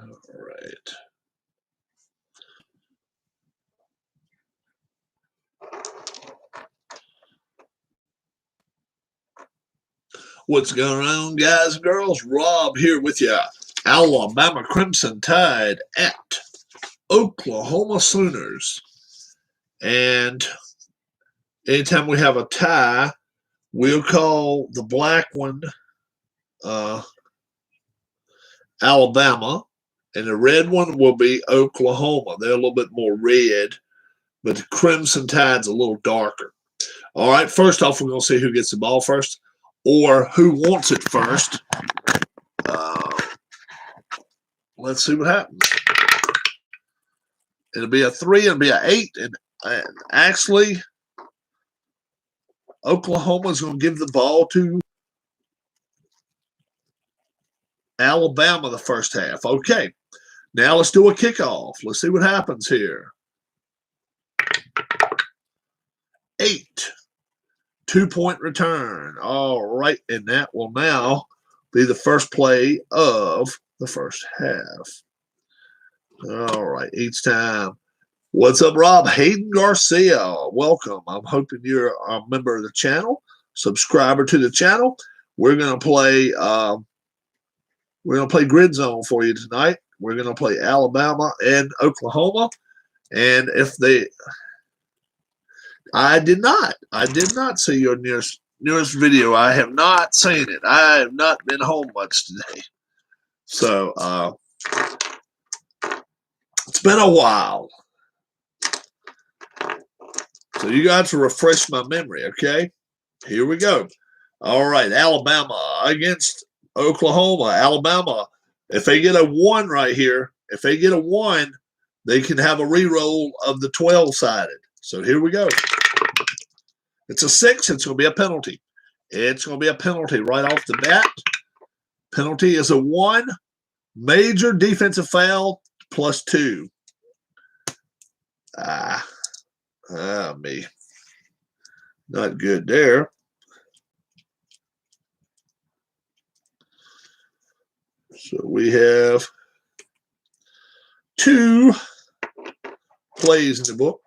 All right. What's going on, guys and girls? Rob here with you. Alabama Crimson Tide at Oklahoma Sooners. And anytime we have a tie, we'll call the black one Alabama, and the red one will be Oklahoma. They're a little bit more red, but the Crimson Tide's a little darker. All right, first off, we're going to see who gets the ball first or who wants it first. Let's see what happens. It'll be a 3, it'll be an 8, and actually, Oklahoma's going to give the ball to Alabama the first half. Okay, now let's do a kickoff. Let's see what happens here. 8, 2-point return. All right, and that will now be the first play of the first half. All right, each time. What's up, Rob? Hayden Garcia, welcome. I'm hoping you're a member of the channel, subscriber to the channel. We're gonna play GridZONE for you tonight. We're gonna play Alabama and Oklahoma, and if they, I did not see your newest video. I have not seen it. I have not been home much today, so it's been a while. So you got to refresh my memory, okay? Here we go. All right, Alabama against Oklahoma. Alabama, if they get a 1 right here, if they get a 1, they can have a re-roll of the 12-sided. So here we go. It's a 6. It's going to be a penalty. It's going to be a penalty right off the bat. Penalty is a 1. Major defensive foul plus 2. Me. Not good there. So we have 2 plays in the book.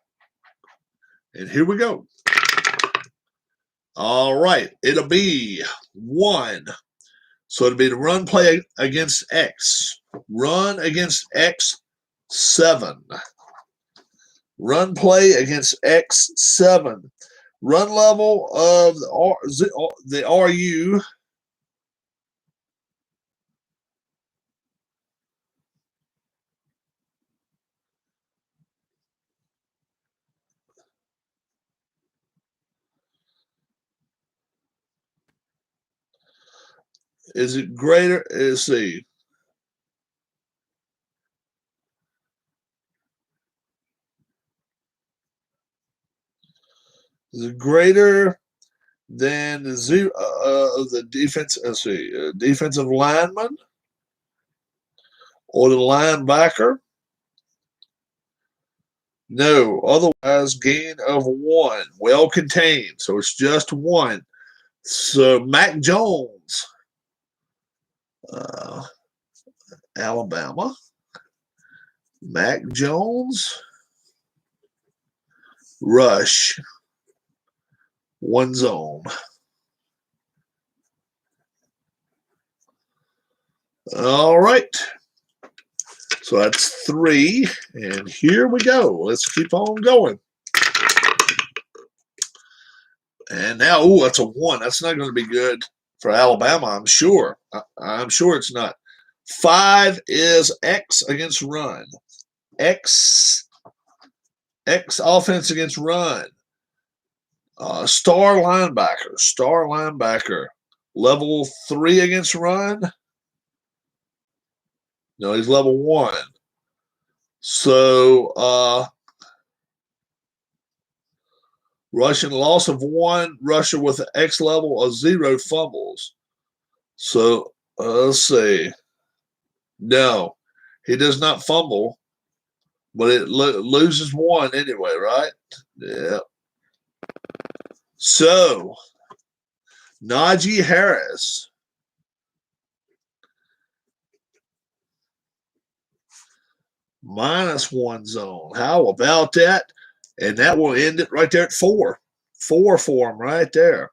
And here we go. All right. It'll be 1. So it'll be the run play against X. Run against X, 7. Run play against X, 7. Run level of the RU. Is it greater? Let's see. Is it greater than the zero of the defense? Let's see, defensive lineman or the linebacker? No. Otherwise, gain of 1. Well contained. So it's just 1. So Mac Jones, Alabama. Mac Jones, rush, 1 zone. All right. So that's 3. And here we go. Let's keep on going. And now, ooh, that's a 1. That's not going to be good for Alabama, I'm sure. I'm sure it's not. 5 is X against run. X offense against run. Star linebacker. Level 3 against run. No, he's level 1. So rushing loss of 1, rusher with an X level of 0 fumbles. So let's see. No, he does not fumble, but it loses 1 anyway, right? Yeah. So Najee Harris. -1 zone. How about that? And that will end it right there at 4. 4 for them right there.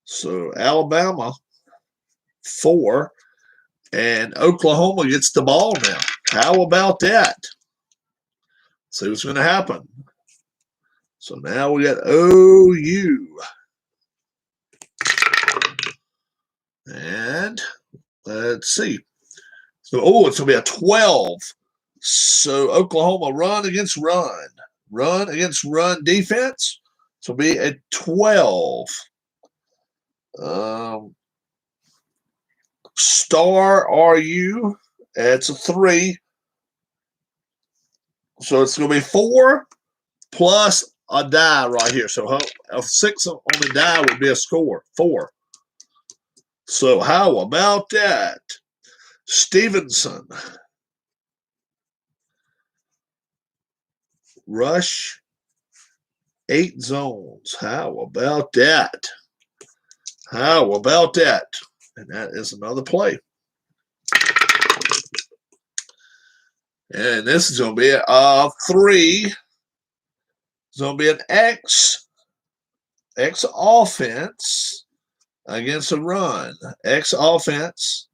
So Alabama 4, and Oklahoma gets the ball now. How about that? See what's going to happen. So now we got OU. And let's see. So, it's going to be a 12. So Oklahoma run against run. Run against run defense. So it'll be a 12. Star RU. It's a 3. So it's going to be 4 plus a die right here. So a 6 on the die would be a score. 4. So how about that? Stevenson. Rush 8 zones. How about that? How about that? And that is another play. And this is going to be a 3. It's going to be an X offense against a run. X offense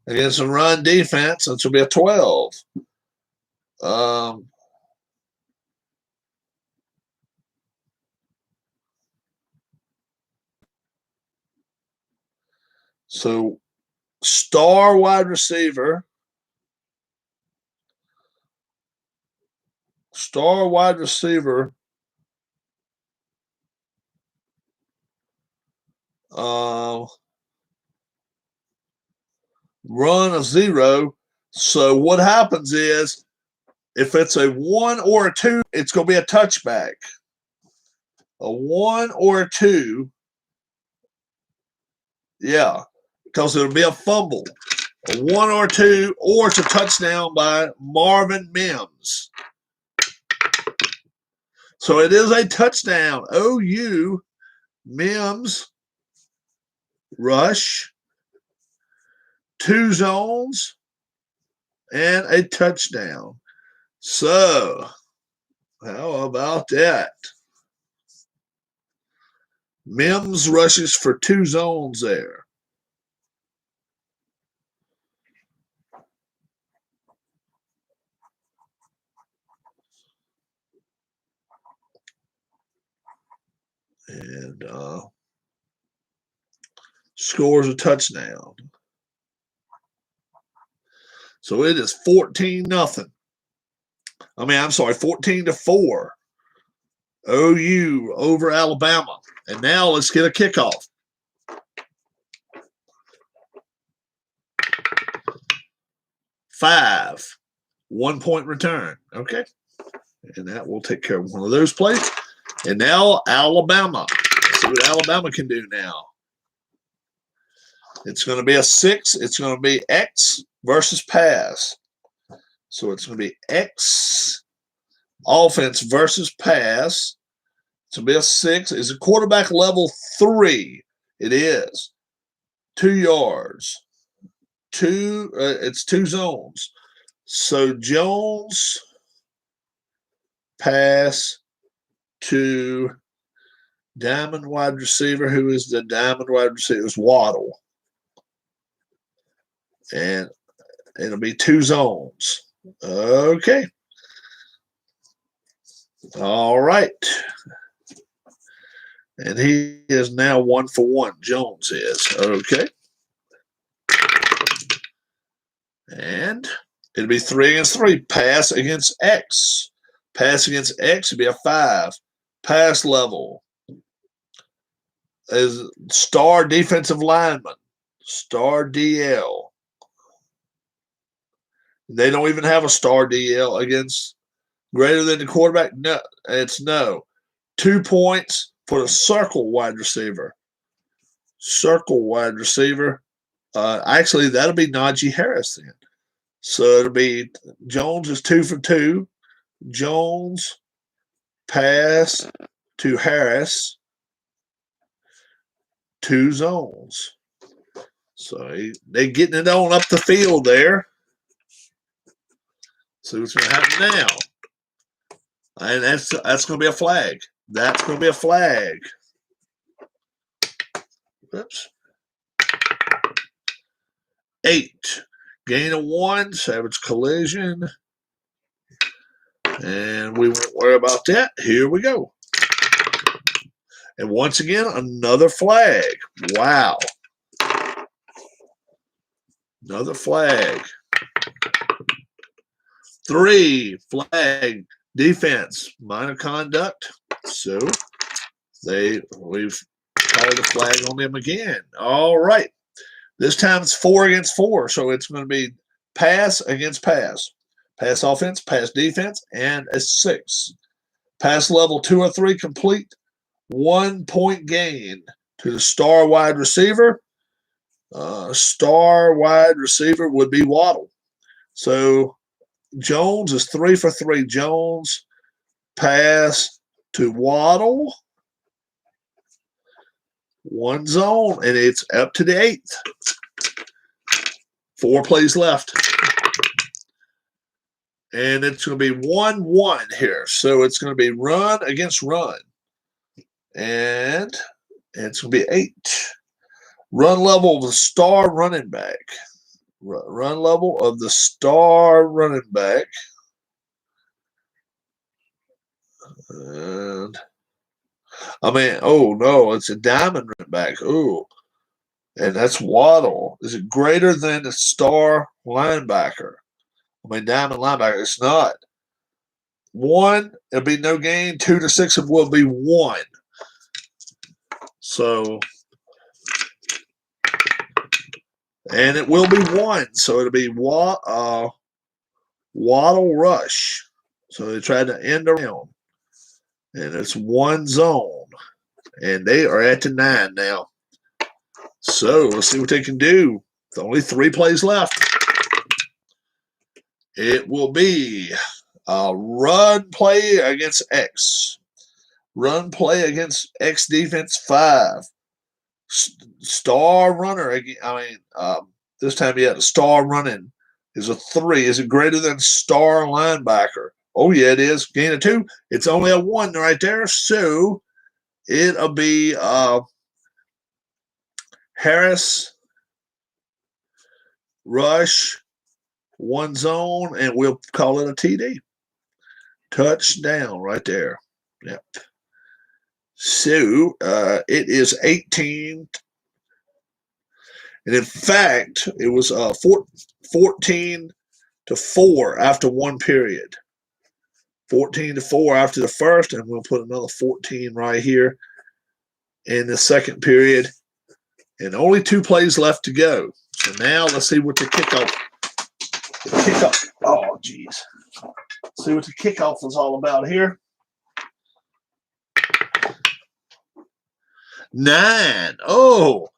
against a run defense. This will be a 12. So star wide receiver. Star wide receiver. Run a 0. So what happens is, if it's a 1 or a 2, it's going to be a touchback. A 1 or a 2, yeah, because it'll be a fumble. A 1 or 2, or it's a touchdown by Marvin Mims. So it is a touchdown. OU, Mims, rush, 2 zones, and a touchdown. So how about that? Mims rushes for 2 zones there. And scores a touchdown. So it is 14-0. I'm sorry, 14-4. OU over Alabama. And now let's get a kickoff. Five. 1 point return. Okay. And that will take care of one of those plays. And now Alabama. Let's see what Alabama can do now. It's going to be a 6. It's going to be X versus pass. So it's going to be X offense versus pass. It's going to be a 6. It's a quarterback level 3. It is 2 yards. It's 2 zones. So Jones pass to diamond wide receiver. Who is the diamond wide receiver? It's Waddle. And it'll be 2 zones. Okay. All right. And he is now 1 for 1. Jones is. Okay. And it'll be 3 against 3. Pass against X. Pass against X would be a 5. Pass level is star defensive lineman. Star DL. They don't even have a star DL against greater than the quarterback. No, it's no. 2 points for the circle wide receiver. Circle wide receiver. Actually, that'll be Najee Harris then. So it'll be Jones is 2 for 2. Jones pass to Harris. 2 zones. So they're getting it on up the field there. See what's going to happen now. And that's going to be a flag. That's going to be a flag. Oops. 8. Gain of 1. Savage collision. And we won't worry about that. Here we go. And once again, another flag. Wow. Another flag. 3. Flag. Defense. Minor conduct. So we've called a flag on them again. All right. This time it's 4 against 4. So it's going to be pass against pass. Pass offense, pass defense, and a 6. Pass level 2 or 3 complete. 1 point gain to the star wide receiver. Star wide receiver would be Waddle. So Jones is 3 for 3. Jones pass to Waddle. 1 zone, and it's up to the 8th. 4 plays left. And it's going to be 1-1 here. So it's going to be run against run. And it's going to be 8. Run level of the star running back. Run level of the star running back. And oh no, it's a diamond running back. Oh, and that's Waddle. Is it greater than the star linebacker? Diamond linebacker. It's not. 1, it'll be no gain. 2 to 6, it will be 1. So, and it will be 1. So it'll be Waddle rush. So they tried to end around. And it's 1 zone. And they are at the 9 now. So let's see what they can do. With only 3 plays left. It will be a run play against X. Run play against X defense 5. Star runner. This time the star running is a 3. Is it greater than star linebacker? Oh, yeah, it is. Gain of 2. It's only a 1 right there. So it'll be Harris, rush, 1 zone, and we'll call it a TD. Touchdown right there. Yep. So it is 18. And in fact, it was 14 to 4 after 1 period. 14 to 4 after the first, and we'll put another 14 right here in the second period. And only 2 plays left to go. So now let's see what the kickoff. Oh, geez. See what the kickoff is all about here. 9. Oh,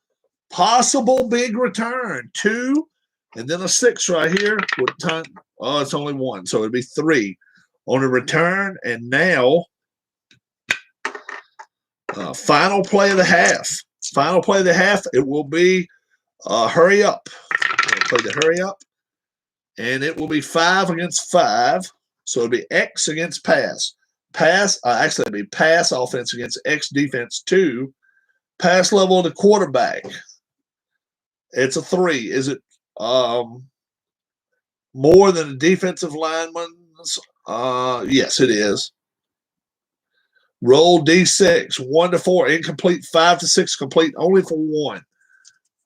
possible big return. 2, and then a 6 right here. What time? Oh, it's only 1, so it'd be 3 on a return. And now, final play of the half. Final play of the half. It will be hurry up. We'll play the hurry up, and it will be 5 against 5. So it'll be X against pass. Actually, it'll be pass offense against X defense 2. Pass level of the quarterback. It's a 3. Is it more than a defensive lineman's? Yes, it is. Roll D6. 1 to 4 incomplete. 5 to 6 complete. Only for 1.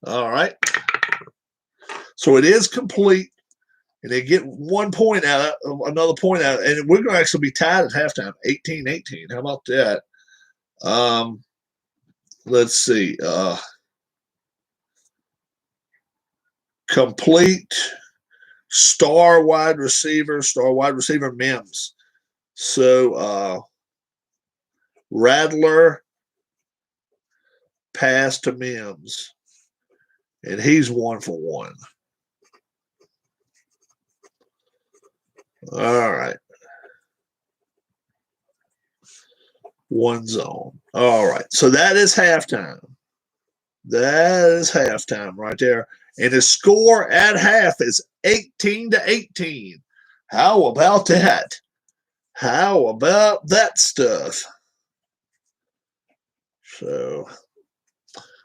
All right. So it is complete, and they get 1 point out of another point out, and we're going to actually be tied at halftime. 18-18. How about that? Let's see. Complete star wide receiver Mims. So Rattler pass to Mims, and he's 1 for 1. All right. 1 zone. All right. So that is halftime. That is halftime right there. And the score at half is 18-18. How about that? How about that stuff? So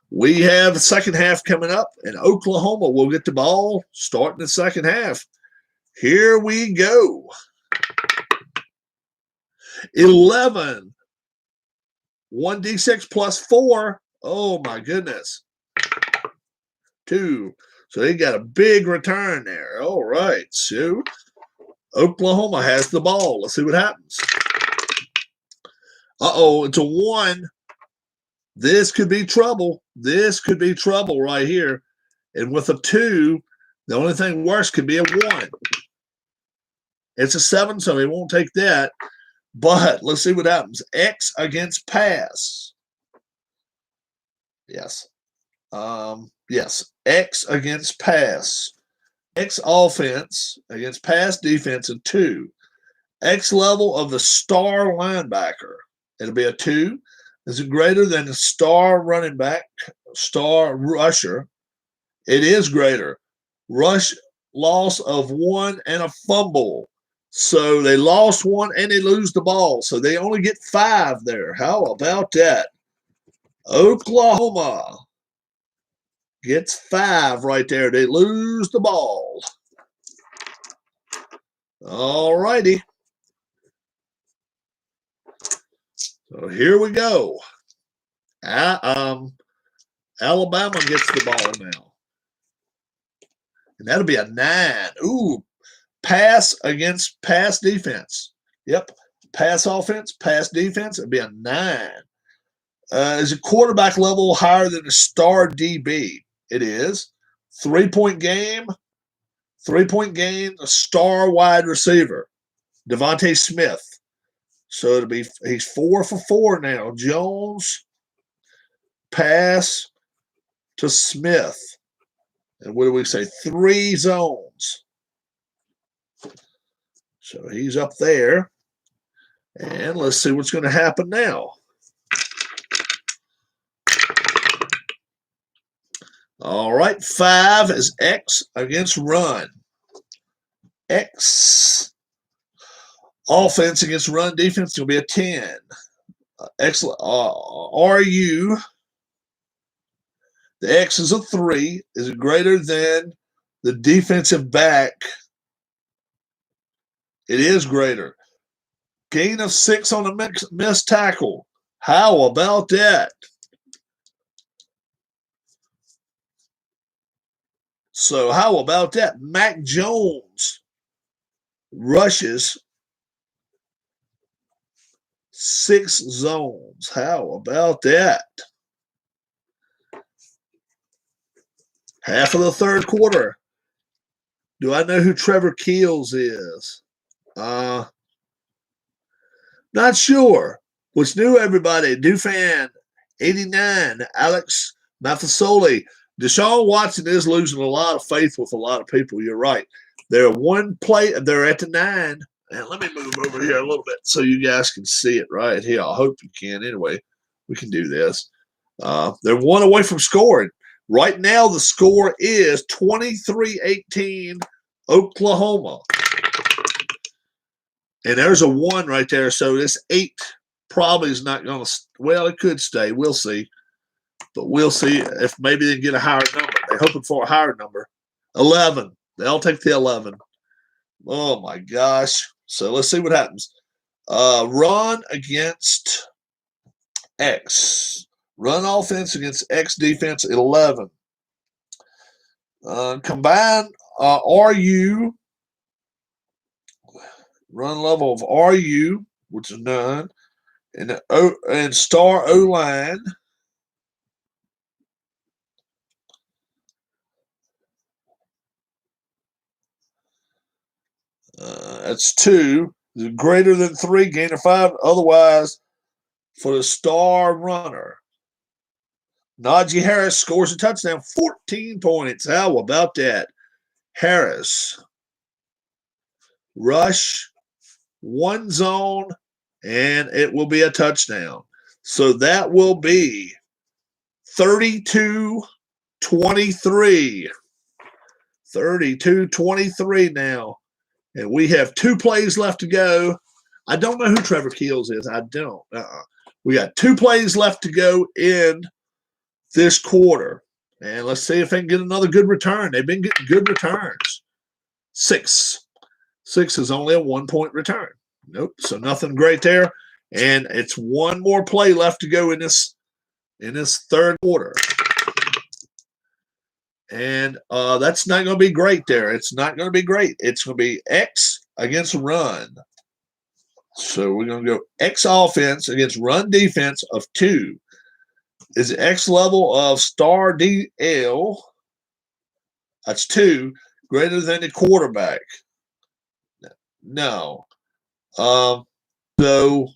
we have the second half coming up, and Oklahoma will get the ball starting the second half. Here we go. 11. 1d6 plus 4. Oh, my goodness. 2. So they got a big return there. All right. So Oklahoma has the ball. Let's see what happens. Uh-oh, it's a 1. This could be trouble. This could be trouble right here. And with a 2, the only thing worse could be a 1. It's a 7, so he won't take that. But let's see what happens. X against pass. Yes. Yes. X against pass. X offense against pass defense, a 2. X level of the star linebacker. It'll be a 2. Is it greater than the star running back, star rusher? It is greater. Rush loss of 1 and a fumble. So they lost 1 and they lose the ball. So they only get 5 there. How about that? Oklahoma gets 5 right there. They lose the ball. All righty. So here we go. Alabama gets the ball now. And that'll be a 9. Ooh, pass against pass defense. Yep. Pass offense, pass defense. It'd be a 9. Is a quarterback level higher than a star DB? It is. 3-point game. 3-point game, a star wide receiver. Devontae Smith. So it'll be, he's 4 for 4 now. Jones, pass to Smith. And what do we say? 3 zones. So he's up there. And let's see what's going to happen now. All right, 5 is X against run. X. Offense against run defense will be a 10. Excellent. RU. The X is a 3. Is it greater than the defensive back? It is greater. Gain of 6 on a missed tackle. How about that? So how about that? Mac Jones rushes 6 zones. How about that? Half of the third quarter. Do I know who Trevor Keels is? Not sure. What's new, everybody? New fan, 89, Alex Mathasoli. Deshaun Watson is losing a lot of faith with a lot of people. You're right. They're one play. They're at the 9. And let me move over here a little bit so you guys can see it right here. I hope you can. Anyway, we can do this. They're 1 away from scoring. Right now, the score is 23-18 Oklahoma. And there's a 1 right there. So this 8 probably is not going to – well, it could stay. We'll see. But we'll see if maybe they get a higher number. They're hoping for a higher number. 11. They'll take the 11. Oh, my gosh. So let's see what happens. Run against X. Run offense against X defense, 11. Combine RU. Run level of RU, which is 9. And star O-line. That's 2. Greater than 3, gain of 5. Otherwise, for the star runner, Najee Harris scores a touchdown, 14 points. How about that? Harris. Rush, 1 zone, and it will be a touchdown. So that will be 32-23. 32-23 now. And we have 2 plays left to go. I don't know who Trevor Keels is. I don't. We got 2 plays left to go in this quarter. And let's see if they can get another good return. They've been getting good returns. 6. 6 is only a 1-point return. Nope. So nothing great there. And it's 1 more play left to go in this third quarter. And that's not going to be great there. It's not going to be great. It's going to be X against run. So we're going to go X offense against run defense of 2. Is the X level of star DL, that's 2, greater than the quarterback? No. So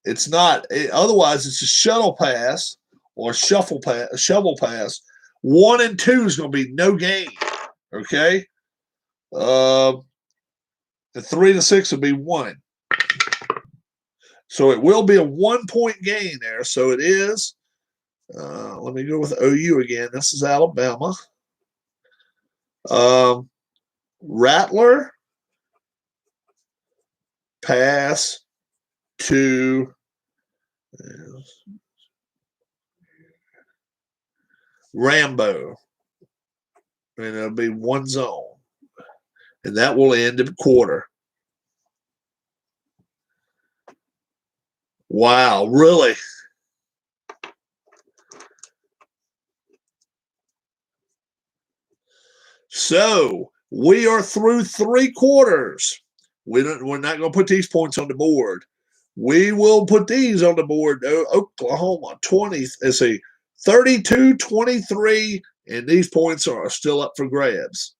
it's not. Otherwise, it's a shuttle pass or shovel pass. 1 and 2 is going to be no gain. Okay. The 3 to 6 will be 1. So it will be a 1-point gain there. So it is. Let me go with OU again. This is Alabama. Rattler pass to Rambo. And it'll be 1 zone. And that will end the quarter. Wow, really? So we are through 3 quarters. We're not going to put these points on the board. We will put these on the board. Oklahoma 20. Let's see, 32-23, and these points are still up for grabs.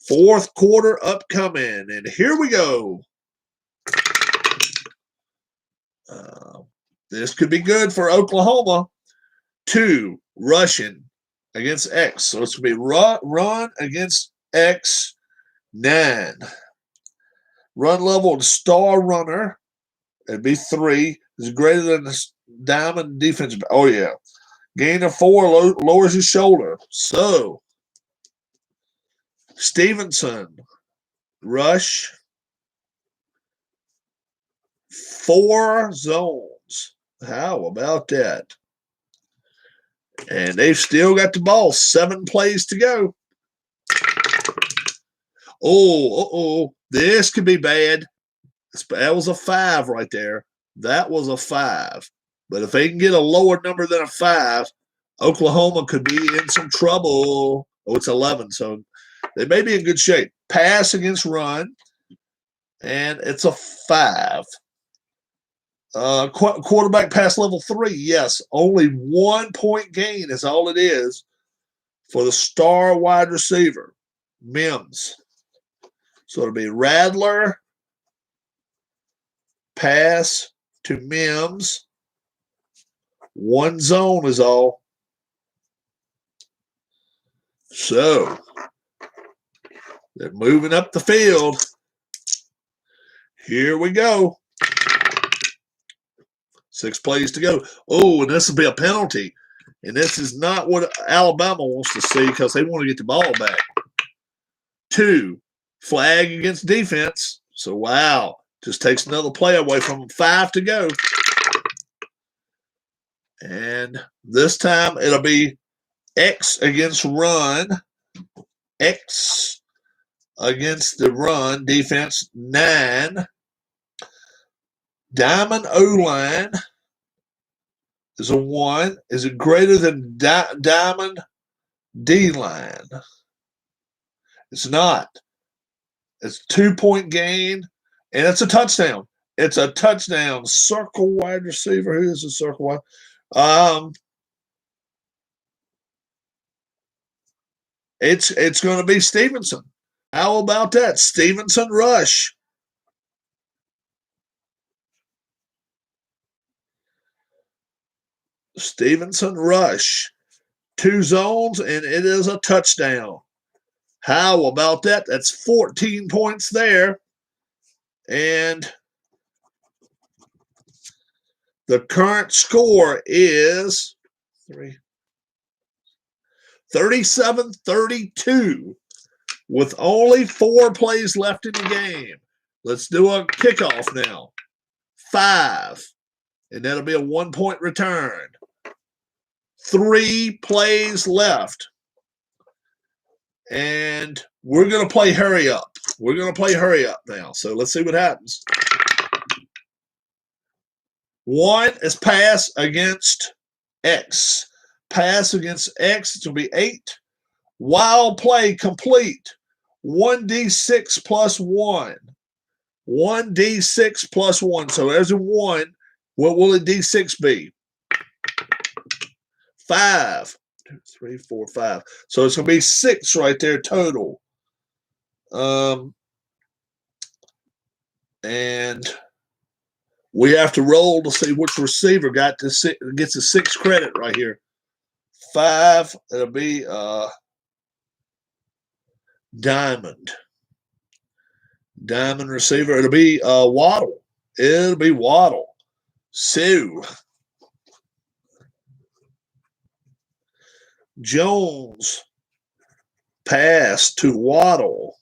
4th quarter upcoming, and here we go. This could be good for Oklahoma. 2 rushing against X. So it's going to be run against X 9. Run level of star runner, it'd be 3, is greater than the diamond defense. Oh, yeah. Gain of 4 lowers his shoulder. So Stevenson, rush 4 zones. How about that? And they've still got the ball. 7 plays to go. Oh, this could be bad. That was a 5 right there. That was a 5. But if they can get a lower number than a 5, Oklahoma could be in some trouble. Oh, it's 11, so they may be in good shape. Pass against run, and it's a 5. Quarterback pass level 3, yes. Only 1-point gain is all it is for the star wide receiver, Mims. So it'll be Rattler, pass to Mims. 1 zone is all. So they're moving up the field. Here we go. 6 plays to go. Oh, and this will be a penalty. And this is not what Alabama wants to see because they want to get the ball back. 2, flag against defense. So, wow, just takes another play away from them. 5 to go. And this time it'll be X against run. X against the run defense, 9. Diamond O-line is a 1. Is it greater than Diamond D-line? It's not. It's 2-point gain, and it's a touchdown. It's a touchdown. Circle wide receiver. Who is the circle wide? It's going to be Stevenson. How about that? Stevenson rush. Stevenson rush. 2 zones, and it is a touchdown. How about that? That's 14 points there. And the current score is 37-32. with only 4 plays left in the game. Let's do a kickoff now. 5, and that'll be a 1-point return. 3 plays left. And we're going to play hurry up. We're going to play hurry up now. So let's see what happens. 1 is pass against X. Pass against X. It's going to be 8. Wild play complete. 1d6 plus 1. 1d6 plus 1. So there's a 1. What will a d6 be? 5. 2, 3, 4, 5. So it's going to be 6 right there total. And we have to roll to see which receiver gets a 6 credit right here. 5. It'll be Diamond. Diamond receiver. It'll be Waddle. It'll be Waddle. Sue. Jones pass to Waddle.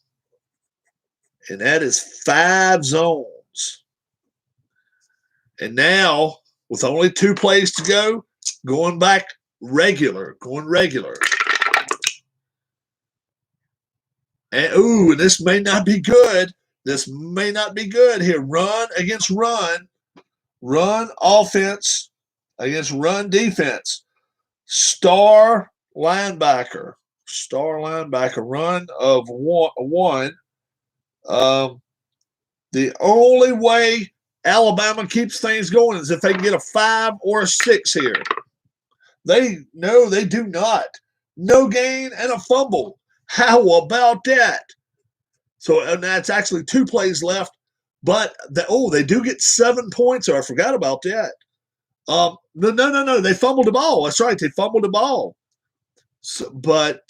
And that is 5 zones. And now, with only 2 plays to go, going regular. And ooh, this may not be good. This may not be good here. Run against run. Run offense against run defense. Star linebacker. Run of 1. The only way Alabama keeps things going is if they can get a 5 or a 6 here. They do not. No gain and a fumble. How about that? So and that's actually 2 plays left, but they do get 7 points. Or I forgot about that. No. They fumbled the ball. That's right. They fumbled the ball. So, but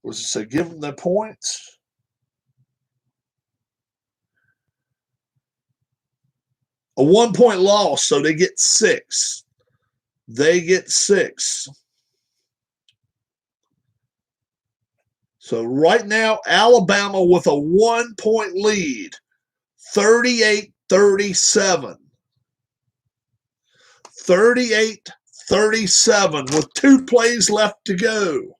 was it say give them the points? A 1-point loss, so they get 6. They get 6. So right now, Alabama with a 1-point lead, 38-37. 38-37 with 2 plays left to go.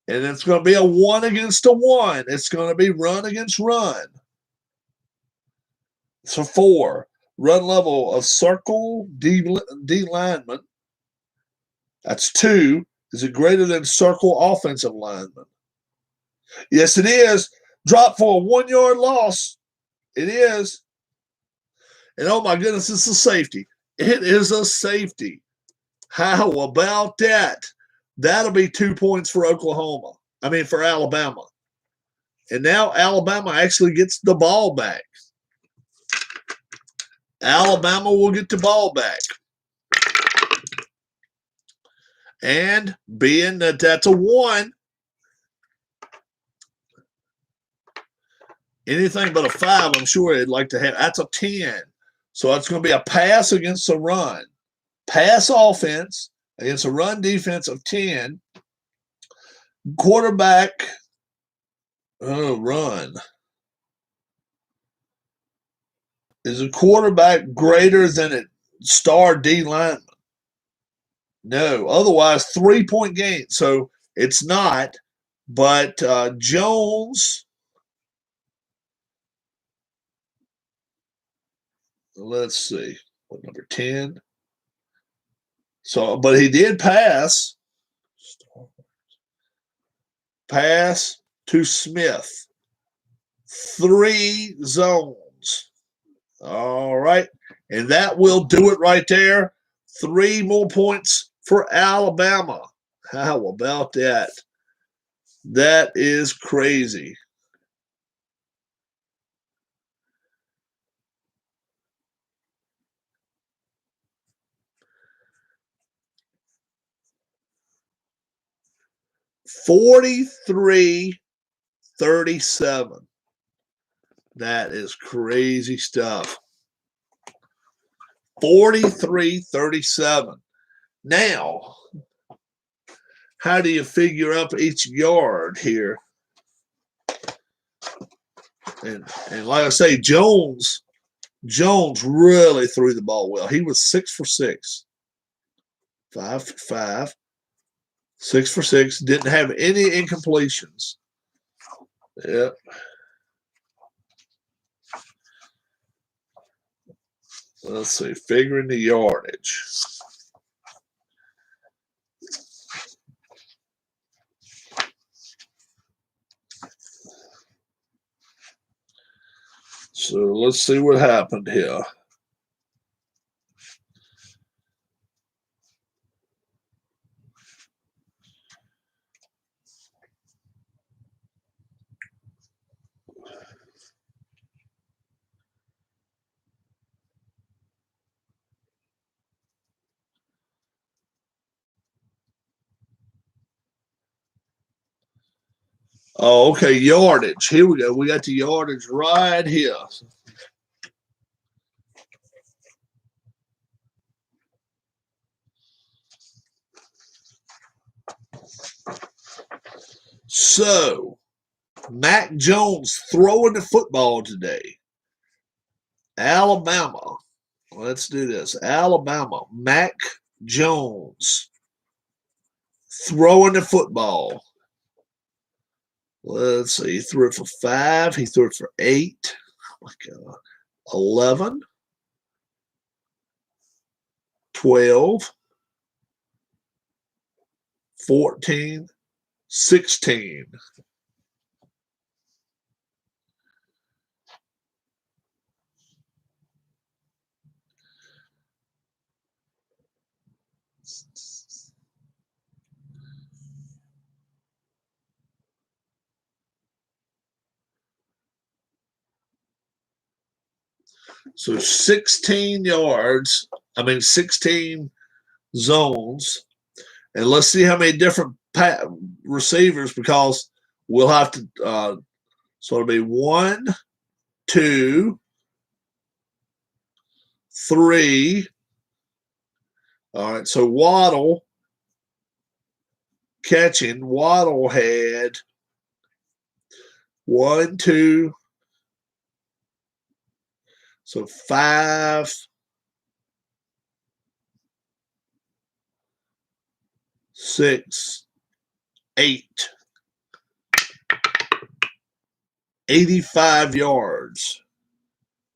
And it's going to be a 1 against a 1. It's going to be run against run. So 4. Run level of circle D lineman. That's 2. Is it greater than circle offensive lineman? Yes, it is. Drop for a 1-yard loss. It is. And oh my goodness, it's a safety. It is a safety. How about that? That'll be 2 points for for Alabama. And now Alabama actually gets the ball back. Alabama will get the ball back. And being that that's a 1, anything but a 5, I'm sure they'd like to have. That's a 10. So it's going to be a pass against a run. Pass offense against a run defense of 10. Quarterback, run. Is a quarterback greater than a star D lineman? No. Otherwise, 3-point gain. So it's not. But Jones, let's see, what number 10? So, but he did pass. Pass to Smith. 3 zones. All right. And that will do it right there. 3 more points for Alabama. How about that? That is crazy. $43-37. That is crazy stuff. 43-37. Now, how do you figure up each yard here? And like I say, Jones really threw the ball well. He was 6 for 6. 5 for 5. 6 for 6. Didn't have any incompletions. Yep. Let's see. Figuring the yardage. So let's see what happened here. Oh, okay, yardage. Here we go. We got the yardage right here. So, Mac Jones throwing the football today. Alabama. Let's do this. Alabama. Mac Jones throwing the football. Let's see. He threw it for 5. He threw it for 8. Oh my God. 11. 12. 14. 16. So 16 yards, 16 zones. And let's see how many different receivers, because we'll have to, so it'll be 1, 2, 3. All right, so Waddle catching. Waddle had 1, 2, so 5, 6, 8. 85 yards.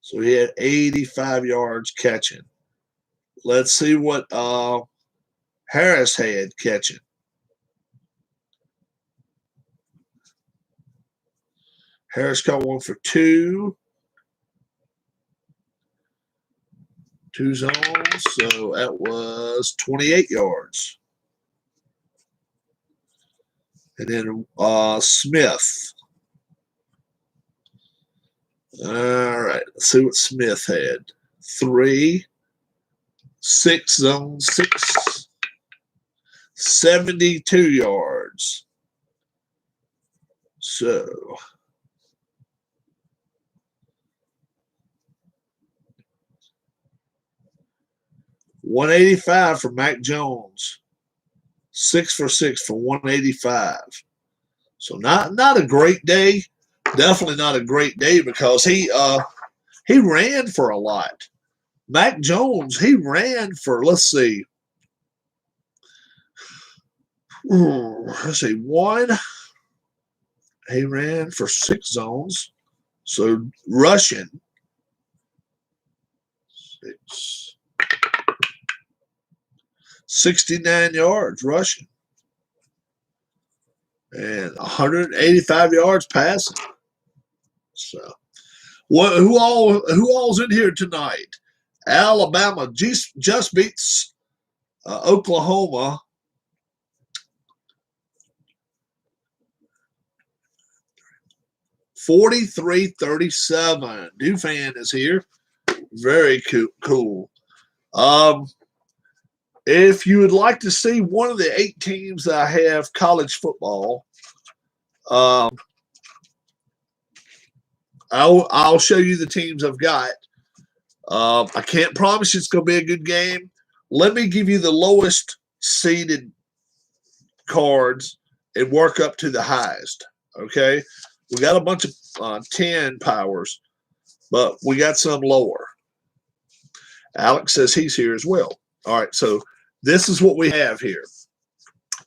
So he had 85 yards catching. Let's see what Harris had catching. Harris caught one for 2. 2 zones, so that was 28 yards. And then Smith. All right, let's see what Smith had. 3, 6 zones, 6, 72 yards. So 185 for Mac Jones. 6 for 6 for 185. So not a great day. Definitely not a great day, because he ran for a lot. Mac Jones, he ran for, let's see, 1. He ran for 6 zones. So rushing, 6, 69 yards rushing, and 185 yards passing. So, who all's in here tonight? Alabama just beats Oklahoma. $43-37. Dufan is here. Very cool. If you would like to see one of the 8 teams that I have college football, I'll show you the teams I've got. I can't promise you it's going to be a good game. Let me give you the lowest seeded cards and work up to the highest. Okay, we got a bunch of 10 powers, but we got some lower. Alex says he's here as well. All right, so this is what we have here.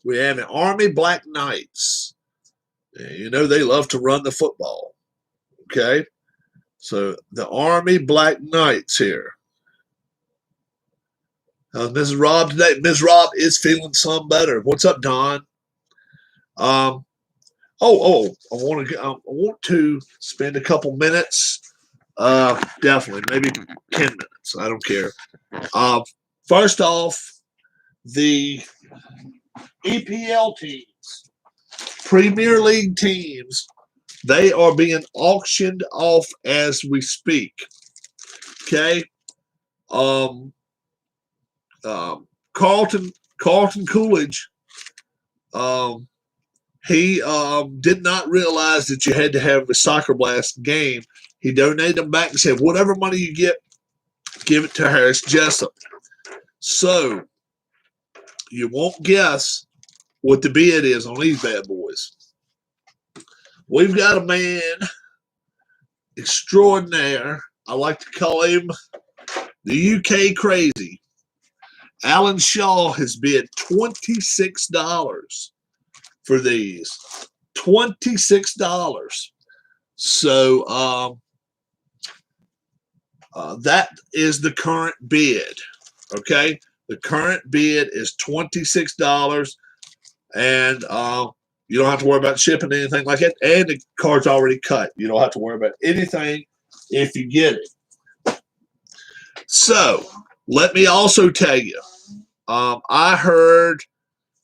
We have an Army Black Knights. You know they love to run the football. Okay, so the Army Black Knights here. Mrs. Rob today. Ms. Rob is feeling some better. What's up, Don? I want to spend a couple minutes. Definitely, maybe 10 minutes. I don't care. First off, the EPL teams, Premier League teams, they are being auctioned off as we speak. Okay. Carlton Coolidge, he did not realize that you had to have a Soccer Blast game. He donated them back and said, whatever money you get, give it to Harris Jessup. So you won't guess what the bid is on these bad boys. We've got a man extraordinaire. I like to call him the UK crazy. Alan Shaw has bid $26 for these. $26. So that is the current bid. Okay, the current bid is $26, and you don't have to worry about shipping anything like that. And the card's already cut. You don't have to worry about anything if you get it. So let me also tell you, I heard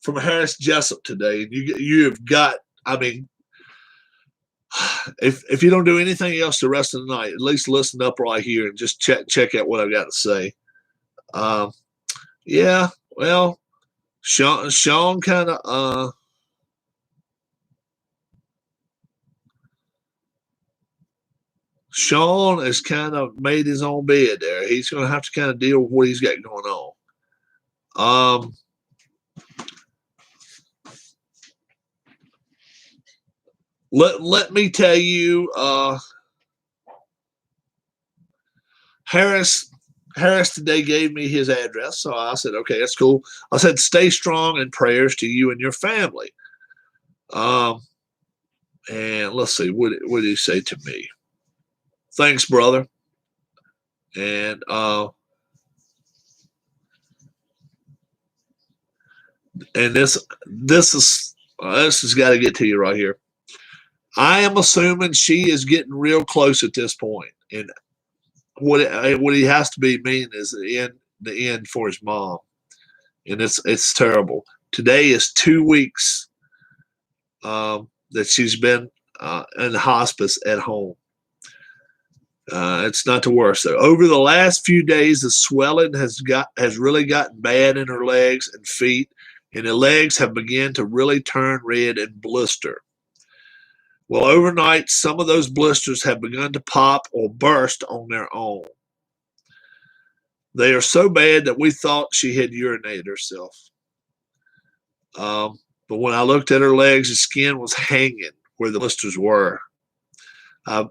from Harris Jessup today, and you've got. I mean, if you don't do anything else the rest of the night, at least listen up right here and just check out what I've got to say. Yeah, well, Sean kind of Sean has kind of made his own bed there. He's going to have to kind of deal with what he's got going on. Let me tell you, Harris today gave me his address, so I said, okay, that's cool. I said, stay strong and prayers to you and your family. And let's see, what did he say to me? Thanks, brother. And this has got to get to you right here. I am assuming she is getting real close at this point, and what he has to be meaning is the end for his mom, and it's terrible. Today is 2 weeks that she's been in hospice at home. It's not the worst though. Over the last few days, the swelling has really gotten bad in her legs and feet, and the legs have begun to really turn red and blister. Well, overnight, some of those blisters have begun to pop or burst on their own. They are so bad that we thought she had urinated herself. But when I looked at her legs, the skin was hanging where the blisters were. I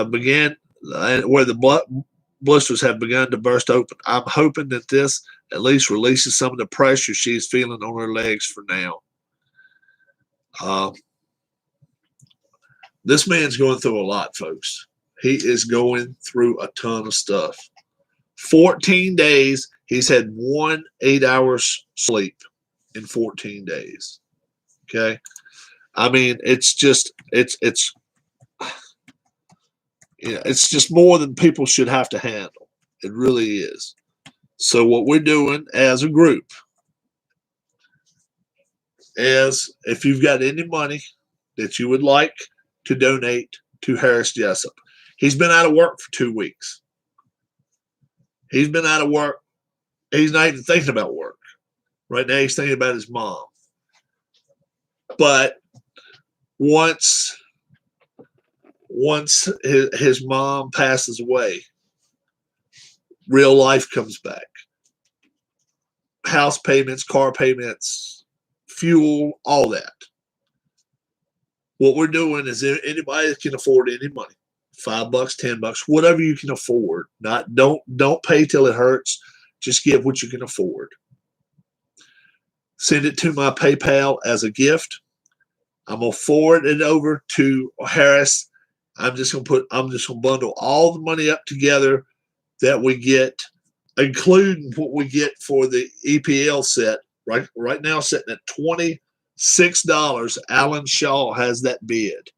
began where the blisters have begun to burst open. I'm hoping that this at least releases some of the pressure she's feeling on her legs for now. This man's going through a lot, folks. He is going through a ton of stuff. 14 days, he's had 1 8 hours sleep in 14 days. Okay? I mean, it's just more than people should have to handle. It really is. So what we're doing as a group is, if you've got any money that you would like to donate to Harris Jessup. He's been out of work for 2 weeks. He's been out of work. He's not even thinking about work. Right now he's thinking about his mom. But once once his mom passes away, real life comes back. House payments, car payments, fuel, all that. What we're doing is anybody that can afford any money, $5, $10, whatever you can afford. Don't pay till it hurts. Just give what you can afford. Send it to my PayPal as a gift. I'm gonna forward it over to Harris. I'm just gonna bundle all the money up together that we get, including what we get for the EPL set. Right now, sitting at $26. Alan Shaw has that bid,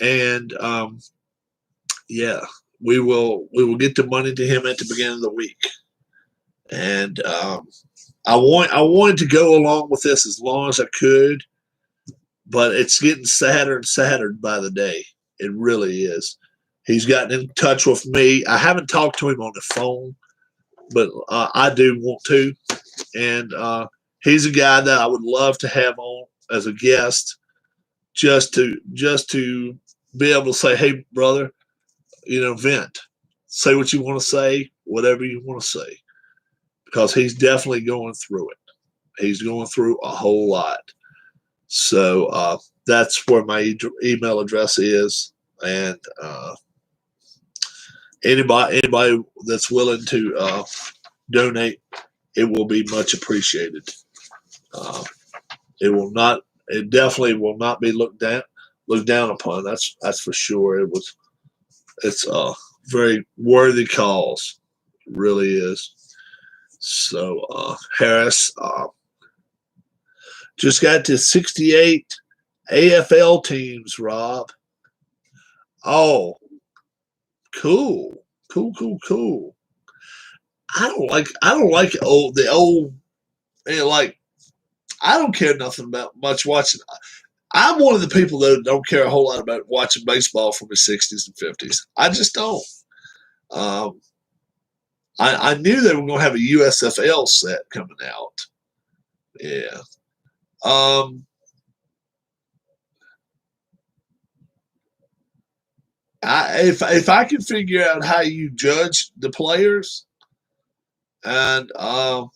and yeah, we will get the money to him at the beginning of the week. And I wanted to go along with this as long as I could, but it's getting sadder and sadder by the day. It really is. He's gotten in touch with me. I haven't talked to him on the phone, but I do want to. And he's a guy that I would love to have on as a guest, just to be able to say, "Hey, brother, vent, say what you want to say, whatever you want to say," because he's definitely going through it. He's going through a whole lot. So that's where my email address is, and anybody that's willing to donate, it will be much appreciated. It definitely will not be looked down upon. That's for sure. It's a very worthy cause. It really is. So Harris just got to 68 AFL teams, Rob. Oh, cool. I don't like the old like, I don't care nothing about much watching. I'm one of the people that don't care a whole lot about watching baseball from the 60s and 50s. I just don't. I knew they were going to have a USFL set coming out. Yeah. If I can figure out how you judge the players, and I'll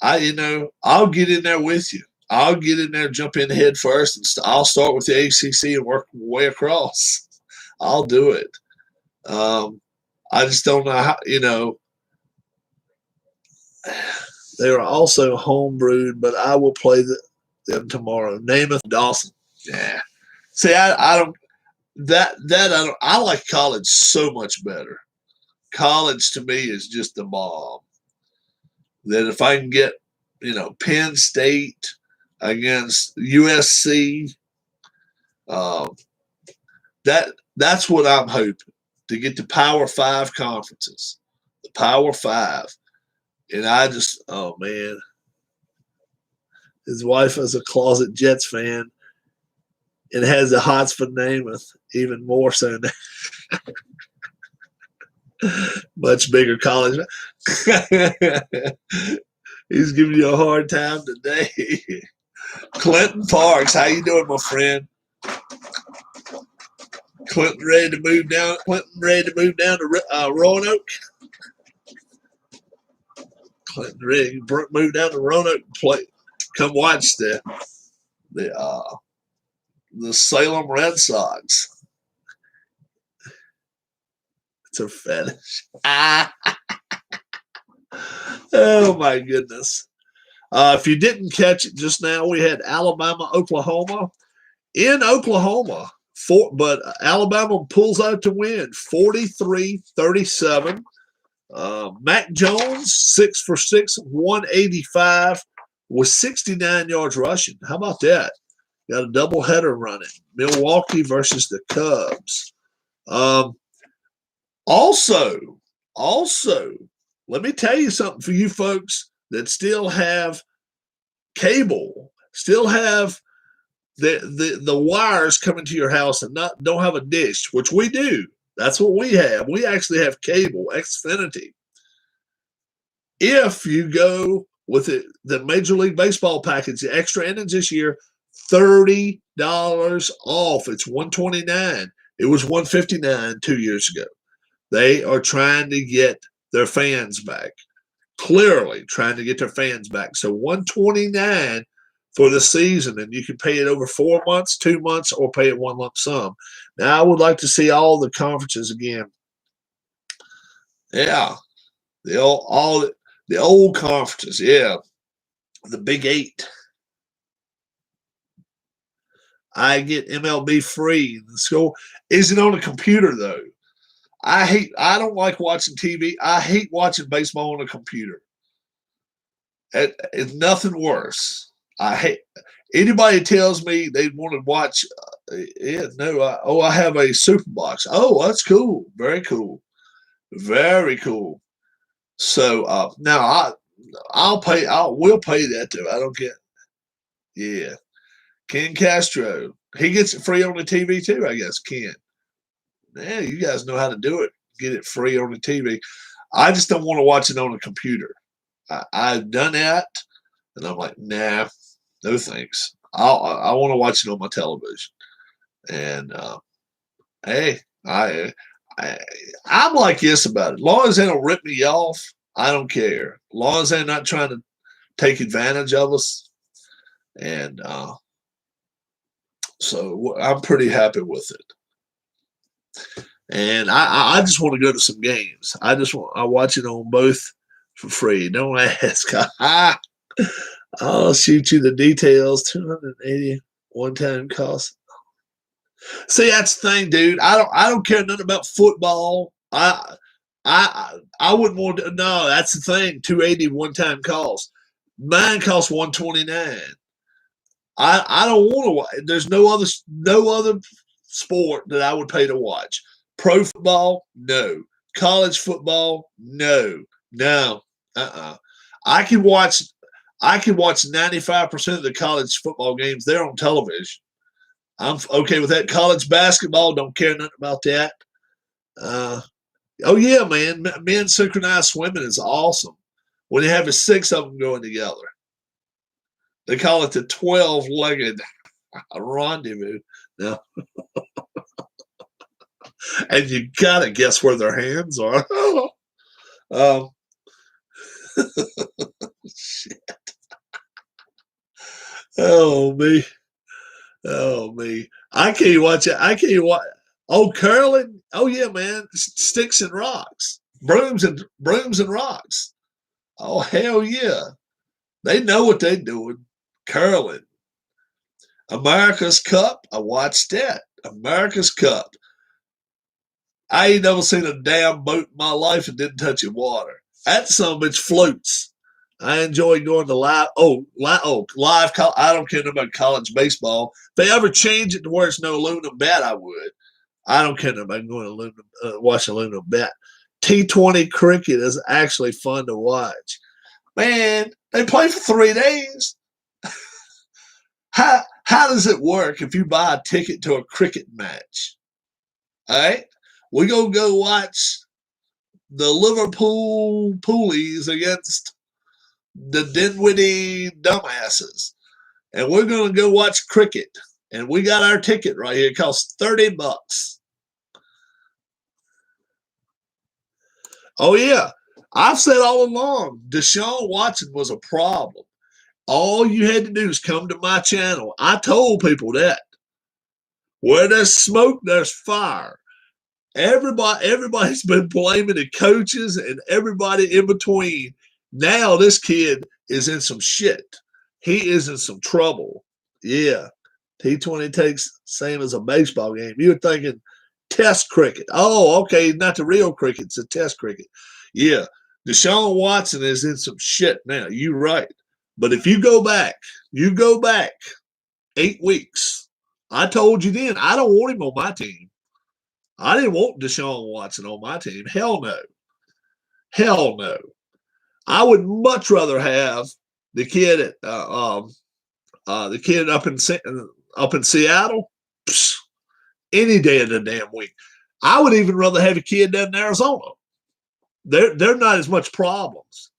get in there with you. I'll get in there, jump in head first, and I'll start with the ACC and work my way across. I'll do it. I just don't know how. They are also homebrewed, but I will play them tomorrow. Namath, Dawson. Yeah. See, I don't. I like college so much better. College to me is just the bomb. That if I can get, Penn State against USC, that's what I'm hoping, to get the Power 5 conferences, the Power 5. And I just, oh man, his wife is a closet Jets fan and has the hots for Namath, even more so now. Much bigger college. He's giving you a hard time today. Clinton Parks, how you doing, my friend? Clinton ready to move down to Roanoke? Clinton ready to move down to Roanoke and play. Come watch the Salem Red Sox. It's a fetish. Oh my goodness. If you didn't catch it just now, we had Alabama, Oklahoma. In Oklahoma, but Alabama pulls out to win 43-37. Mac Jones, 6 for 6, 185 with 69 yards rushing. How about that? Got a doubleheader running. Milwaukee versus the Cubs. Also, let me tell you something for you folks that still have cable, still have the wires coming to your house and don't have a dish, which we do. That's what we have. We actually have cable, Xfinity. If you go with the Major League Baseball package, the extra innings this year, $30 off. It's $129. It was $159 2 years ago. They are trying to get their fans back. Clearly trying to get their fans back. So $129 for the season, and you can pay it over 4 months, 2 months, or pay it one lump sum. Now, I would like to see all the conferences again. Yeah, the old conferences. Yeah, the Big Eight. I get MLB free. The school isn't on a computer though. I don't like watching TV. I hate watching baseball on a computer. It's nothing worse. I hate anybody tells me they want to watch. I have a super box. Oh, that's cool. Very cool. Very cool. So now we'll pay that too. I don't get. Yeah, Ken Castro. He gets it free on the TV too. I guess Ken. Yeah, you guys know how to do it. Get it free on the TV. I just don't want to watch it on a computer. I've done that, and I'm like, nah, no thanks. I want to watch it on my television. And hey, I'm like this about it. As long as they don't rip me off, I don't care. As long as they're not trying to take advantage of us, and so I'm pretty happy with it. And I just want to go to some games. I watch it on both for free. Don't ask. I'll shoot you the details. 280 one-time cost. See, that's the thing, dude. I don't care nothing about football. I wouldn't want to. No, that's the thing. 280 one-time cost. Mine costs 129. I don't want to watch. There's no other sport that I would pay to watch. Pro football, no. College football, no. I can watch 95% of the college football games. They're on television. I'm okay with that. College basketball, don't care nothing about that. Oh yeah, man. Men's synchronized swimming is awesome. When you have 6 of them going together. They call it the 12-legged rendezvous. No. And you gotta guess where their hands are. Shit. Oh me. I can't watch it. Oh, curling. Oh yeah, man. Sticks and rocks. Brooms and rocks. Oh hell yeah. They know what they're doing. Curling. America's Cup. I watched that. America's Cup. I ain't never seen a damn boat in my life and didn't touch the water. That son of a bitch floats. I enjoy going to live. Live. I don't care about college baseball. If they ever change it to where it's no aluminum bat, I would. I don't care about going to watch aluminum bat. T20 cricket is actually fun to watch. Man, they play for 3 days. How does it work if you buy a ticket to a cricket match? All right, we're gonna go watch the Liverpool Poolies against the Dinwiddie dumbasses, and we're gonna go watch cricket. And we got our ticket right here. It costs $30. Oh yeah, I've said all along, Deshaun Watson was a problem. All you had to do is come to my channel. I told people that. Where there's smoke, there's fire. Everybody's been blaming the coaches and everybody in between. Now this kid is in some shit. He is in some trouble. Yeah. T20 takes same as a baseball game. You were thinking test cricket. Oh, okay, not the real cricket. It's a test cricket. Yeah. Deshaun Watson is in some shit now. You're right. But if you go back 8 weeks, I told you then, I don't want him on my team. I didn't want Deshaun Watson on my team. Hell no. Hell no. I would much rather have the kid at the kid up in Seattle any day of the damn week. I would even rather have a kid down in Arizona. They're not as much problems.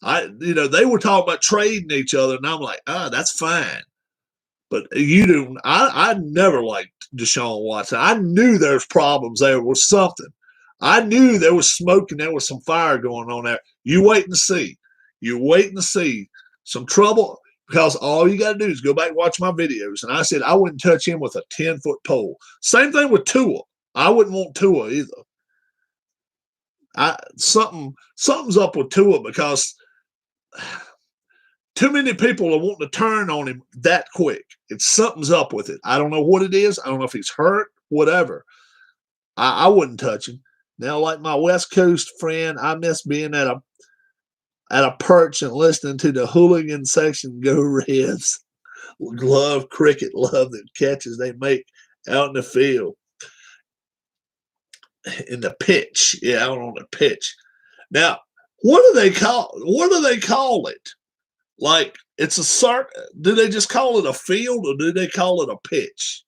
They were talking about trading each other, and I'm like, that's fine. But you do. I never liked Deshaun Watson. I knew there's problems there was something. I knew there was smoke and there was some fire going on there. You wait and see. You wait and see some trouble because all you got to do is go back and watch my videos. And I said I wouldn't touch him with a 10-foot pole. Same thing with Tua. I wouldn't want Tua either. Something's up with Tua because too many people are wanting to turn on him that quick. Something's up with it. I don't know what it is. I don't know if he's hurt, whatever. I wouldn't touch him. Now, like my West Coast friend, I miss being at a perch and listening to the hooligan section go Reds. Love cricket, love the catches they make out in the field. In the pitch. Yeah, out on the pitch. Now, what do they call it? Like, it's a circle. Do they just call it a field or do they call it a pitch?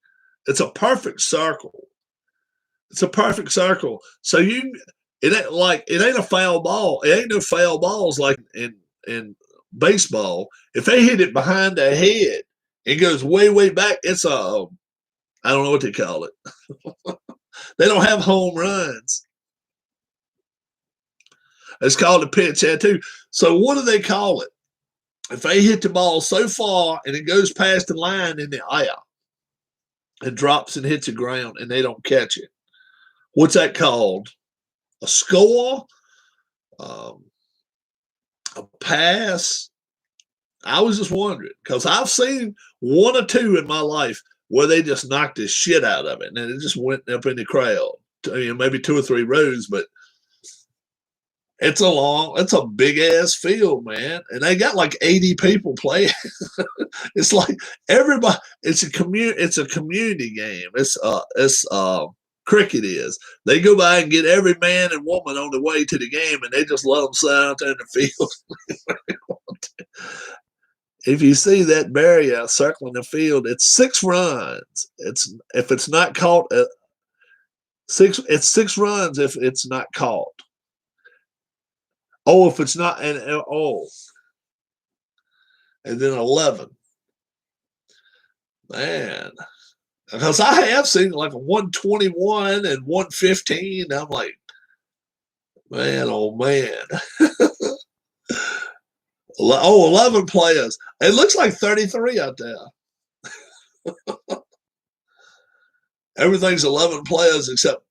It's a perfect circle. It's a perfect circle. So it ain't a foul ball. It ain't no foul balls like in baseball. If they hit it behind the head, it goes way, way back. It's I don't know what they call it. They don't have home runs. It's called a pitch there too. So what do they call it? If they hit the ball so far and it goes past the line in the air, it drops and hits the ground and they don't catch it. What's that called? A score? A pass? I was just wondering because I've seen one or two in my life where they just knocked the shit out of it and then it just went up in the crowd. Maybe 2 or 3 rows, but it's a big ass field, man, and they got like 80 people playing. It's like everybody. It's a community game. It's cricket is. They go by and get every man and woman on the way to the game, and they just let them sit out there in the field. If you see that barrier circling the field, it's 6 runs. If it's not caught, it's 6 runs if it's not caught. Oh, if it's not, and then 11. Man, because I have seen like a 121 and 115. I'm like, man, oh man. 11 players. It looks like 33 out there. Everything's 11 players except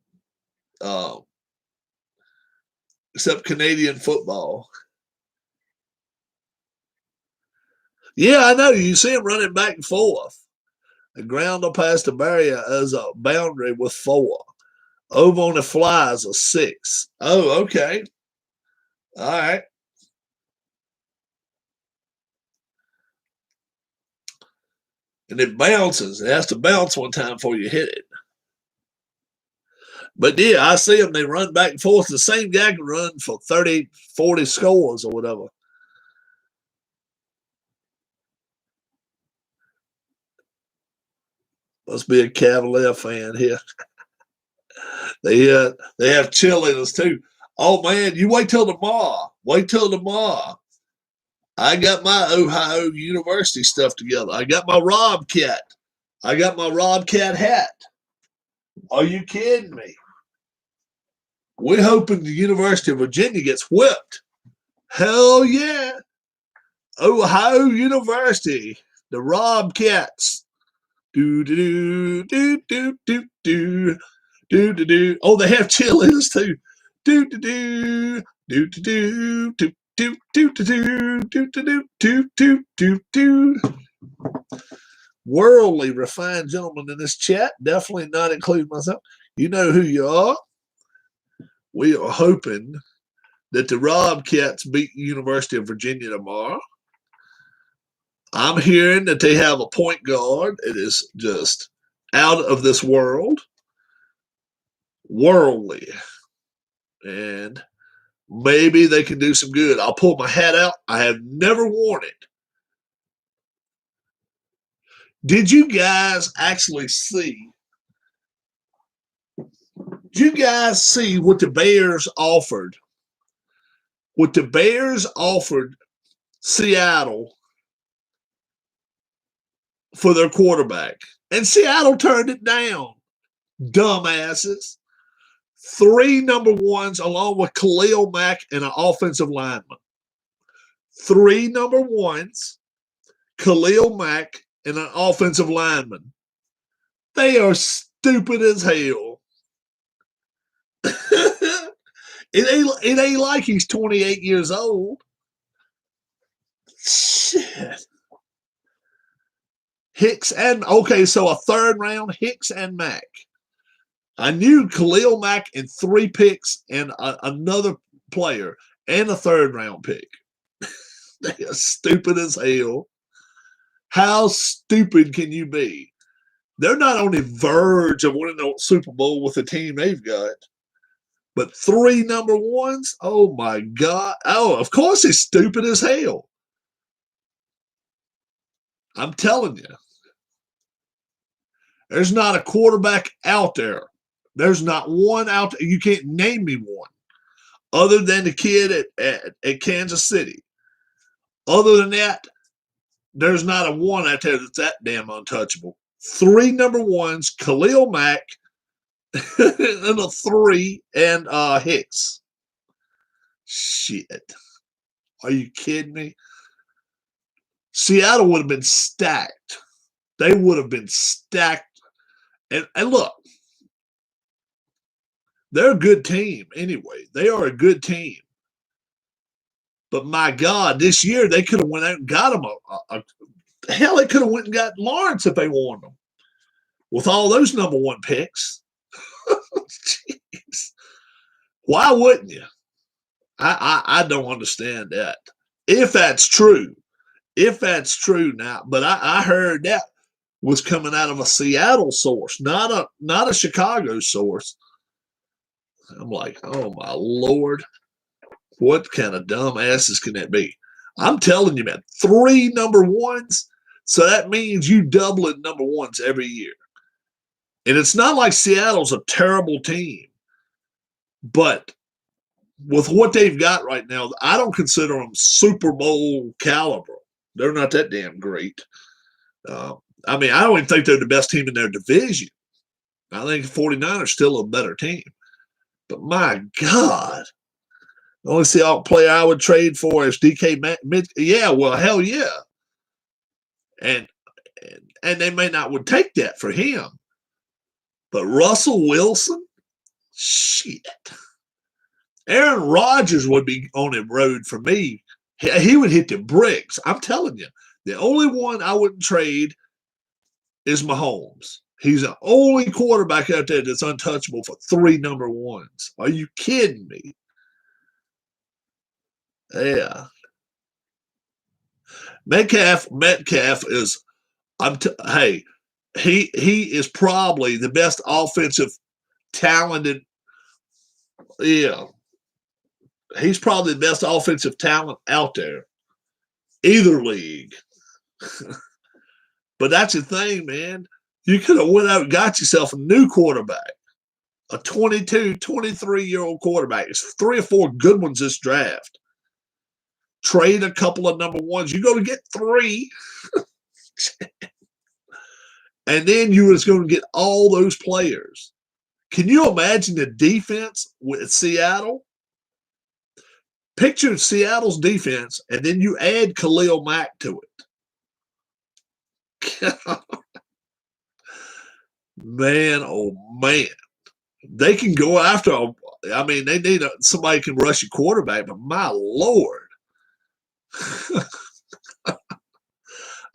Canadian football. Yeah, I know. You see them running back and forth. The ground up past the barrier is a boundary with 4. Over on the fly is a 6. Oh, okay. All right. And it bounces. It has to bounce one time before you hit it. But yeah, I see them. They run back and forth. The same guy can run for 30, 40 scores or whatever. Must be a Cavalier fan here. They have cheerleaders too. Oh man, you wait till tomorrow. Wait till tomorrow. I got my Ohio University stuff together. I got my Robcat. I got my Robcat hat. Are you kidding me? We're hoping the University of Virginia gets whipped. Hell yeah. Ohio University. The Robcats. Do do do do do do do do do. Oh, they have cheerleaders too. Do do do do do do do do do do do do do do do do. Worldly refined gentlemen in this chat, definitely not including myself. You know who you are. We are hoping that the Robcats beat the University of Virginia tomorrow. I'm hearing that they have a point guard. It is just out of this world. Worldly. And maybe they can do some good. I'll pull my hat out. I have never worn it. Did you guys actually see? Did you guys see what the Bears offered? What the Bears offered Seattle for their quarterback. And Seattle turned it down. Dumbasses. 3 number ones along with Khalil Mack and an offensive lineman. 3 number ones, Khalil Mack and an offensive lineman. They are stupid as hell. It ain't like he's 28 years old. Shit. Hicks and so a 3rd round, Hicks and Mack. I knew Khalil Mack and 3 picks and another player and a 3rd round pick. They are stupid as hell. How stupid can you be? They're not on the verge of winning the Super Bowl with the team they've got, but 3 number ones? Oh, my God. Oh, of course he's stupid as hell. I'm telling you. There's not a quarterback out there. There's not one out there. You can't name me one other than the kid at Kansas City. Other than that, there's not a one out there that's that damn untouchable. 3 number ones, Khalil Mack, and a 3, and Hicks. Shit. Are you kidding me? Seattle would have been stacked. They would have been stacked. And look, they're a good team anyway. They are a good team. But my God, this year they could have went out and got them hell, they could have went and got Lawrence if they wanted them. With all those number 1 picks. Jeez. Why wouldn't you? I don't understand that. If that's true. If that's true now. But I heard that was coming out of a Seattle source, not a Chicago source. I'm like, oh my Lord, what kind of dumb asses can that be? I'm telling you, man, 3 number ones. So that means you doubling number ones every year. And it's not like Seattle's a terrible team, but with what they've got right now, I don't consider them Super Bowl caliber. They're not that damn great. I mean, I don't even think they're the best team in their division. I think the 49ers are still a better team. But my God, the only Seattle player I would trade for is DK Metcalf. Yeah, well, hell yeah. And they may not would take that for him. But Russell Wilson, shit. Aaron Rodgers would be on the road for me. He would hit the bricks. I'm telling you, the only one I wouldn't trade is Mahomes. He's the only quarterback out there that's untouchable for 3 number ones. Are you kidding me? Yeah. Metcalf is, hey, he is probably the best offensive talented. Yeah. He's probably the best offensive talent out there. Either league. But that's the thing, man. You could have went out and got yourself a new quarterback. A 22, 23-year-old quarterback. It's 3 or 4 good ones this draft. Trade a couple of number ones. You're going to get 3. And then you was going to get all those players. Can you imagine the defense with Seattle? Picture Seattle's defense, and then you add Khalil Mack to it. Man, oh man. They can go after I mean, they need somebody who can rush a quarterback, but my Lord.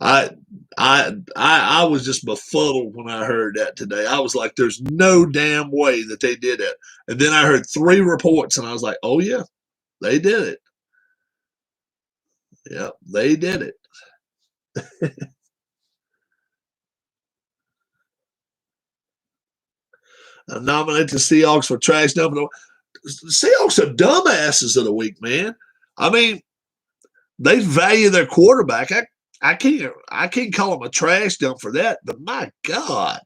I was just befuddled when I heard that today. I was like, there's no damn way that they did it. And then I heard 3 reports, and I was like, oh, yeah, they did it. Yeah, they did it. I nominated the Seahawks for trash dumping. The Seahawks are dumbasses of the week, man. I mean, they value their quarterback. I can't call them a trash dump for that, but my God.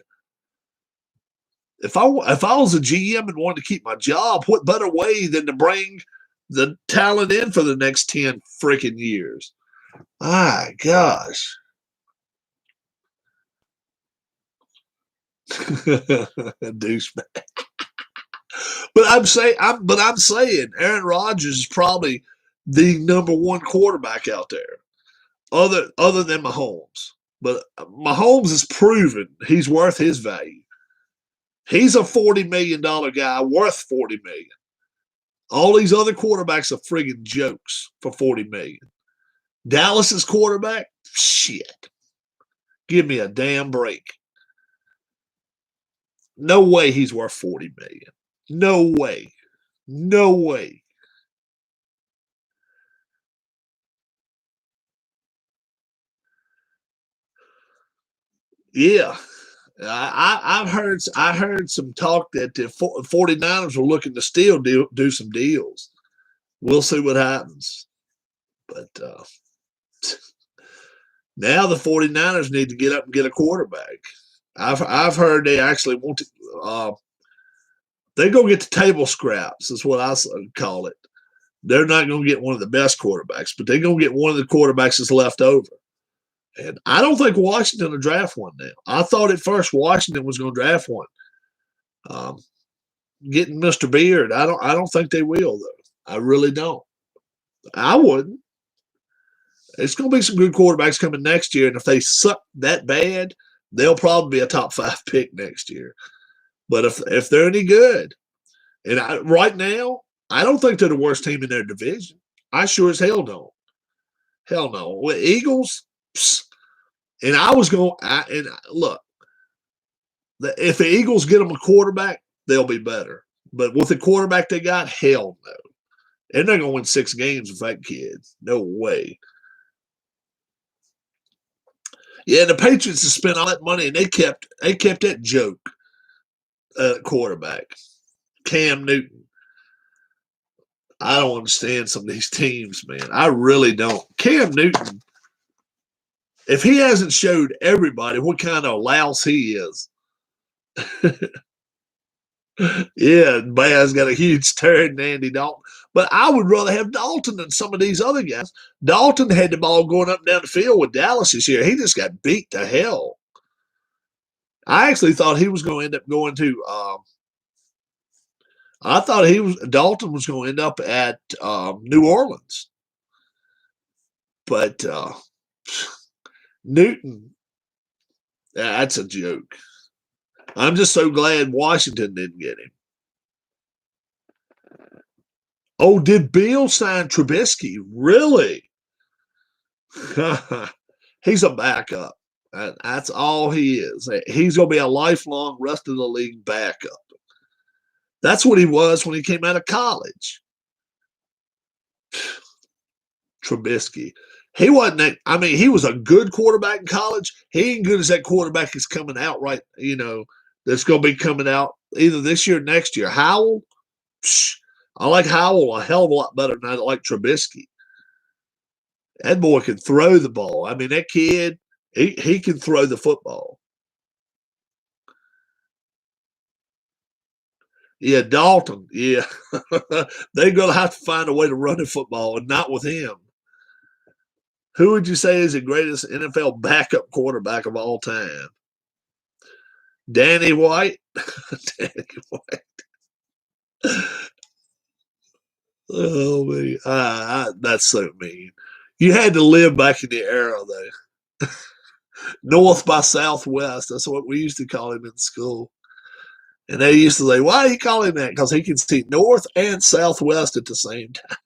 If I was a GM and wanted to keep my job, what better way than to bring the talent in for the next 10 freaking years? My gosh. Douchebag. But I'm saying Aaron Rodgers is probably the number one quarterback out there, other than Mahomes. But Mahomes has proven he's worth his value. He's a $40 million guy worth $40 million. All these other quarterbacks are friggin' jokes for $40 million. Dallas's quarterback, shit. Give me a damn break. No way he's worth $40 million. No way. No way. Yeah. I heard some talk that the 49ers were looking to still do some deals. We'll see what happens. But now the 49ers need to get up and get a quarterback. I've heard they actually want to. They go get the table scraps. Is what I call it. They're not going to get one of the best quarterbacks, but they're going to get one of the quarterbacks that's left over. And I don't think Washington will draft one now. I thought at first Washington was going to draft one. Um, Getting Mr. Beard, I don't think they will though. I really don't. I wouldn't. It's going to be some good quarterbacks coming next year, and if they suck that bad, they'll probably be a top 5 pick next year. But if they're any good, and right now, I don't think they're the worst team in their division. I sure as hell don't. Hell no. With Eagles, psst, and I was going. And look, if the Eagles get them a quarterback, they'll be better. But with the quarterback they got, hell no. They're not going to win 6 games with that kid. No way. Yeah, the Patriots have spent all that money, and they kept that joke quarterback, Cam Newton. I don't understand some of these teams, man. I really don't. Cam Newton, if he hasn't showed everybody what kind of louse he is, yeah, Baz got a huge turn in Andy Dalton. But I would rather have Dalton than some of these other guys. Dalton had the ball going up and down the field with Dallas this year. He just got beat to hell. I actually thought he was going to end up going to. I thought Dalton was going to end up at New Orleans, but Newton, that's a joke. I'm just so glad Washington didn't get him. Oh, did Bill sign Trubisky? Really? He's a backup. That's all he is. He's going to be a lifelong rest of the league backup. That's what he was when he came out of college. Trubisky. He wasn't that, I mean, he was a good quarterback in college. He ain't good as that quarterback is coming out right, that's going to be coming out either this year or next year. Howell, I like Howell a hell of a lot better than I like Trubisky. That boy can throw the ball. I mean, that kid, he can throw the football. Yeah, Dalton. Yeah. They're going to have to find a way to run the football, and not with him. Who would you say is the greatest NFL backup quarterback of all time? Danny White? Danny White. Oh, man. That's so mean. You had to live back in the era, though. North by Southwest. That's what we used to call him in school. And they used to say, why do you call him that? Because he can see north and southwest at the same time.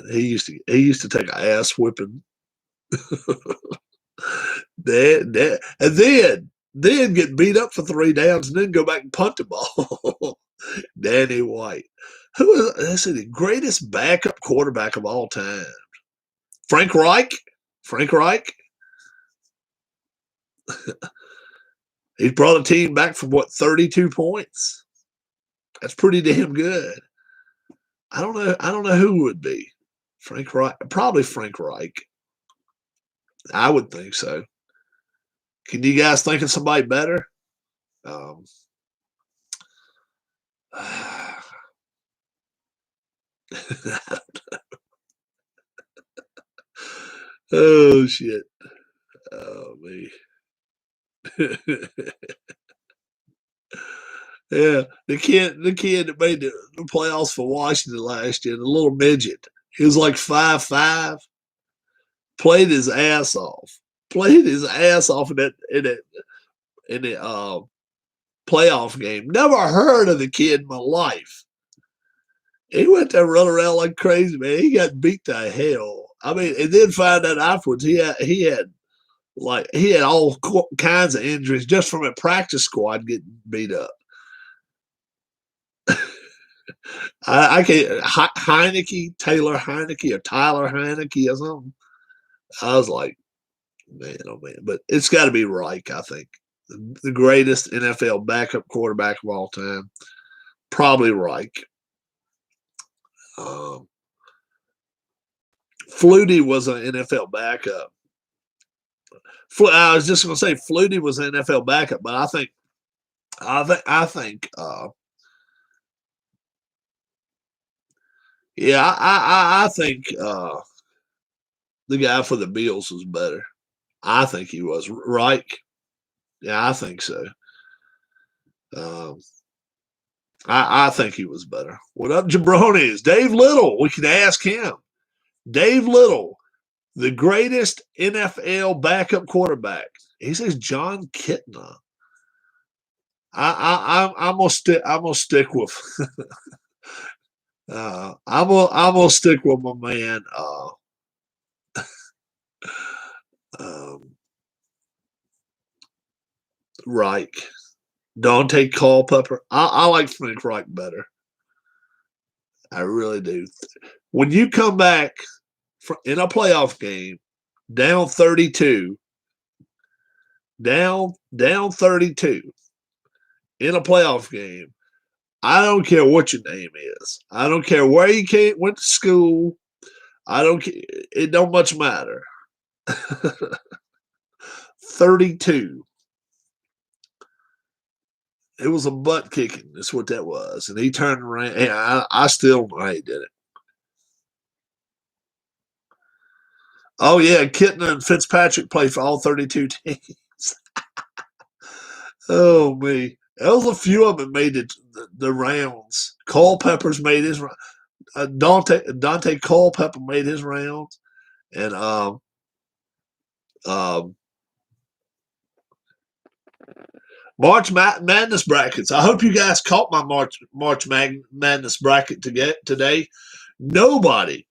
He used to take an ass whipping. And then get beat up for 3 downs and then go back and punt the ball. Danny White. Who is the greatest backup quarterback of all time? Frank Reich? Frank Reich? He brought a team back from 32 points. That's pretty damn good. I don't know who would be. Frank Reich, probably Frank Reich. I would think so. Can you guys think of somebody better? I don't know. Oh shit. Oh me. Yeah, the kid that made the playoffs for Washington last year, the little midget. He was like 5'5", played his ass off. Played his ass off in that playoff game. Never heard of the kid in my life. He went there running around like crazy, man. He got beat to hell. I mean, and then find out afterwards he had all kinds of injuries just from a practice squad getting beat up. I can't Heineke, Taylor Heineke, or Tyler Heineke or something. I was like, man, oh man, but it's got to be Reich. I think the greatest NFL backup quarterback of all time, probably Reich. Um, Flutie was an NFL backup. I was just going to say Flutie was an NFL backup, but I think, yeah, I think the guy for the Bills was better. I think he was right. Yeah, I think so. Um, I think he was better. What up, jabronis? Dave Little. We can ask him. Dave Little, the greatest NFL backup quarterback. He says John Kitna. I'm gonna stick with. I'm gonna stick with my man. Um, Reich. Dante Culpepper. I like Frank Reich better. I really do. When you come back in a playoff game, down 32, down 32 in a playoff game, I don't care what your name is. I don't care where you went to school. I don't care. It don't much matter. 32. It was a butt kicking. That's what that was. And he turned around. And I still know he did it. Oh, yeah. Kitna and Fitzpatrick played for all 32 teams. Oh, me. There was a few of them made the rounds. Culpepper's made his Dante Culpepper made his rounds. And um, March Madness brackets. I hope you guys caught my March Madness bracket today. Nobody.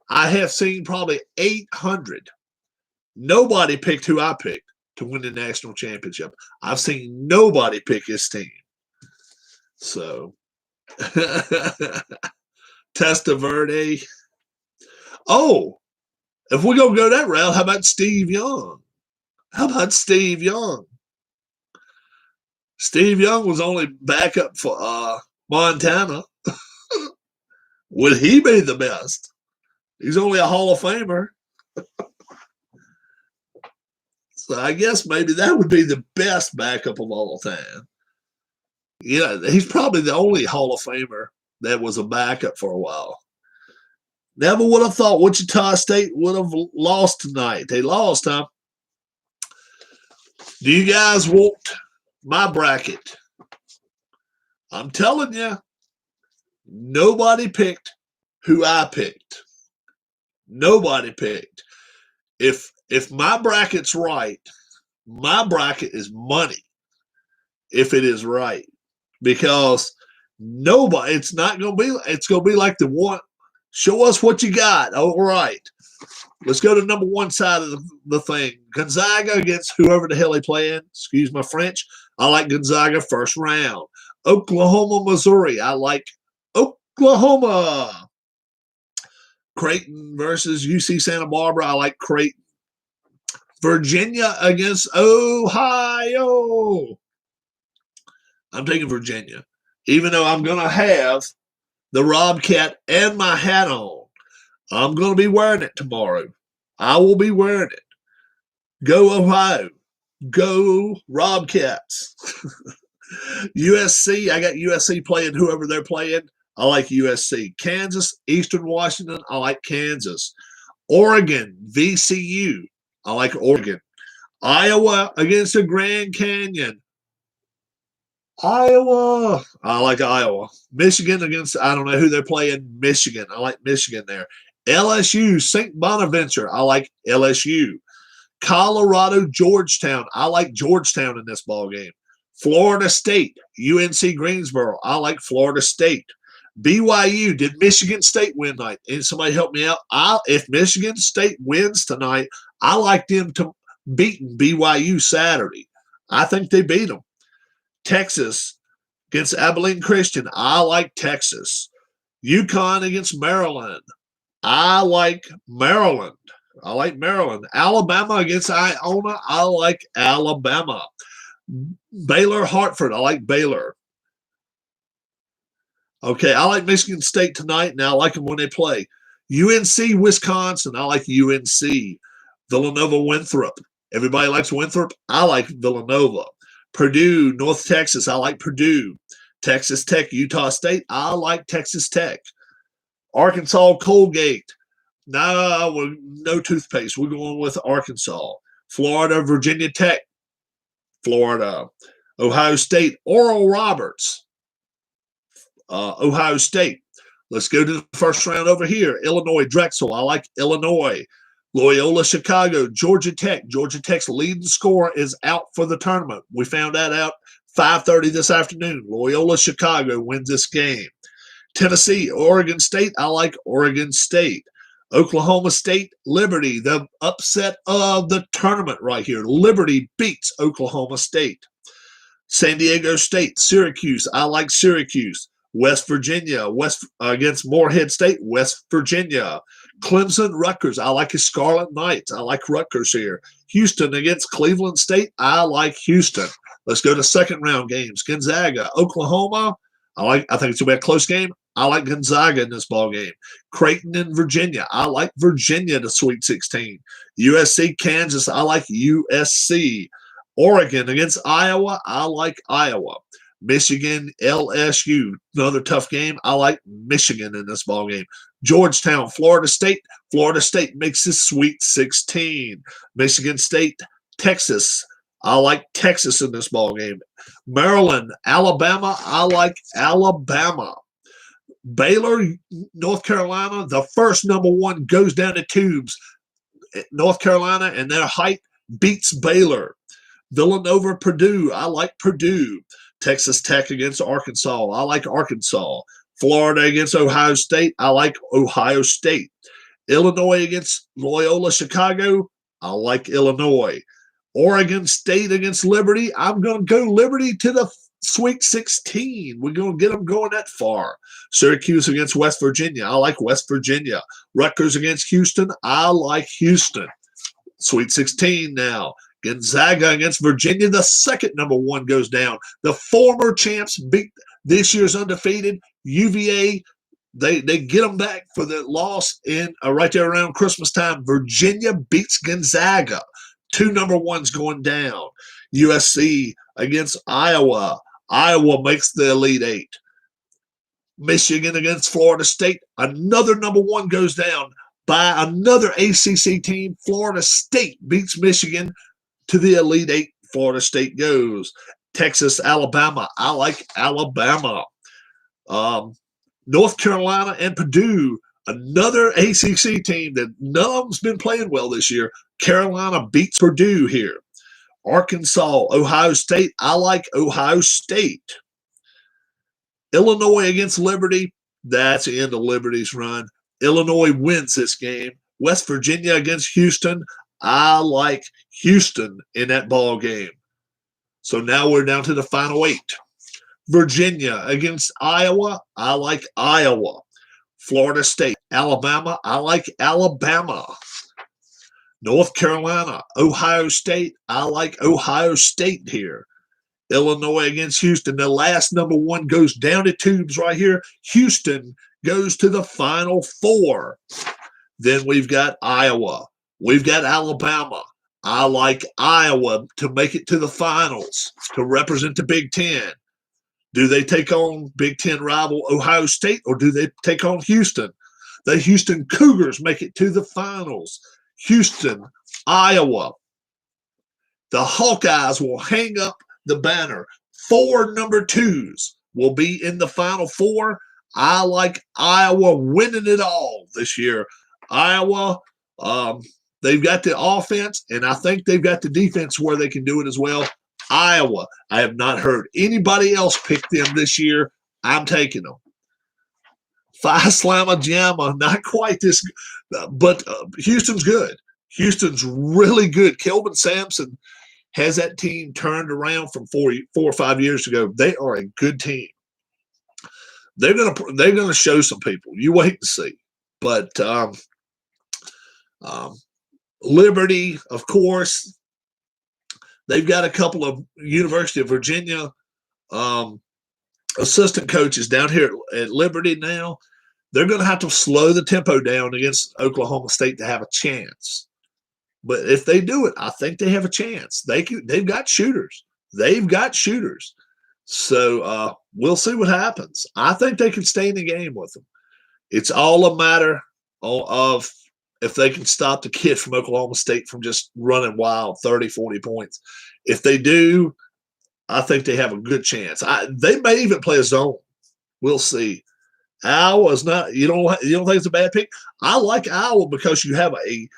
I have seen probably 800. Nobody picked who I picked to win the national championship. I've seen nobody pick his team. So, Testaverde. Oh, if we're going to go that route, how about Steve Young? Steve Young was only backup for Montana. Would he be the best? He's only a Hall of Famer. So I guess maybe that would be the best backup of all time. Yeah, he's probably the only Hall of Famer that was a backup for a while. Never would have thought Wichita State would have lost tonight. They lost, huh? Do you guys want my bracket? I'm telling you, nobody picked who I picked. Nobody picked. If my bracket's right, my bracket is money. If it is right, because nobody, it's not going to be. It's going to be like the one. Show us what you got. All right. Let's go to number one side of the thing. Gonzaga against whoever the hell they playing. Excuse my French. I like Gonzaga first round. Oklahoma, Missouri. I like Oklahoma. Creighton versus UC Santa Barbara. I like Creighton. Virginia against Ohio. I'm taking Virginia. Even though I'm going to have the Rob Cat and my hat on. I'm going to be wearing it tomorrow. I will be wearing it. Go Ohio. Go Rob Cats. USC, I got USC playing whoever they're playing. I like USC. Kansas, Eastern Washington, I like Kansas. Oregon, VCU. I like Oregon. Iowa against the Grand Canyon. Iowa. I like Iowa. Michigan against, I don't know who they're playing. Michigan. I like Michigan there. LSU, St. Bonaventure. I like LSU. Colorado, Georgetown. I like Georgetown in this ball game. Florida State, UNC Greensboro. I like Florida State. BYU, did Michigan State win tonight? And somebody help me out. If Michigan State wins tonight, I like them to beat BYU Saturday. I think they beat them. Texas against Abilene Christian. I like Texas. UConn against Maryland. I like Maryland. I like Maryland. Alabama against Iona. I like Alabama. Baylor, Hartford. I like Baylor. Okay, I like Michigan State tonight, and I like them when they play. UNC, Wisconsin. I like UNC. Villanova, Winthrop. Everybody likes Winthrop. I like Villanova. Purdue, North Texas. I like Purdue. Texas Tech, Utah State. I like Texas Tech. Arkansas, Colgate. No toothpaste. We're going with Arkansas. Florida, Virginia Tech. Florida. Ohio State, Oral Roberts. Ohio State. Let's go to the first round over here. Illinois, Drexel. I like Illinois. Loyola, Chicago, Georgia Tech. Georgia Tech's leading scorer is out for the tournament. We found that out 5:30 this afternoon. Loyola, Chicago wins this game. Tennessee, Oregon State. I like Oregon State. Oklahoma State, Liberty, the upset of the tournament right here. Liberty beats Oklahoma State. San Diego State, Syracuse. I like Syracuse. West Virginia, against Morehead State, West Virginia. Clemson, Rutgers. I like the Scarlet Knights. I like Rutgers here. Houston against Cleveland State. I like Houston. Let's go to second round games. Gonzaga, Oklahoma. I think it's going to be a close game. I like Gonzaga in this ball game. Creighton and Virginia. I like Virginia to Sweet 16. USC, Kansas. I like USC. Oregon against Iowa. I like Iowa. Michigan, LSU. Another tough game. I like Michigan in this ball game. Georgetown, Florida State. Florida State makes this Sweet 16. Michigan State, Texas. I like Texas in this ball game. Maryland, Alabama. I like Alabama. Baylor, North Carolina. The first number one goes down the tubes. North Carolina and their height beats Baylor. Villanova, Purdue. I like Purdue. Texas Tech against Arkansas. I like Arkansas. Florida against Ohio State. I like Ohio State. Illinois against Loyola Chicago. I like Illinois. Oregon State against Liberty. I'm going to go Liberty to the Sweet 16. We're going to get them going that far. Syracuse against West Virginia. I like West Virginia. Rutgers against Houston. I like Houston. Sweet 16 now. Gonzaga against Virginia. The second number one goes down. The former champs beat this year's undefeated UVA. They get them back for the loss in right there around Christmas time. Virginia beats Gonzaga. Two number ones going down. USC against Iowa. Iowa makes the Elite Eight. Michigan against Florida State. Another number one goes down by another ACC team. Florida State beats Michigan to the Elite Eight. Florida State goes. Texas, Alabama. I like Alabama. North Carolina and Purdue. Another ACC team that none of them's been playing well this year. Carolina beats Purdue here. Arkansas, Ohio State. I like Ohio State. Illinois against Liberty. That's the end of Liberty's run. Illinois wins this game. West Virginia against Houston. I like Houston in that ball game. So now we're down to the final eight. Virginia against Iowa. I like Iowa. Florida State, Alabama. I like Alabama. North Carolina, Ohio State. I like Ohio State here. Illinois against Houston. The last number one goes down the tubes right here. Houston goes to the Final Four. Then we've got Iowa. We've got Alabama. I like Iowa to make it to the finals, to represent the Big Ten. Do they take on Big Ten rival Ohio State, or do they take on Houston? The Houston Cougars make it to the finals. Houston, Iowa. The Hawkeyes will hang up the banner. 4 number 2s will be in the Final Four. I like Iowa winning it all this year. Iowa, they've got the offense, and I think they've got the defense where they can do it as well. Iowa, I have not heard anybody else pick them this year. I'm taking them. Phi Slamma Jamma, not quite this, but Houston's good. Houston's really good. Kelvin Sampson has that team turned around from 4 or 5 years ago. They are a good team. They're gonna show some people. You wait and see. But Liberty, of course, they've got a couple of University of Virginia assistant coaches down here at Liberty now. They're going to have to slow the tempo down against Oklahoma State to have a chance. But if they do it, I think they have a chance. They've got shooters. They've got shooters. So we'll see what happens. I think they can stay in the game with them. It's all a matter of if they can stop the kid from Oklahoma State from just running wild 30, 40 points. If they do, I think they have a good chance. They may even play a zone. We'll see. Iowa is not. You don't think it's a bad pick? I like Iowa because you have a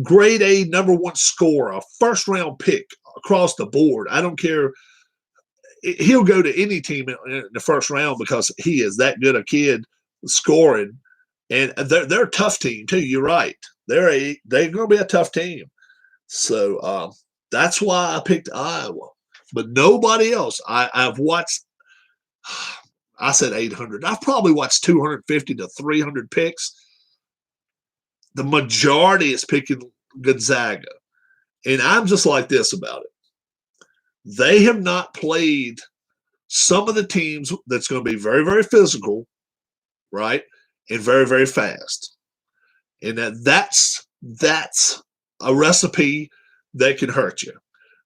grade A number 1 scorer, a first round pick across the board. I don't care. He'll go to any team in the first round because he is that good a kid scoring, and they're a tough team too. You're right. They're going to be a tough team. So that's why I picked Iowa. But nobody else. I've watched. I said 800. I've probably watched 250 to 300 picks. The majority is picking Gonzaga. And I'm just like this about it. They have not played some of the teams that's going to be very, very physical, right? And very, very fast. And that's a recipe that can hurt you.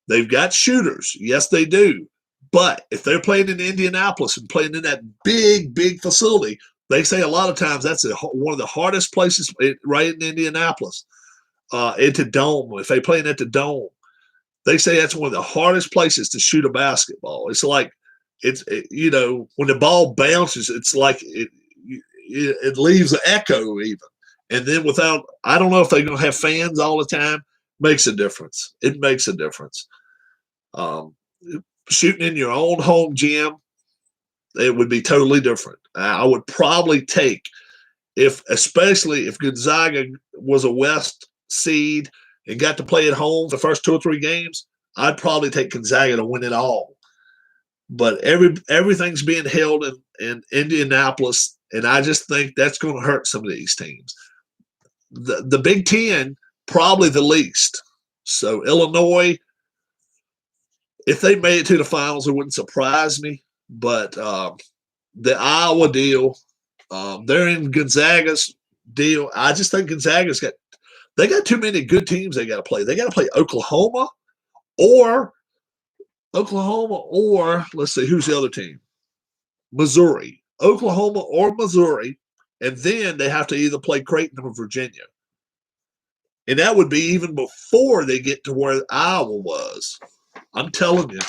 They've got shooters. Yes, they do. But if they're playing in Indianapolis and playing in that big, big facility, they say a lot of times that's one of the hardest places right in Indianapolis, into Dome. If they play at the Dome, they say that's one of the hardest places to shoot a basketball. It's like when the ball bounces, it's like it leaves an echo even. And then I don't know if they're going to have fans all the time. Makes a difference. It makes a difference. Shooting in your own home gym, it would be totally different. I would probably take, especially if Gonzaga was a West seed and got to play at home the first 2 or 3 games, I'd probably take Gonzaga to win it all. But everything's being held in Indianapolis, and I just think that's going to hurt some of these teams. The Big Ten, probably the least. So Illinois, if they made it to the finals, it wouldn't surprise me. But the Iowa deal, they're in Gonzaga's deal. I just think Gonzaga's got too many good teams they got to play. They got to play Oklahoma or let's see, who's the other team? Missouri. Oklahoma or Missouri. And then they have to either play Creighton or Virginia. And that would be even before they get to where Iowa was. I'm telling you,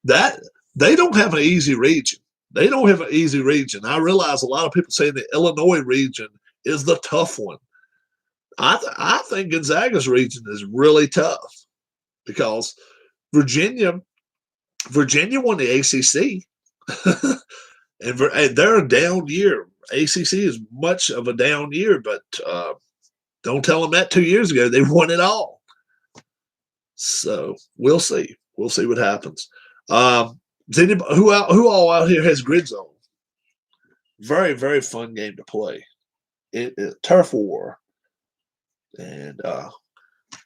that they don't have an easy region. They don't have an easy region. I realize a lot of people say the Illinois region is the tough one. I think Gonzaga's region is really tough because Virginia won the ACC, and they're a down year. ACC is much of a down year, but don't tell them that 2 years ago. They won it all. So we'll see. We'll see what happens. Who all out here has GridZONE? Very, very fun game to play. Turf War. And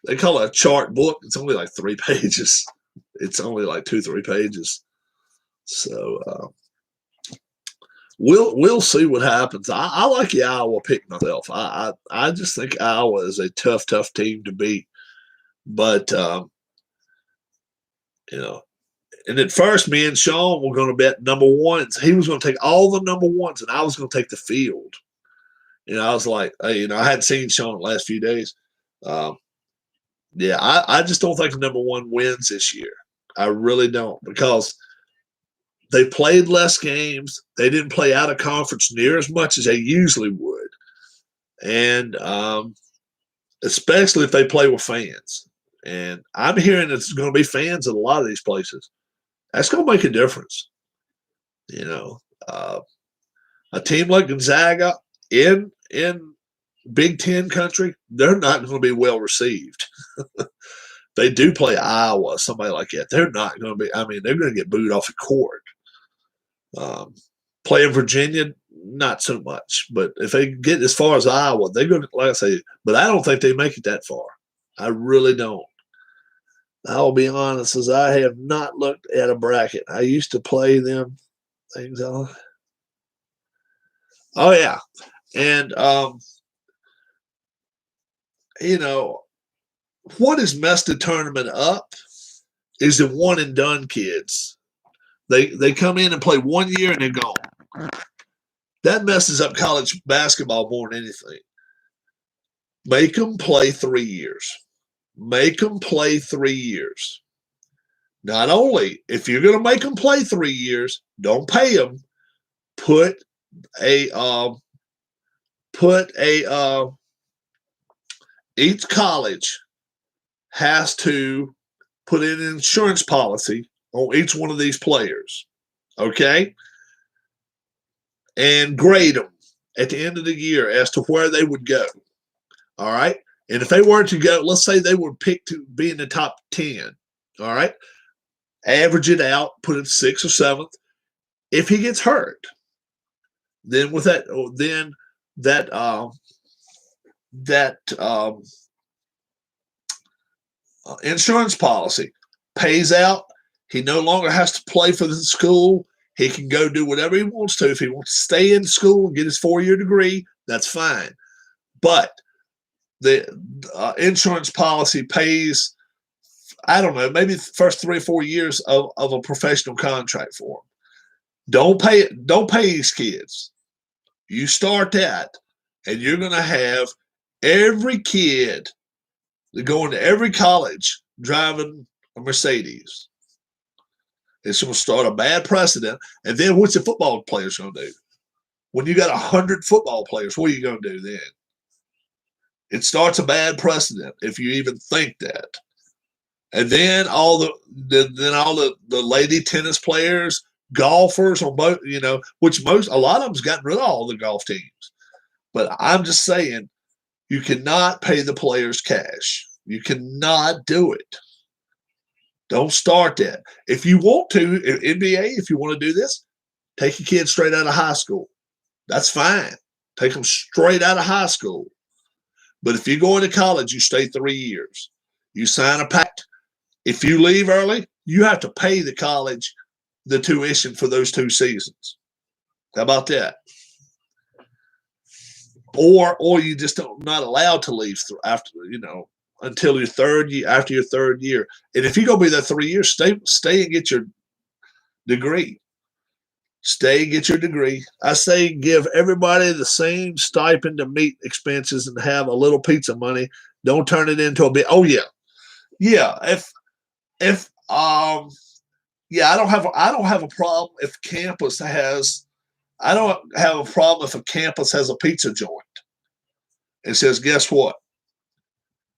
they call it a chart book. It's only like 3 pages. It's only like 2-3 pages. So we'll see what happens. I like the Iowa pick myself. I just think Iowa is a tough team to beat. But and at first, me and Sean were going to bet number 1s. He was going to take all the number 1s, and I was going to take the field. I was like, hey, I hadn't seen Sean the last few days. Um, yeah, I just don't think number one wins this year. I really don't, because they played less games. They didn't play out of conference near as much as they usually would. And especially if they play with fans. And I'm hearing it's going to be fans at a lot of these places. That's going to make a difference. Uh, a team like Gonzaga in Big Ten country, they're not going to be well received. They do play Iowa, somebody like that. They're not going to be. I mean, they're going to get booed off the court. Playing Virginia, not so much. But if they get as far as Iowa, they're going to, like I say, but I don't think they make it that far. I really don't. I'll be honest, as I have not looked at a bracket. I used to play them things on. Oh, yeah. And, what has messed the tournament up is the one and done kids. They come in and play 1 year and they're gone. That messes up college basketball more than anything. Make them play 3 years. Make them play 3 years. Not only, if you're going to make them play 3 years, don't pay them. Each college has to put in an insurance policy on each one of these players, okay? And grade them at the end of the year as to where they would go, all right? And if they were to go, let's say they were picked to be in the top 10, all right? Average it out, put it 6th or 7th. If he gets hurt, then with that, insurance policy pays out. He no longer has to play for the school. He can go do whatever he wants to. If he wants to stay in school and get his 4-year degree, that's fine. But the insurance policy pays, I don't know, maybe the first 3 or 4 years of a professional contract for him. Don't pay these kids. You start that, and you're going to have every kid going to every college driving a Mercedes. It's going to start a bad precedent. And then what's the football players going to do? When you got 100 football players, what are you going to do then? It starts a bad precedent if you even think that. And then all the lady tennis players, golfers on both, which a lot of them's gotten rid of all the golf teams. But I'm just saying, you cannot pay the players cash. You cannot do it. Don't start that. If you want to, NBA, if you want to do this, take your kids straight out of high school. That's fine. Take them straight out of high school. But if you go into college, you stay 3 years. You sign a pact. If you leave early, you have to pay the college the tuition for those 2 seasons. How about that? Or you just not allowed to leave after, until your 3rd year, after your 3rd year. And if you're going to be there 3 years, stay and get your degree. Stay and get your degree. I say give everybody the same stipend to meet expenses and have a little pizza money. Don't turn it into a bit. Oh, yeah. Yeah. I don't have a problem if campus has, I don't have a problem if a campus has a pizza joint and says, guess what?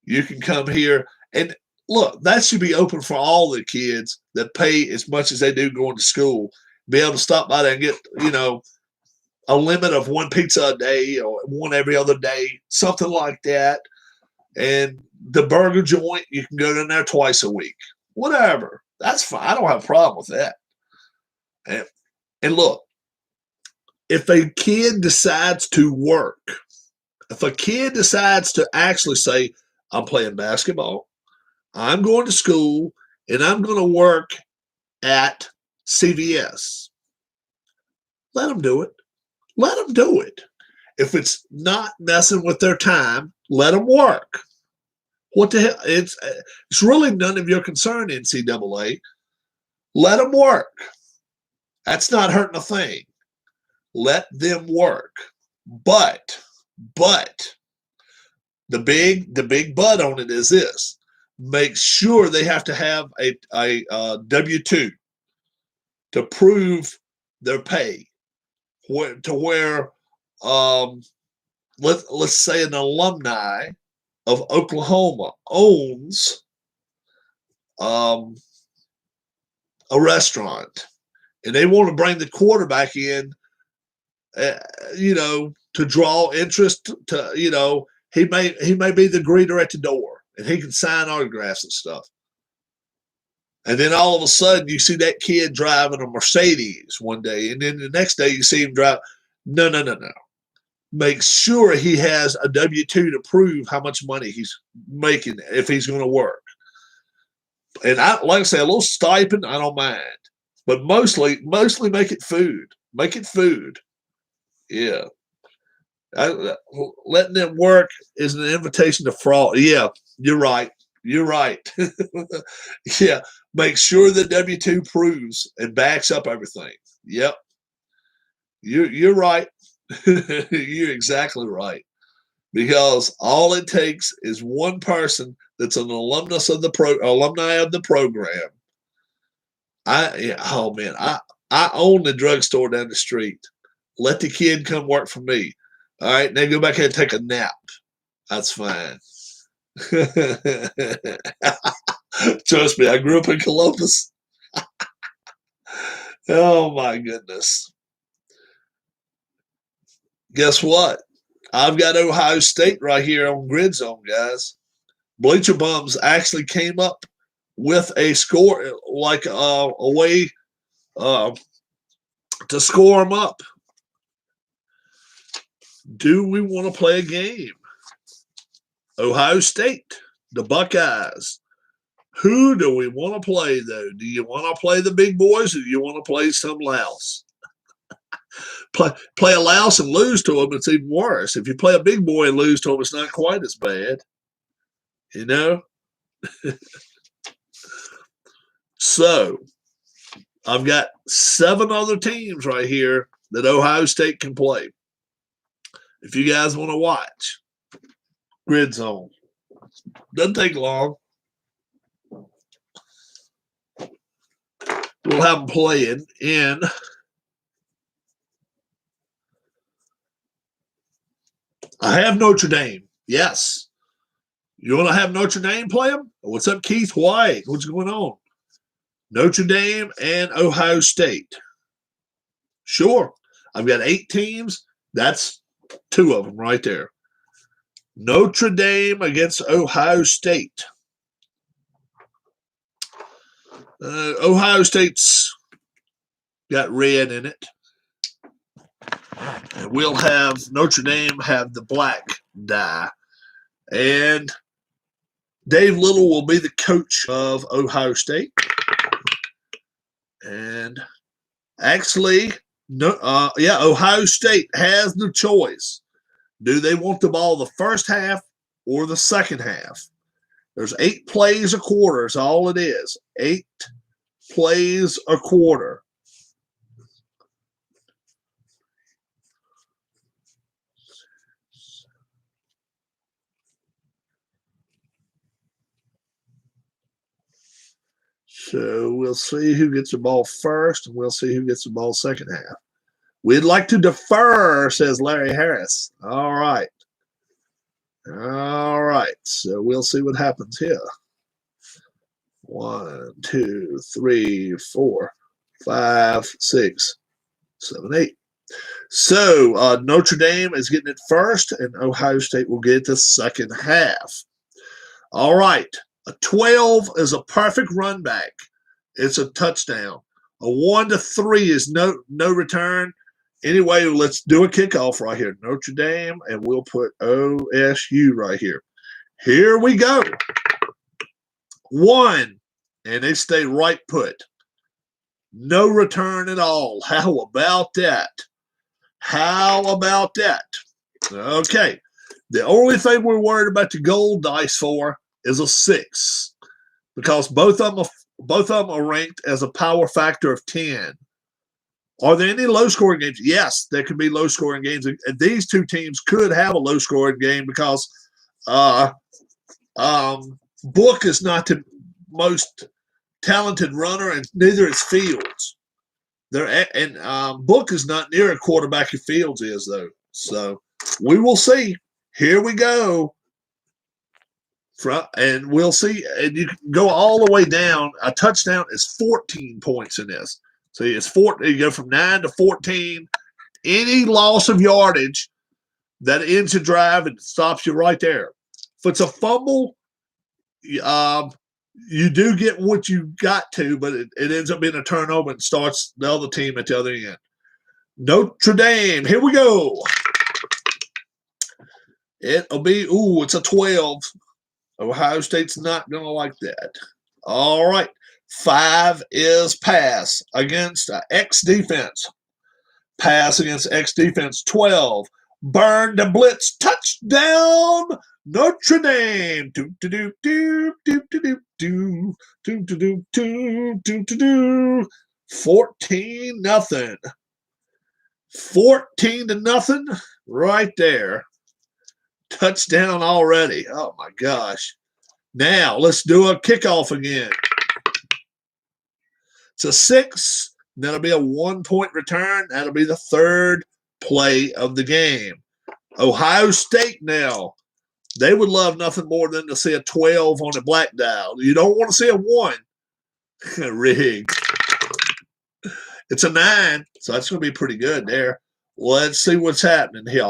You can come here. And look, that should be open for all the kids that pay as much as they do going to school. Be able to stop by there and get, a limit of 1 pizza a day or 1 every other day, something like that. And the burger joint, you can go down there twice a week. Whatever. That's fine. I don't have a problem with that. And look, if a kid decides to work, if a kid decides to actually say, I'm playing basketball, I'm going to school, and I'm going to work at CVS, let them do it. Let them do it. If it's not messing with their time, let them work. What the hell? It's really none of your concern, NCAA. Let them work. That's not hurting a thing. Let them work. But But the big but on it is this: make sure they have to have a W-2 to prove their pay, to where let's say an alumni of Oklahoma owns a restaurant, and they want to bring the quarterback in, to draw interest. He may be the greeter at the door, and he can sign autographs and stuff. And then all of a sudden, you see that kid driving a Mercedes one day, and then the next day you see him drive. No. Make sure he has a W-2 to prove how much money he's making if he's going to work. And like I say, a little stipend, I don't mind. But mostly make it food. Make it food. Yeah. Letting them work is an invitation to fraud. Yeah, you're right. You're right. Yeah. Make sure the W-2 proves and backs up everything. Yep. You're right. You're exactly right. Because all it takes is one person that's an alumni of the program. I own the drugstore down the street. Let the kid come work for me. All right, now go back and take a nap. That's fine. Trust me, I grew up in Columbus. Oh my goodness. Guess what? I've got Ohio State right here on GridZOne, guys. Bleacher Bums actually came up with a score, like a way to score them up. Do we want to play a game? Ohio State, the Buckeyes. Who do we want to play, though? Do you want to play the big boys, or do you want to play some louse? Play a louse and lose to them, it's even worse. If you play a big boy and lose to them, it's not quite as bad. So, I've got 7 other teams right here that Ohio State can play. If you guys want to watch, GridZOne. Doesn't take long. We'll have them playing in I have Notre Dame. Yes. You want to have Notre Dame play them? What's up, Keith White? What's going on? Notre Dame and Ohio State. Sure. I've got 8 teams. That's 2 of them right there. Notre Dame against Ohio State. Ohio State's got red in it. And we'll have Notre Dame have the black dye. And Dave Little will be the coach of Ohio State. And actually, Ohio State has the choice. Do they want the ball the first half or the second half? There's 8 plays a quarter is all it is. 8 plays a quarter. So we'll see who gets the ball first, and we'll see who gets the ball second half. We'd like to defer, says Larry Harris. All right. All right. So we'll see what happens here. 1, 2, 3, 4, 5, 6, 7, 8. So Notre Dame is getting it first, and Ohio State will get the second half. All right. A 12 is a perfect run back. It's a touchdown. A 1 to 3 is no return. Anyway, let's do a kickoff right here. Notre Dame, and we'll put OSU right here. Here we go. 1, and they stay right put. No return at all. How about that? How about that? Okay. The only thing we're worried about the gold dice for is a 6, because both of them are ranked as a power factor of 10 Are there any low-scoring games? Yes, there could be low-scoring games. And these two teams could have a low-scoring game because Book is not the most talented runner, and neither is Fields. Book is not near a quarterback as Fields is, though. So we will see. Here we go. And we'll see. And you can go all the way down. A touchdown is 14 points in this. So it's 14. You go from 9 to 14. Any loss of yardage that ends a drive and stops you right there. If it's a fumble, you do get what you got to, but it ends up being a turnover and starts the other team at the other end. Notre Dame. Here we go. It'll be, it's a 12. Ohio State's not going to like that. All right. 5 is pass against X defense. Pass against X defense. 12. Burn the blitz. Touchdown. Notre Dame. 14-0. 14-0 right there. Touchdown already. Oh, my gosh. Now, let's do a kickoff again. It's a 6. That'll be a 1-point return. That'll be the third play of the game. Ohio State now. They would love nothing more than to see a 12 on the black dial. You don't want to see a 1. Rig. It's a 9, so that's going to be pretty good there. Let's see what's happening here.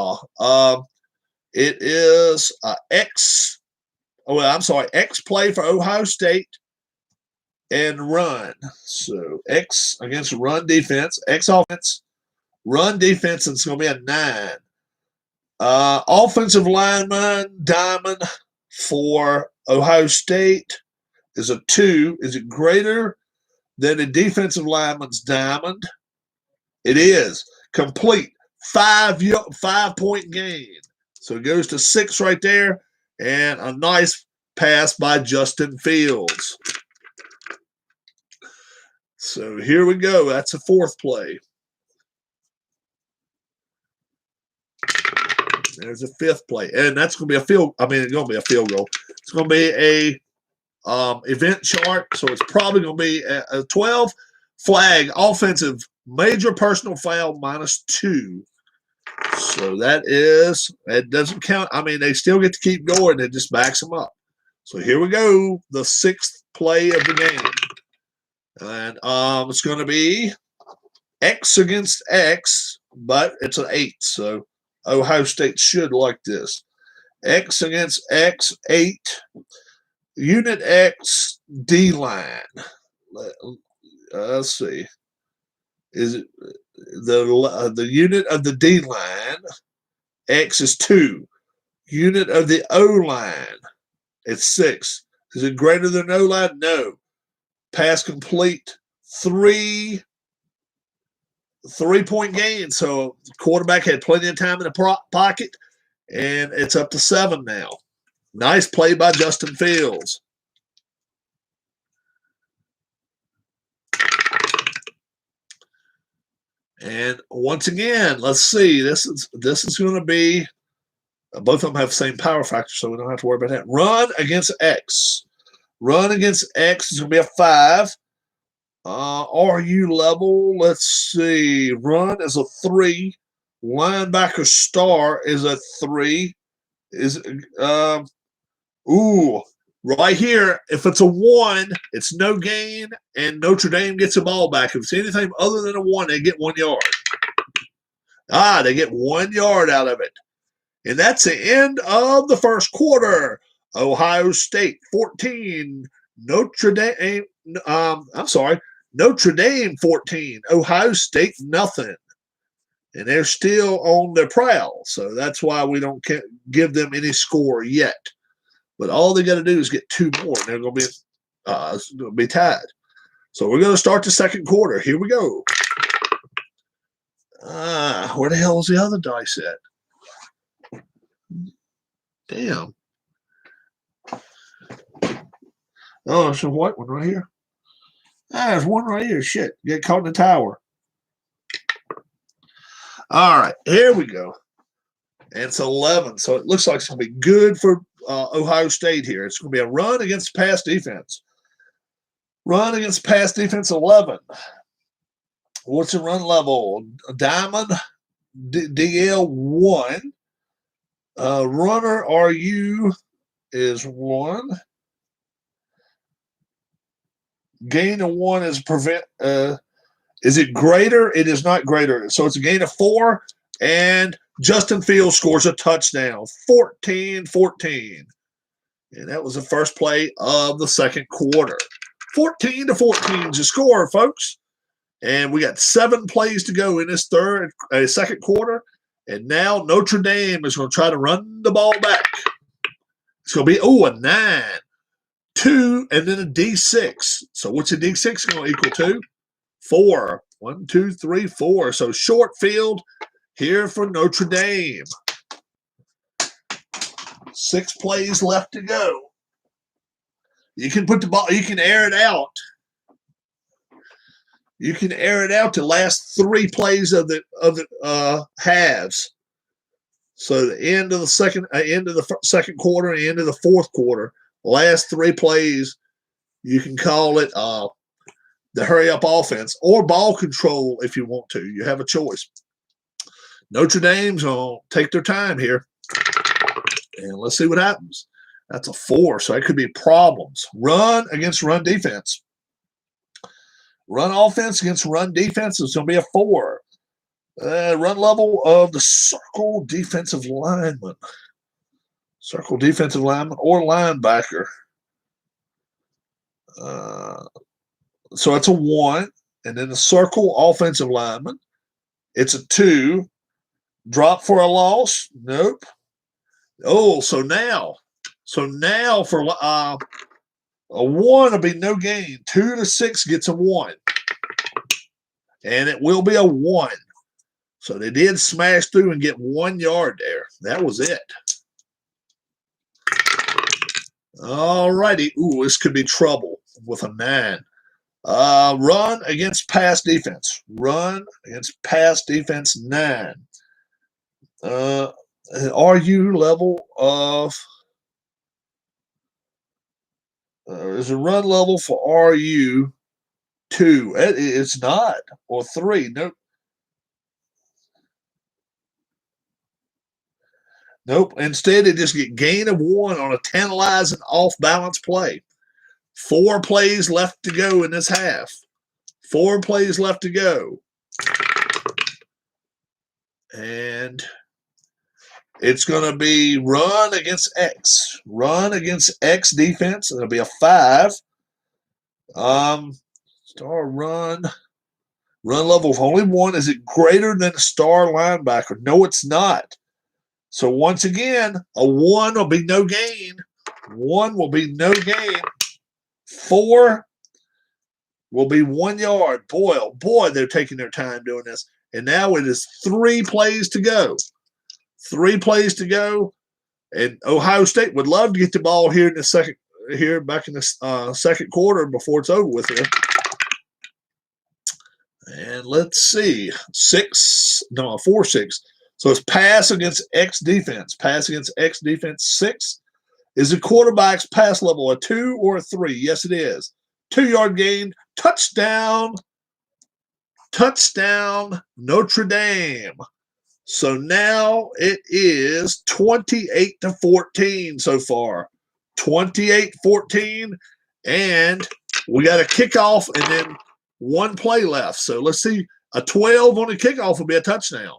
It is X play for Ohio State and run. So X against run defense, X offense, run defense, and it's going to be a 9. Offensive lineman diamond for Ohio State is a 2. Is it greater than the defensive lineman's diamond? It is. Complete. 5-point gain. So it goes to 6 right there, and a nice pass by Justin Fields. So here we go. That's a 4th play. There's a 5th play, and that's going to be it's going to be a field goal. It's going to be a event chart, so it's probably going to be a 12. Flag, offensive, major personal foul, -2. So it doesn't count. They still get to keep going. It just backs them up. So here we go, the 6th play of the game. And it's going to be X against X, but it's an 8. So Ohio State should like this. X against X, 8. Unit X, D-line. Let's see. Is it the unit of the D line? X is 2. Unit of the O line, it's 6. Is it greater than O line? No. Pass complete. 3-point gain. So the quarterback had plenty of time in the pocket, and it's up to 7 now. Nice play by Justin Fields. And once again, let's see. This is going to be both of them have the same power factor, so we don't have to worry about that. Run against X. Run against X is going to be a 5. RU level, let's see. Run is a 3. Linebacker star is a 3. Right here, if it's a 1, it's no gain, and Notre Dame gets the ball back. If it's anything other than a 1, they get 1 yard. They get 1 yard out of it. And that's the end of the first quarter. Ohio State 14, Notre Dame 14, Ohio State nothing. And they're still on their prowl, so that's why we don't give them any score yet. But all they got to do is get 2 more, and they're going to be tied. So we're going to start the second quarter. Here we go. Where the hell is the other dice at? Damn. Oh, there's a white one right here. There's one right here. Shit. Get caught in the tower. All right, here we go. And it's 11, so it looks like it's going to be good for Ohio State here. It's going to be a run against pass defense. Run against pass defense 11. What's the run level? Diamond, DL 1. Runner RU is 1. Gain of 1 is prevent. Is it greater? It is not greater. So it's a gain of 4. And Justin Fields scores a touchdown. 14-14. And that was the first play of the second quarter. 14-14 is the score, folks. And we got 7 plays to go in this second quarter. And now Notre Dame is going to try to run the ball back. It's going to be, a 9, 2, and then a D6. So what's a D6 going to equal to? 4. 1, 2, 3, 4. So short field here for Notre Dame. 6 plays left to go. You can put the ball, you can air it out. You can air it out to last 3 plays of the halves. So the end of the second quarter and end of the fourth quarter, last 3 plays, you can call it the hurry up offense or ball control if you want to. You have a choice. Notre Dame's going to take their time here. And let's see what happens. That's a 4, so it could be problems. Run against run defense. Run offense against run defense is going to be a 4. Run level of the circle defensive lineman. Circle defensive lineman or linebacker. So it's a 1. And then the circle offensive lineman. It's a 2. Drop for a loss? Nope. Oh, so now for a 1 will be no gain. 2 to 6 gets a 1. And it will be a 1. So they did smash through and get 1 yard there. That was it. All righty. Ooh, this could be trouble with a 9. Run against pass defense. Run against pass defense 9. RU level of there's a run level for RU 2. It's not, or 3. Nope. Nope. Instead, they just get gain of 1 on a tantalizing off-balance play. 4 plays left to go in this half. 4 plays left to go. And it's going to be run against X. Run against X defense. It'll be a 5. Star run. Run level of only 1. Is it greater than a star linebacker? No, it's not. So once again, a 1 will be no gain. 1 will be no gain. 4 will be 1 yard. Boy, oh boy, they're taking their time doing this. And now it is 3 plays to go. 3 plays to go. And Ohio State would love to get the ball here in the second, back in the second quarter before it's over with here. And let's see, 4-6. So it's pass against X defense. Pass against X defense 6. Is the quarterback's pass level a 2 or a 3? Yes, it is. 2 yard gain. Touchdown. Touchdown, Notre Dame. So now it is 28-14 so far. 28-14. And we got a kickoff and then 1 play left. So let's see. A 12 on the kickoff will be a touchdown.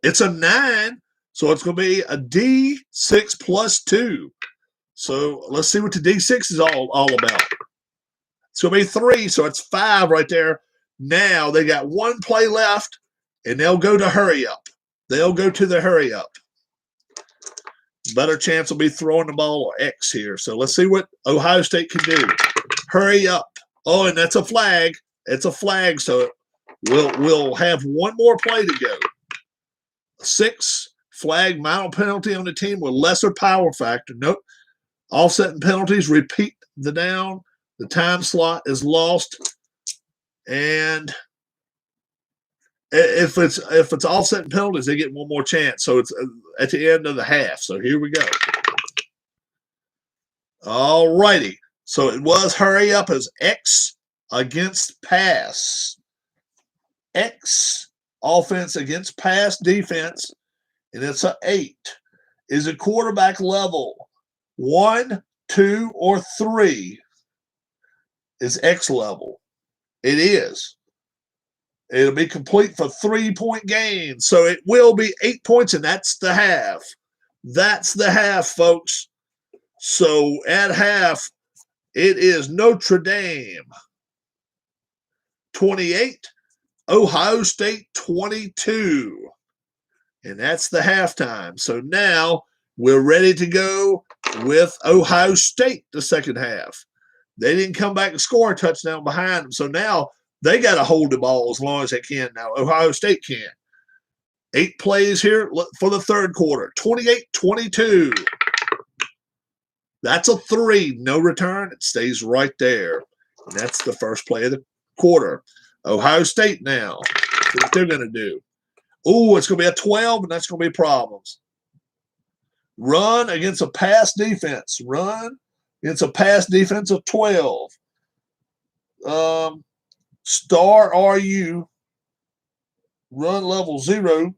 It's a 9, so it's going to be a D6 plus 2. So let's see what the D6 is all about. It's going to be 3, so it's 5 right there. Now they got 1 play left, and they'll go to hurry up. They'll go to the hurry up. Better chance will be throwing the ball X here. So let's see what Ohio State can do. Hurry up. Oh, and that's a flag. It's a flag, so we'll have 1 more play to go. 6 flag, minor penalty on the team with lesser power factor. Nope. Offsetting penalties, repeat the down. The time slot is lost. And If it's offset and penalties, they get one more chance. So it's at the end of the half. So here we go. All righty. So it was hurry up as X against pass. X offense against pass defense, and it's an 8. Is it quarterback level? 1, 2, or 3 is X level. It is. It'll be complete for 3-point gain. So it will be 8 points, and that's the half. That's the half, folks. So at half, it is Notre Dame 28, Ohio State 22. And that's the halftime. So now we're ready to go with Ohio State the second half. They didn't come back and score a touchdown behind them. So now they got to hold the ball as long as they can. Now Ohio State can. 8 plays here for the third quarter. 28-22. That's a 3. No return. It stays right there. And that's the first play of the quarter. Ohio State now. What they're going to do. Oh, it's going to be a 12, and that's going to be problems. Run against a pass defense. Run against a pass defense of 12. Star RU. Run level 0.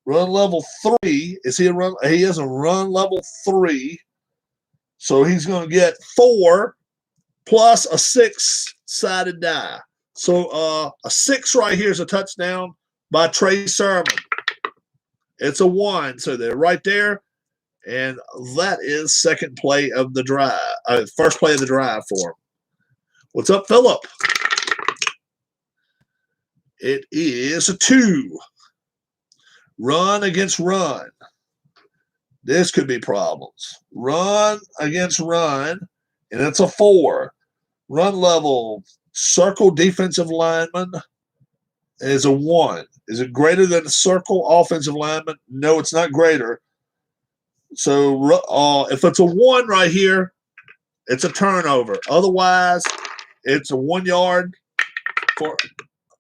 Run level 3. Is he a run? He is a run level 3. So he's going to get 4 plus a 6-sided die. So a 6 right here is a touchdown by Trey Sermon. It's a 1. So they're right there. And that is second play of the drive. First play of the drive for him. What's up, Phillip? It is a 2. Run against run. This could be problems. Run against run. And it's a 4. Run level. Circle defensive lineman is a 1. Is it greater than a circle offensive lineman? No, it's not greater. So if it's a 1 right here, it's a turnover. Otherwise, it's a 1 yard.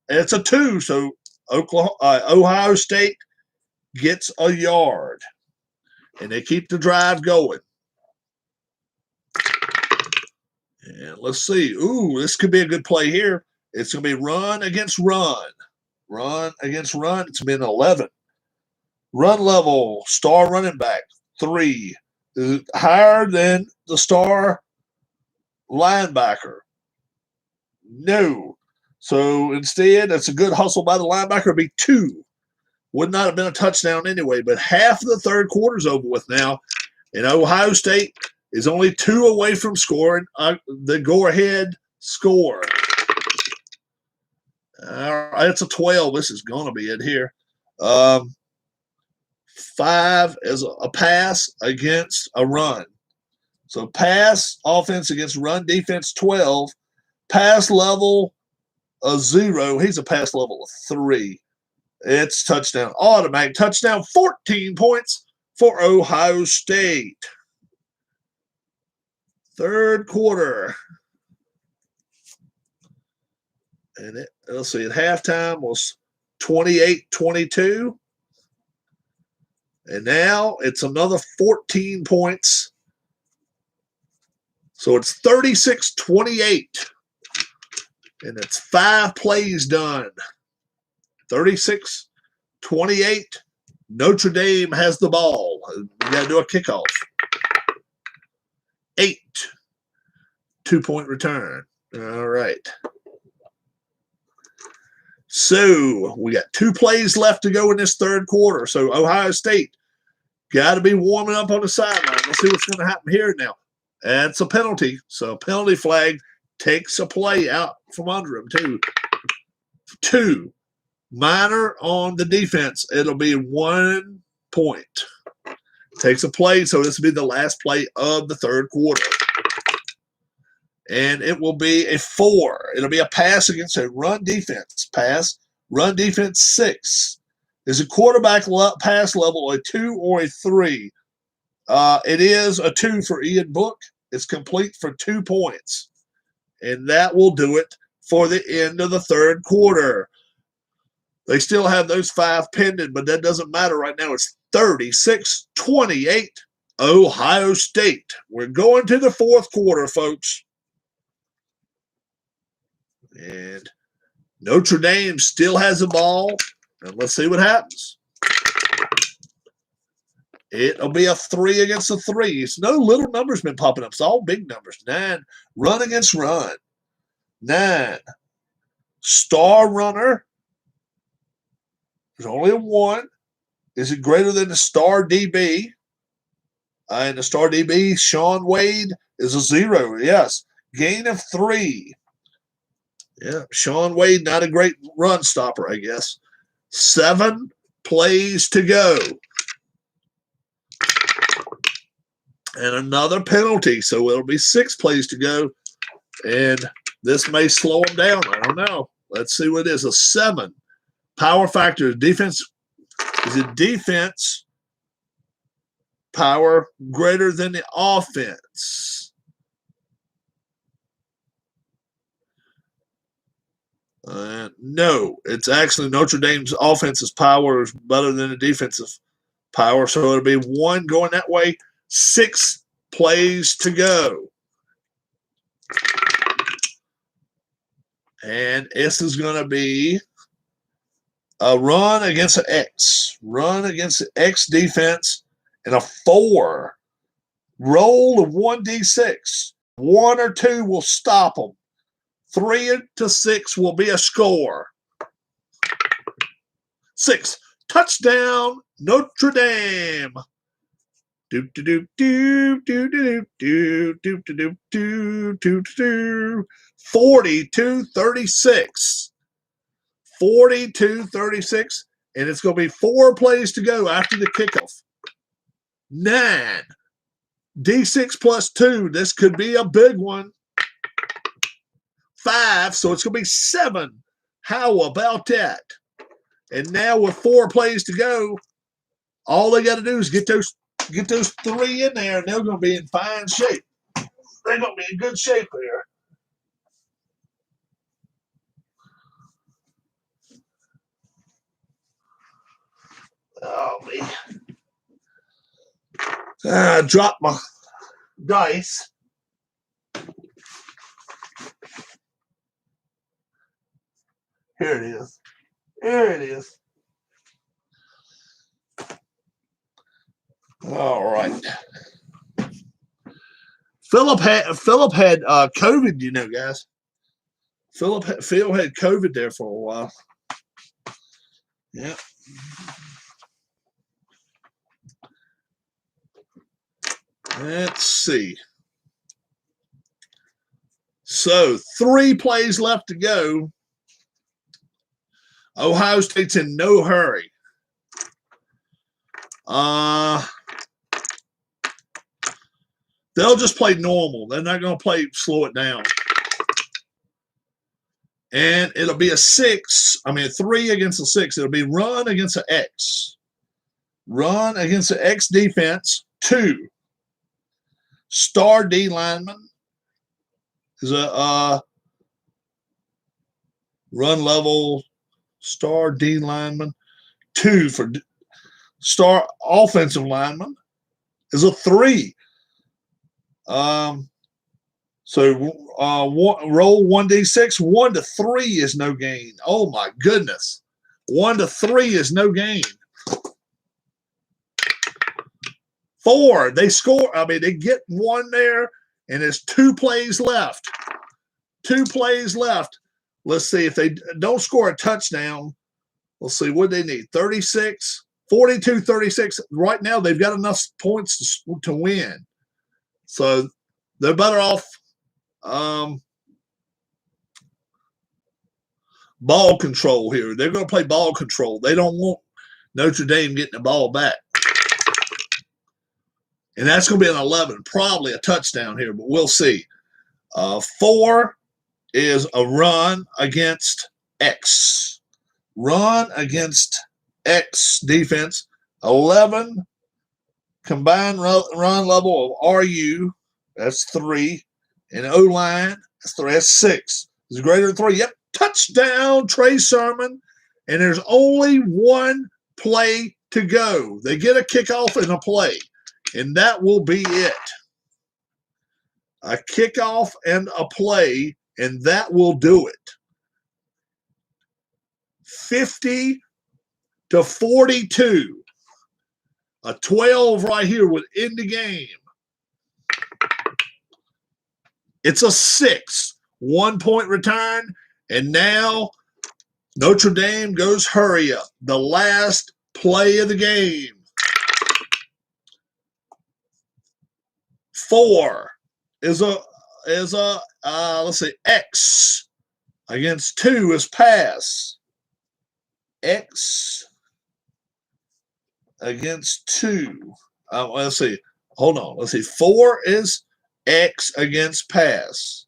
It's a 2. So Ohio State gets a yard. And they keep the drive going. And let's see. Ooh, this could be a good play here. It's going to be run against run. Run against run. It's been 11. Run level, star running back, 3. Is it higher than the star linebacker? No. So instead, it's a good hustle by the linebacker. It'd be 2. Would not have been a touchdown anyway, but half of the third quarter's over with now. And Ohio State is only 2 away from scoring the go-ahead score. All right, it's a 12. This is going to be it here. 5 is a pass against a run. So pass offense against run defense 12. Pass level 0. He's a pass level of 3. It's touchdown. Automatic touchdown. 14 points for Ohio State. Third quarter. And let's see, at halftime was 28-22. And now it's another 14 points. So it's 36-28. And it's 5 plays done. 36-28. Notre Dame has the ball. We got to do a kickoff. 8. 2-point return. All right. So we got 2 plays left to go in this third quarter. So Ohio State got to be warming up on the sideline. Let's see what's going to happen here now. That's a penalty. So a penalty flag takes a play out from under him, too. 2. Minor on the defense. It'll be 1 point. Takes a play, so this will be the last play of the third quarter. And it will be a 4. It'll be a pass against a run defense. Pass, run defense 6. Is a quarterback pass level a 2 or a 3? It is a 2 for Ian Book. It's complete for 2 points. And that will do it for the end of the third quarter. They still have those 5 pending, but that doesn't matter right now. It's 36-28, Ohio State. We're going to the fourth quarter, folks. And Notre Dame still has the ball, and let's see what happens. It'll be a 3 against a 3. It's no little numbers been popping up. It's all big numbers. 9. Run against run. 9. Star runner. There's only a 1. Is it greater than the star DB? And the star DB, Sean Wade, is a 0. Yes. Gain of 3. Yeah. Sean Wade, not a great run stopper, I guess. 7 plays to go. And another penalty. So it'll be 6 plays to go. And this may slow them down. I don't know. Let's see what it is. A 7. Power factor. Defense. Is it defense power greater than the offense? No. It's actually Notre Dame's offense's power is better than the defensive power. So it'll be 1 going that way. 6 plays to go. And this is going to be a run against an X. Run against an X defense and a 4. Roll of 1d6. 1 or 2 will stop them. 3 to 6 will be a score. 6. Touchdown, Notre Dame. Do do do do do do do do do do do do. 42-36. 42-36, and it's going to be 4 plays to go after the kickoff. 9. D6 plus 2. This could be a big one. 5, so it's going to be 7. How about that? And now with 4 plays to go, all they got to do is get those 3 in there, and they're going to be in fine shape. They're going to be in good shape here. Oh, man. I dropped my dice. Here it is. Here it is. All right. Philip had COVID, you know, guys. Phil had COVID there for a while. Yeah. Let's see. So 3 plays left to go. Ohio State's in no hurry. They'll just play normal. They're not going to slow it down. And it'll be a 3 against a 6. It'll be run against an X. Run against an X defense. 2. Star D lineman is a run level star D lineman. 2 for star offensive lineman is a 3. Roll 1d6. 1 to 3 is no gain. Oh my goodness. 1 to 3 is no gain. 4. They score. They get 1 there, and there's 2 plays left. 2 plays left. Let's see if they don't score a touchdown. Let's see what they need. 42-36. Right now, they've got enough points to win. So they're better off ball control here. They're going to play ball control. They don't want Notre Dame getting the ball back. And that's going to be an 11, probably a touchdown here, but we'll see. 4 is a run against X. Run against X defense. 11, combined run level of RU. That's 3. And O-line, that's 3. That's 6. Is it greater than 3? Yep. Touchdown, Trey Sermon. and there's only one play to go. They get a kickoff and a play, and that will be it. A kickoff and a play, and that will do it. 50-42. A 12 right here would end the game. It's a 6. 1 point return, and now Notre Dame goes hurry up. The last play of the game. 4 is a let's see, X against 2 is pass. X against 2. Let's see. Hold on. Let's see. 4 is X against pass.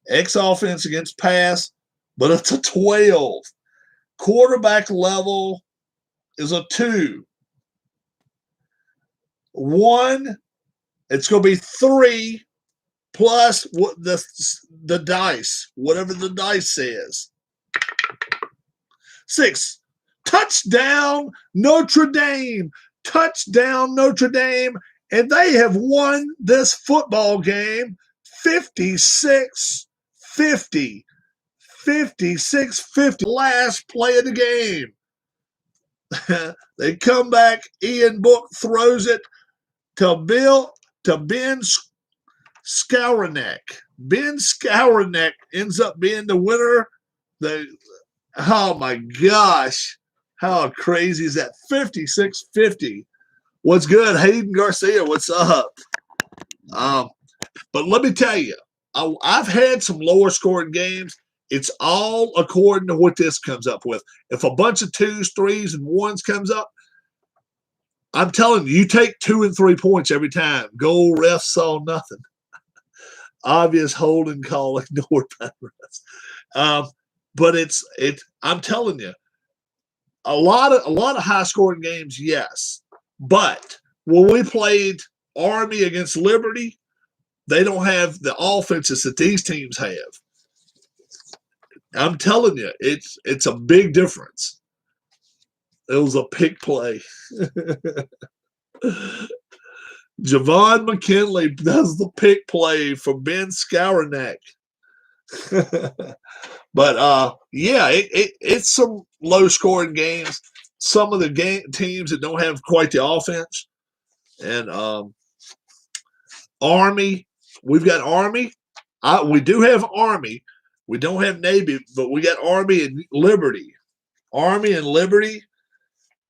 X offense against pass, but it's a 12. Quarterback level is a 2. 1, it's going to be 3 plus what the dice, whatever the dice says. 6. Touchdown Notre Dame. Touchdown Notre Dame. And they have won this football game 56-50. 56-50. Last play of the game. They come back. Ian Book throws it to Ben Skowronek. Ben Skowronek ends up being the winner. Oh my gosh. How crazy is that? 56-50. What's good? Hayden Garcia, what's up? But let me tell you, I've had some lower scoring games. It's all according to what this comes up with. If a bunch of 2s, 3s, and 1s comes up, I'm telling you, you take 2 and 3 points every time. Goal, ref saw nothing. Obvious holding call ignored by refs. But I'm telling you, a lot of high scoring games, yes. But when we played Army against Liberty, they don't have the offenses that these teams have. I'm telling you, it's a big difference. It was a pick play. Javon McKinley does the pick play for Ben Skowronek. But yeah, it's some low scoring games. Some of the teams that don't have quite the offense. And Army, we've got Army. We do have Army. We don't have Navy, but we got Army and Liberty. Army and Liberty.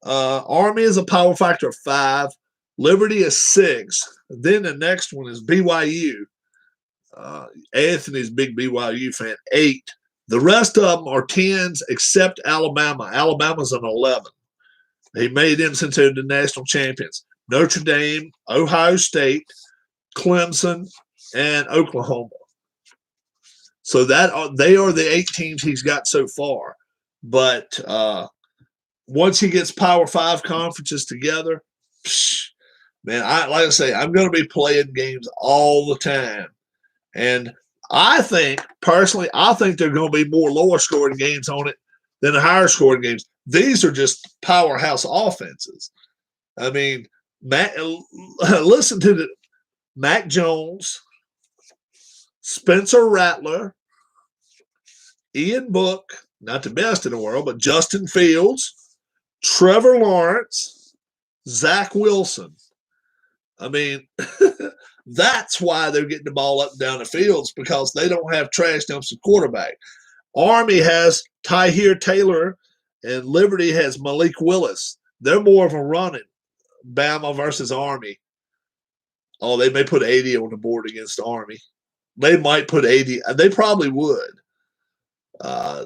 Army is a power factor of 5. Liberty is 6. Then the next one is BYU. Anthony's a big BYU fan. 8. The rest of them are 10s except Alabama. Alabama's an 11. He made them since they're the national champions. Notre Dame, Ohio State, Clemson, and Oklahoma. So they are the 8 teams he's got so far. But once he gets Power 5 conferences together, man, like I say, I'm going to be playing games all the time. And I think, personally, there are going to be more lower scoring games on it than the higher scoring games. These are just powerhouse offenses. I mean, listen to Mac Jones, Spencer Rattler, Ian Book, not the best in the world, but Justin Fields, Trevor Lawrence, Zach Wilson. I mean, that's why they're getting the ball up and down the fields, because they don't have trash dumps at quarterback. Army has Tyheer Taylor, and Liberty has Malik Willis. They're more of a running. Bama versus Army. Oh, they may put 80 on the board against Army. They might put 80. They probably would.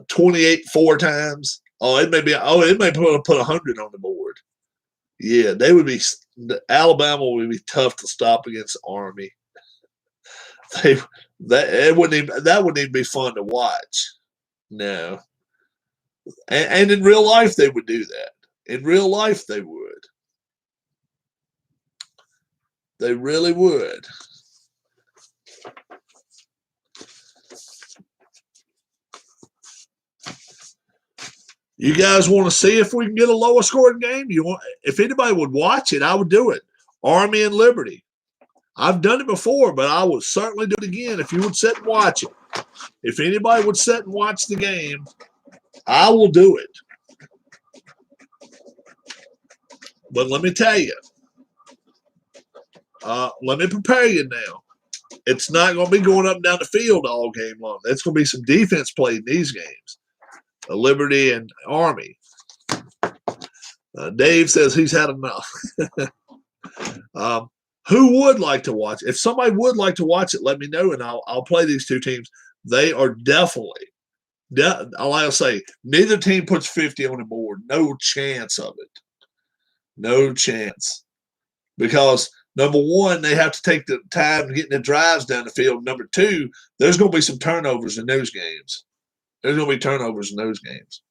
28 4 times. It may put 100 on the board. Yeah, they would be. Alabama would be tough to stop against Army. That wouldn't even be fun to watch. No. And in real life, they would do that. In real life, they would. They really would. You guys want to see if we can get a lower scoring game? If anybody would watch it, I would do it. Army and Liberty. I've done it before, but I would certainly do it again if you would sit and watch it. If anybody would sit and watch the game, I will do it. But let me tell you, let me prepare you now. It's not going to be going up and down the field all game long. It's going to be some defense played in these games. Liberty and Army. Dave says he's had enough. Who would like to watch? If somebody would like to watch it, let me know, and I'll play these two teams. They are definitely, I'll say, neither team puts 50 on the board. No chance of it. No chance. Because number one, they have to take the time getting the drives down the field. Number two, there's going to be some turnovers in those games. There's going to be turnovers in those games.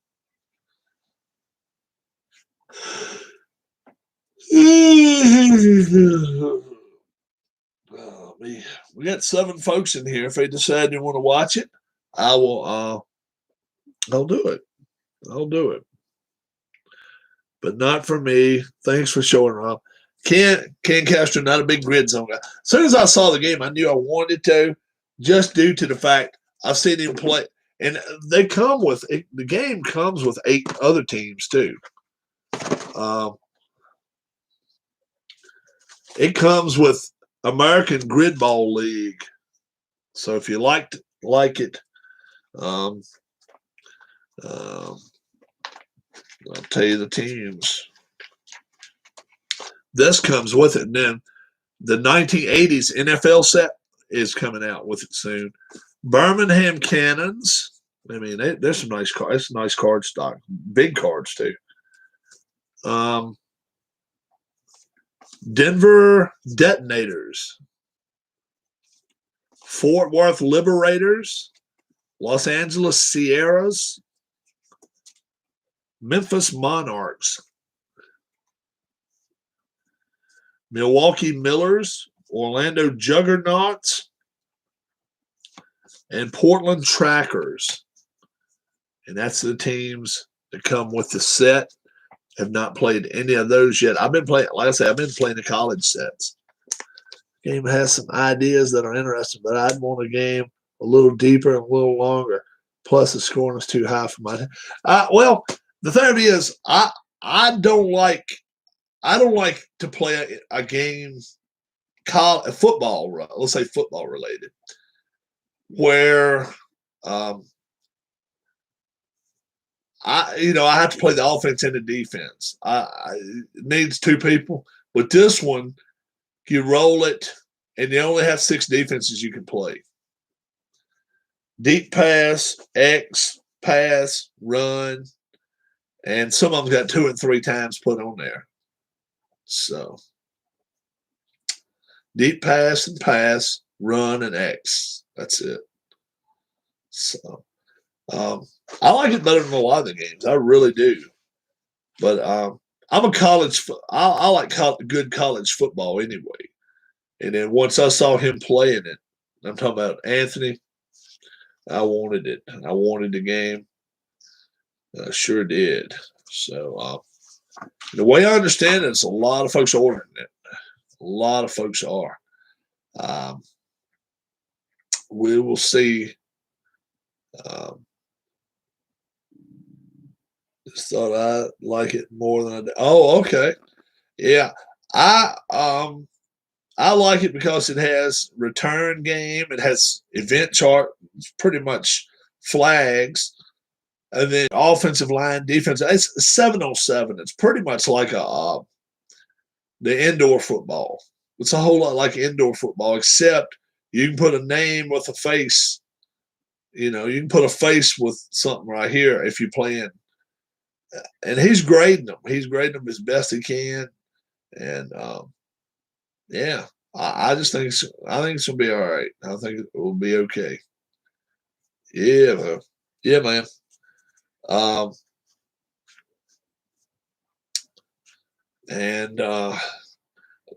Oh, man. We got 7 folks in here. If they decide they want to watch it, I will. I'll do it. I'll do it. But not for me. Thanks for showing up. Ken Castro, not a big GridZONE guy. As soon as I saw the game, I knew I wanted to, just due to the fact I've seen him play. And they come with the game comes with 8 other teams too. It comes with American Grid Ball League. So if you like it, I'll tell you the teams. This comes with it. And then the 1980s NFL set is coming out with it soon. Birmingham Cannons. I mean, there's some nice cards. It's a nice card stock. Big cards, too. Denver Detonators. Fort Worth Liberators. Los Angeles Sierras. Memphis Monarchs. Milwaukee Millers. Orlando Juggernauts. And Portland Trackers. And that's the teams that come with the set. Have not played any of those yet. I've been playing, like I said, I've been playing the college sets. Game has some ideas that are interesting, but I'd want a game a little deeper and a little longer. Plus, the scoring is too high for my. Well, the thing is, I don't like to play a game, football. Let's say football related, where I have to play the offense and the defense. It needs 2 people. With this one, you roll it, and you only have 6 defenses you can play. Deep pass, X, pass, run, and some of them got 2 and 3 times put on there. So, deep pass and pass, run, and X. That's it. So, I like it better than a lot of the games. I really do. But I'm a college. I like good college football anyway. And then once I saw him playing it, I'm talking about Anthony. I wanted it. I wanted the game. I sure did. So the way I understand it, it's a lot of folks ordering it. A lot of folks are. We will see. Just thought I like it more than I did. Oh, okay. Yeah. I like it because it has return game. It has event chart. It's pretty much flags. And then offensive line, defense. It's 7-on-7. It's pretty much like the indoor football. It's a whole lot like indoor football, except you can put a name with a face. You can put a face with something right here if you're playing. And he's grading them. He's grading them as best he can. And yeah, I just think it's going to be all right. I think it will be okay. Yeah, man. Yeah, man. And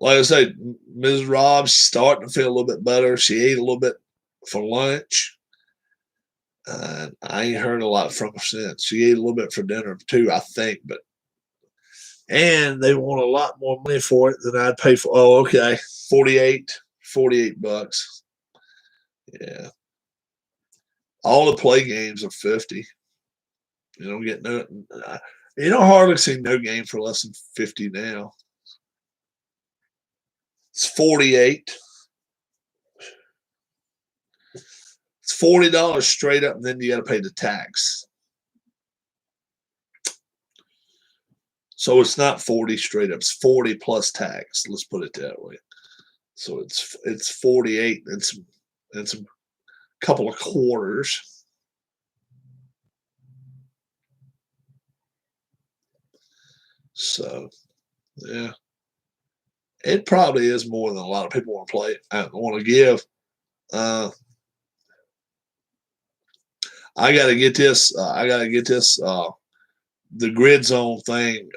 like I said, Ms. Rob's starting to feel a little bit better. She ate a little bit for lunch. I ain't heard a lot from her since. She ate a little bit for dinner too, I think, and they want a lot more money for it than I'd pay for. Oh, okay. 48 bucks. Yeah. All the play games are 50. You don't get no, you don't hardly see no game for less than 50 now. It's 48. It's $40 straight up, and then you got to pay the tax. So it's not 40 straight up. It's 40 plus tax. Let's put it that way. So it's 48 and some couple of quarters. So yeah, it probably is more than a lot of people want to play. I want to give. I got to get this. The GridZONE thing.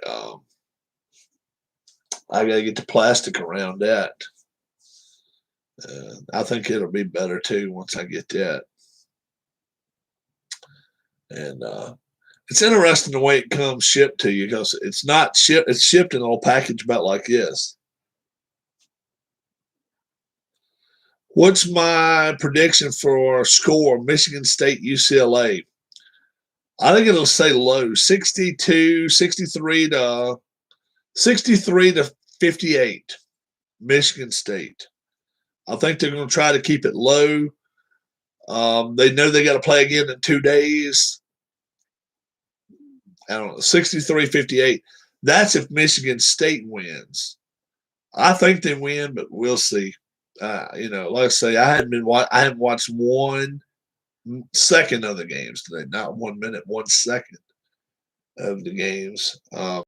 I got to get the plastic around that. I think it'll be better too once I get that. And it's interesting the way it comes shipped to you, because it's not shipped. It's shipped in a little package about like this. What's my prediction for score? Michigan State, UCLA. I think it'll stay low, 63 to 58. Michigan State. I think they're going to try to keep it low. They know they got to play again in 2 days. I don't know, 63-58. That's if Michigan State wins. I think they win, but we'll see. Like I say, I haven't watched 1 second of the games today. Not 1 minute, 1 second of the games. I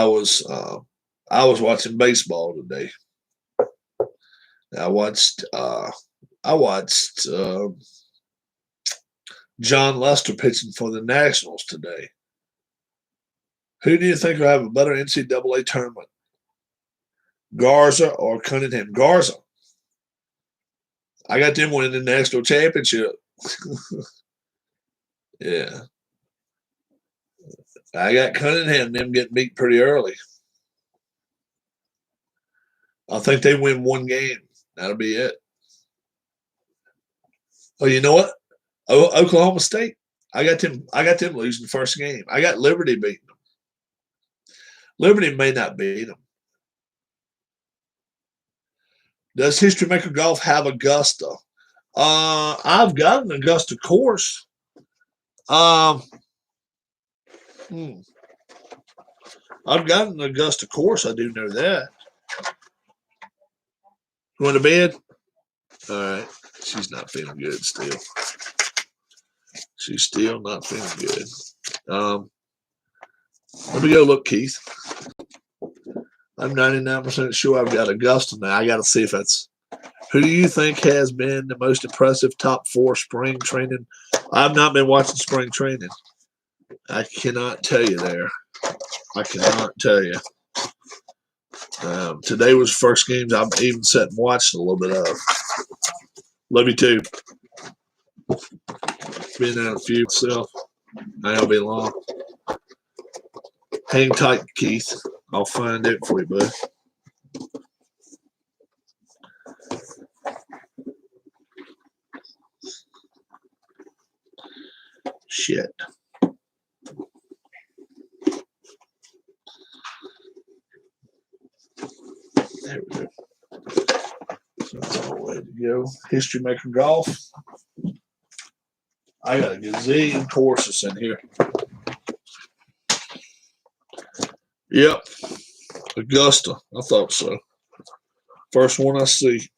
was watching baseball today. I watched John Lester pitching for the Nationals today. Who do you think will have a better NCAA tournament? Garza or Cunningham? Garza. I got them winning the national championship. Yeah. I got Cunningham, them getting beat pretty early. I think they win 1 game. That'll be it. Oh, you know what? Oklahoma State. I got them losing the first game. I got Liberty beating them. Liberty may not beat them. Does History Maker Golf have Augusta? I've got an Augusta course. I've got an Augusta course. I do know that. Going to bed? All right. She's not feeling good still. She's still not feeling good. Let me go look, Keith. I'm 99% sure I've got Augusta now. I got to see if that's. Who do you think has been the most impressive top 4 spring training? I've not been watching spring training. I cannot tell you there. I cannot tell you. Today was the first games I've even sat and watched a little bit of. Love you too. Been out a few myself. I ain't be long. Hang tight, Keith. I'll find it for you, bud. Shit. There we go. So that's all the way to go. History Maker Golf. I got a gazillion courses in here. Yep. Augusta. I thought so. First one I see.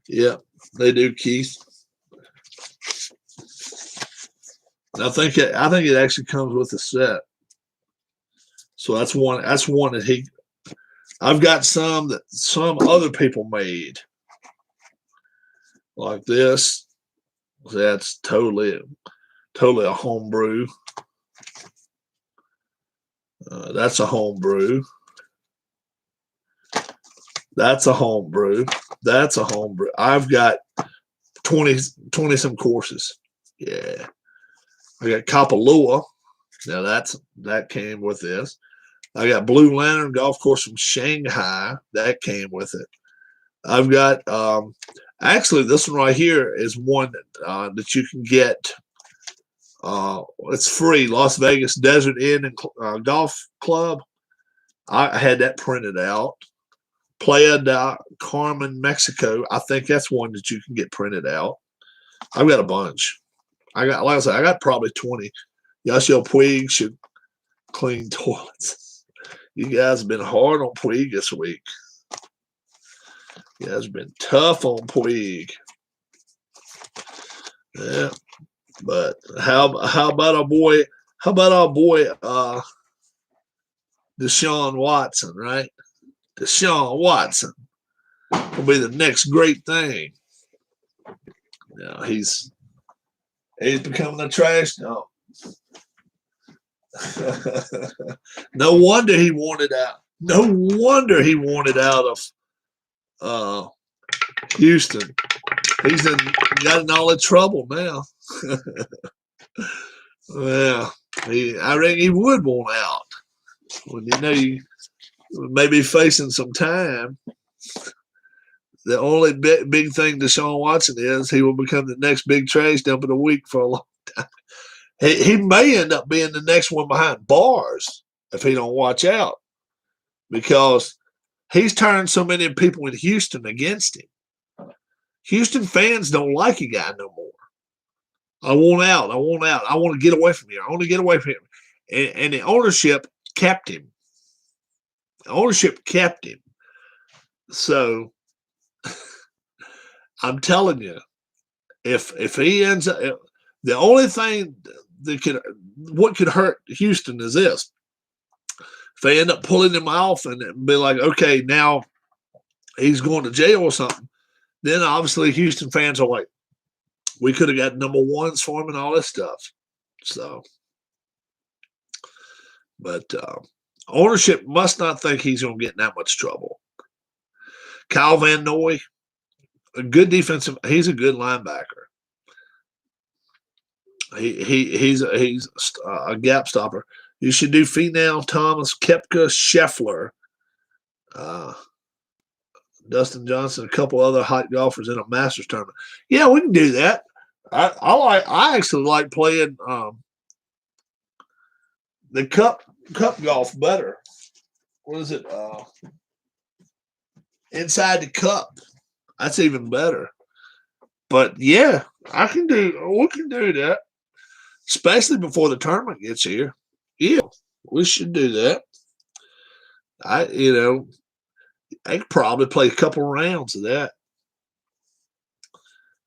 Yep. They do, Keith. I think it actually comes with a set. So that's one that I've got some that some other people made. Like this. That's totally a homebrew. That's a homebrew. That's a homebrew. That's a homebrew. I've got 20 some courses. Yeah. I got Kapalua. Now that came with this. I got Blue Lantern Golf Course from Shanghai. That came with it. I've got actually this one right here is one that you can get. It's free. Las Vegas Desert Inn and Golf Club. I had that printed out. Playa del Carmen, Mexico. I think that's one that you can get printed out. I've got a bunch. Like I said, I got probably 20. Yasiel Puig should clean toilets. You guys have been hard on Puig this week. You guys have been tough on Puig. Yeah. But how about our boy? How about our boy Deshaun Watson, right? Deshaun Watson will be the next great thing. Now he's becoming a trash dog. No wonder he wanted out. No wonder he wanted out of Houston. He's got in all the trouble now. Well, I reckon he would want out. When you may be facing some time. The only big thing Deshaun Watson is he will become the next big trash dump of the week for a long time. He may end up being the next one behind bars if he don't watch out, because he's turned so many people in Houston against him. Houston fans don't like a guy no more. I want out. I want out. I want to get away from here. I want to get away from him. And the ownership kept him. The ownership kept him. So I'm telling you, if he ends up, the only thing what could hurt Houston is this. If they end up pulling him off and be like, okay, now he's going to jail or something, then obviously Houston fans are like, we could have got number ones for him and all this stuff. So, but ownership must not think he's going to get in that much trouble. Kyle Van Noy, a good defensive. He's a good linebacker. He's a gap stopper. You should do Finau, Thomas, Koepka, Scheffler, Dustin Johnson, a couple other hot golfers in a Masters tournament. Yeah, we can do that. I actually like playing the cup golf better. What is it? Inside the cup. That's even better. But yeah, we can do that. Especially before the tournament gets here. Yeah, we should do that. I could probably play a couple rounds of that.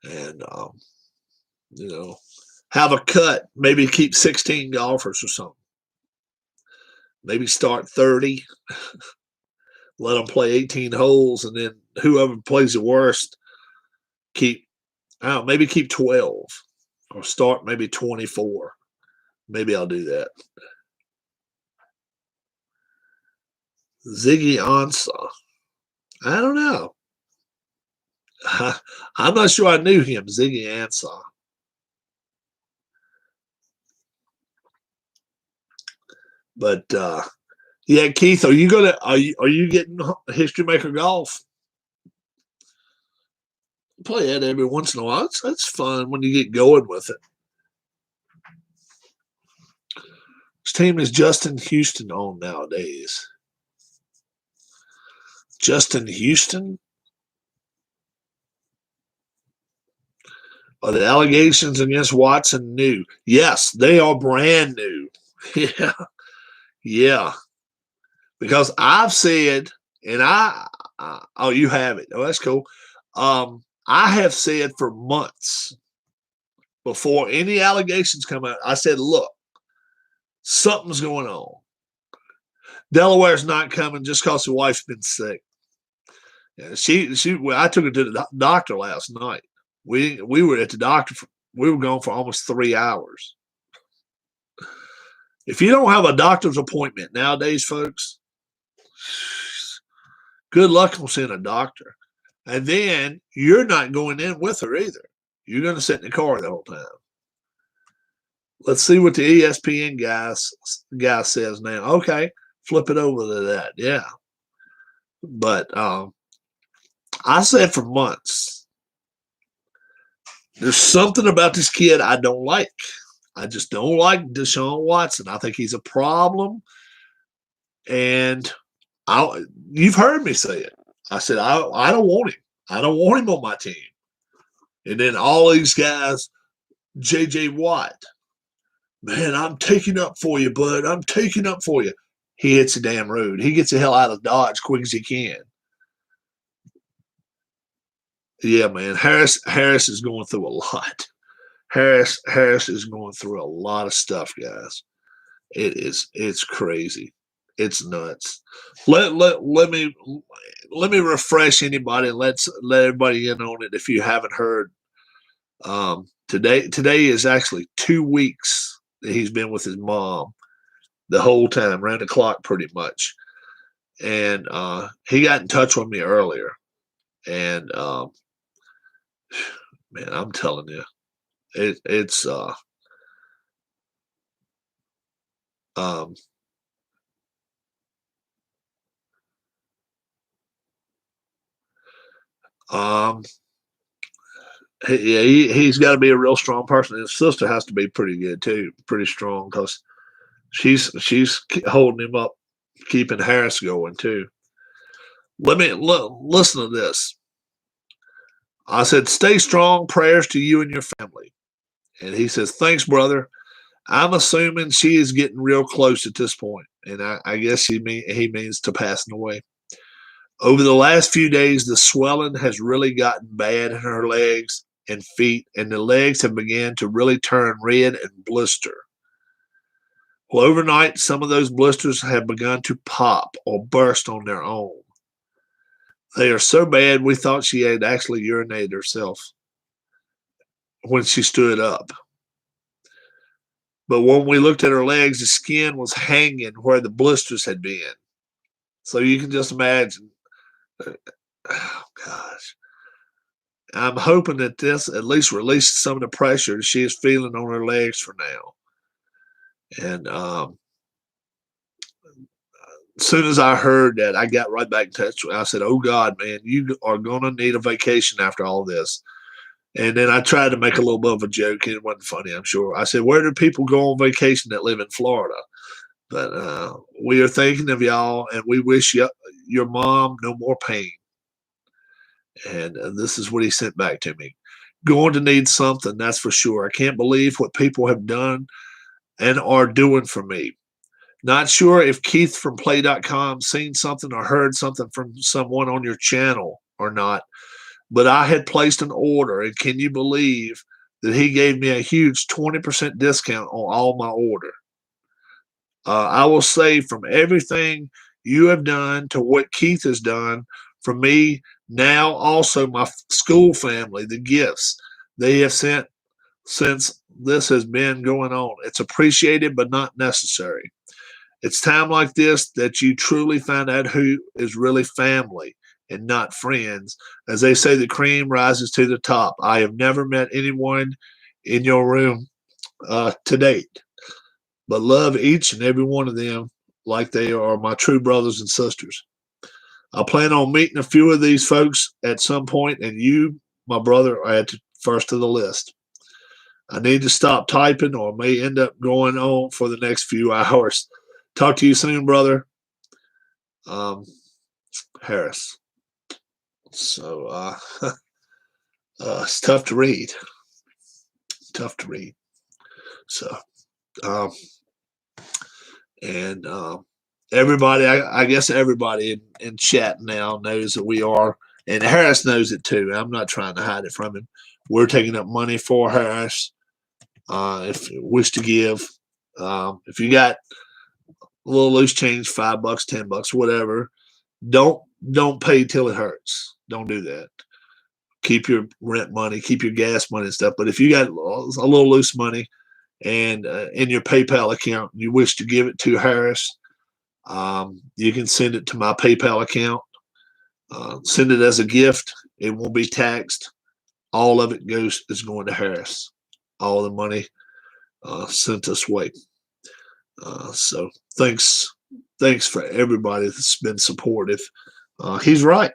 And have a cut, maybe keep 16 golfers or something. Maybe start 30, let them play 18 holes, and then whoever plays the worst, maybe keep 12 or start maybe 24. Maybe I'll do that. Ziggy Ansah. I don't know. I'm not sure I knew him, Ziggy Ansah. But yeah, Keith, are you getting History Maker Golf? Play that every once in a while. That's fun when you get going with it. This team is Justin Houston on nowadays. Justin Houston? Are the allegations against Watson new? Yes, they are brand new. Yeah. Yeah. Because I've said, and oh, you have it. Oh, that's cool. I have said for months before any allegations come out, I said, look, something's going on. Delaware's not coming just because the wife's been sick. Yeah, I took her to the doctor last night. We were at the doctor. We were gone for almost 3 hours. If you don't have a doctor's appointment nowadays, folks, good luck on seeing a doctor. And then you're not going in with her either. You're going to sit in the car the whole time. Let's see what the ESPN guy says now. Okay, flip it over to that. Yeah. But I said for months, there's something about this kid I don't like. I just don't like Deshaun Watson. I think he's a problem. And you've heard me say it. I said, I don't want him. I don't want him on my team. And then all these guys, J.J. Watt, man, I'm taking up for you, bud. I'm taking up for you. He hits the damn road. He gets the hell out of Dodge quick as he can. Yeah, man. Harris is going through a lot. Harris is going through a lot of stuff, guys. It's crazy. It's nuts. Let me refresh anybody and let everybody in on it if you haven't heard. Today is actually 2 weeks that he's been with his mom the whole time, around the clock pretty much. And he got in touch with me earlier. And man, I'm telling you, it's he's got to be a real strong person. His sister has to be pretty good too, pretty strong, because she's holding him up, keeping Harris going too. Listen to this. I said, stay strong. Prayers to you and your family. And he says, thanks, brother. I'm assuming she is getting real close at this point, and I guess he means to passing away. Over the last few days, the swelling has really gotten bad in her legs and feet, and the legs have begun to really turn red and blister. Well, overnight, some of those blisters have begun to pop or burst on their own. They are so bad we thought she had actually urinated herself when she stood up. But when we looked at her legs, the skin was hanging where the blisters had been. So you can just imagine. Oh, gosh. I'm hoping that this at least releases some of the pressure she is feeling on her legs for now. And as soon as I heard that, I got right back in touch with her. I said, oh, God, man, you are going to need a vacation after all this. And then I tried to make a little bit of a joke. It wasn't funny, I'm sure. I said, where do people go on vacation that live in Florida? But we are thinking of y'all, and we wish your mom no more pain. And this is what he sent back to me. Going to need something, that's for sure. I can't believe what people have done and are doing for me. Not sure if Keith from Play.com seen something or heard something from someone on your channel or not, but I had placed an order, and can you believe that he gave me a huge 20% discount on all my order? I will say, from everything you have done to what Keith has done for me, now also my school family, the gifts they have sent since this has been going on. It's appreciated, but not necessary. It's time like this that you truly find out who is really family and not friends. As they say, the cream rises to the top. I have never met anyone in your room to date, but love each and every one of them like they are my true brothers and sisters. I plan on meeting a few of these folks at some point, and you, my brother, are at the first of the list. I need to stop typing or may end up going on for the next few hours. Talk to you soon, brother. Harris. So it's tough to read. Tough to read. So everybody, I guess everybody in chat now knows that we are, and Harris knows it too. I'm not trying to hide it from him. We're taking up money for Harris. If you wish to give, if you got a little loose change, $5, $10, whatever, don't pay till it hurts. Don't do that. Keep your rent money, keep your gas money and stuff. But if you got a little loose money and in your PayPal account, you wish to give it to Harris, you can send it to my PayPal account. Send it as a gift. It won't be taxed. All of it is going to Harris. All the money sent this way. So thanks for everybody that's been supportive. He's right.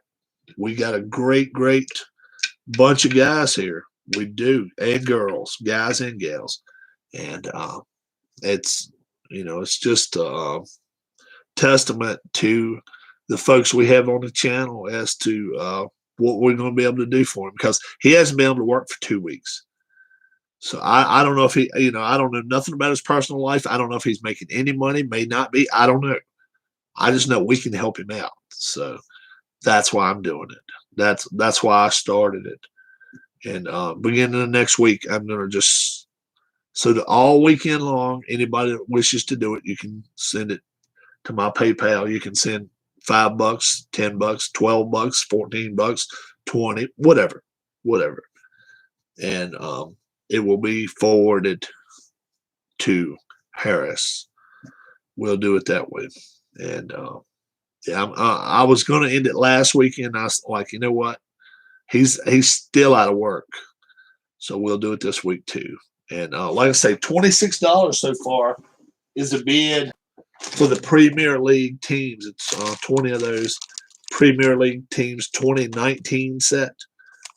We got a great bunch of guys here. We do, and girls, guys and gals, and it's it's just a testament to the folks we have on the channel as to what we're going to be able to do for him, because he hasn't been able to work for 2 weeks. So I don't know if he, I don't know nothing about his personal life. I don't know if he's making any money, may not be. I don't know. I just know we can help him out. So that's why I'm doing it. That's why I started it. And beginning of next week, I'm going to just, so that all weekend long, anybody that wishes to do it, you can send it to my PayPal. You can send $5, $10, $12, $14, 20, whatever. And it will be forwarded to Harris. We'll do it that way. And yeah, I was going to end it last weekend. I was like, you know what? He's still out of work, so we'll do it this week too. And like I say, $26 so far is the bid for the Premier League teams. It's 20 of those Premier League teams, 2019 set.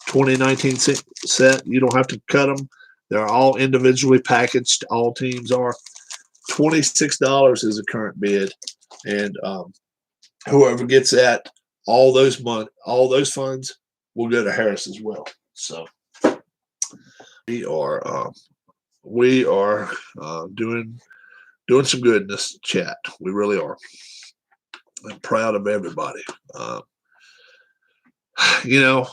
2019 set. You don't have to cut them. They're all individually packaged. All teams are. $26 is the current bid, and whoever gets that, all those funds will go to Harris as well. So we are doing some good in this chat. We really are. I'm proud of everybody. You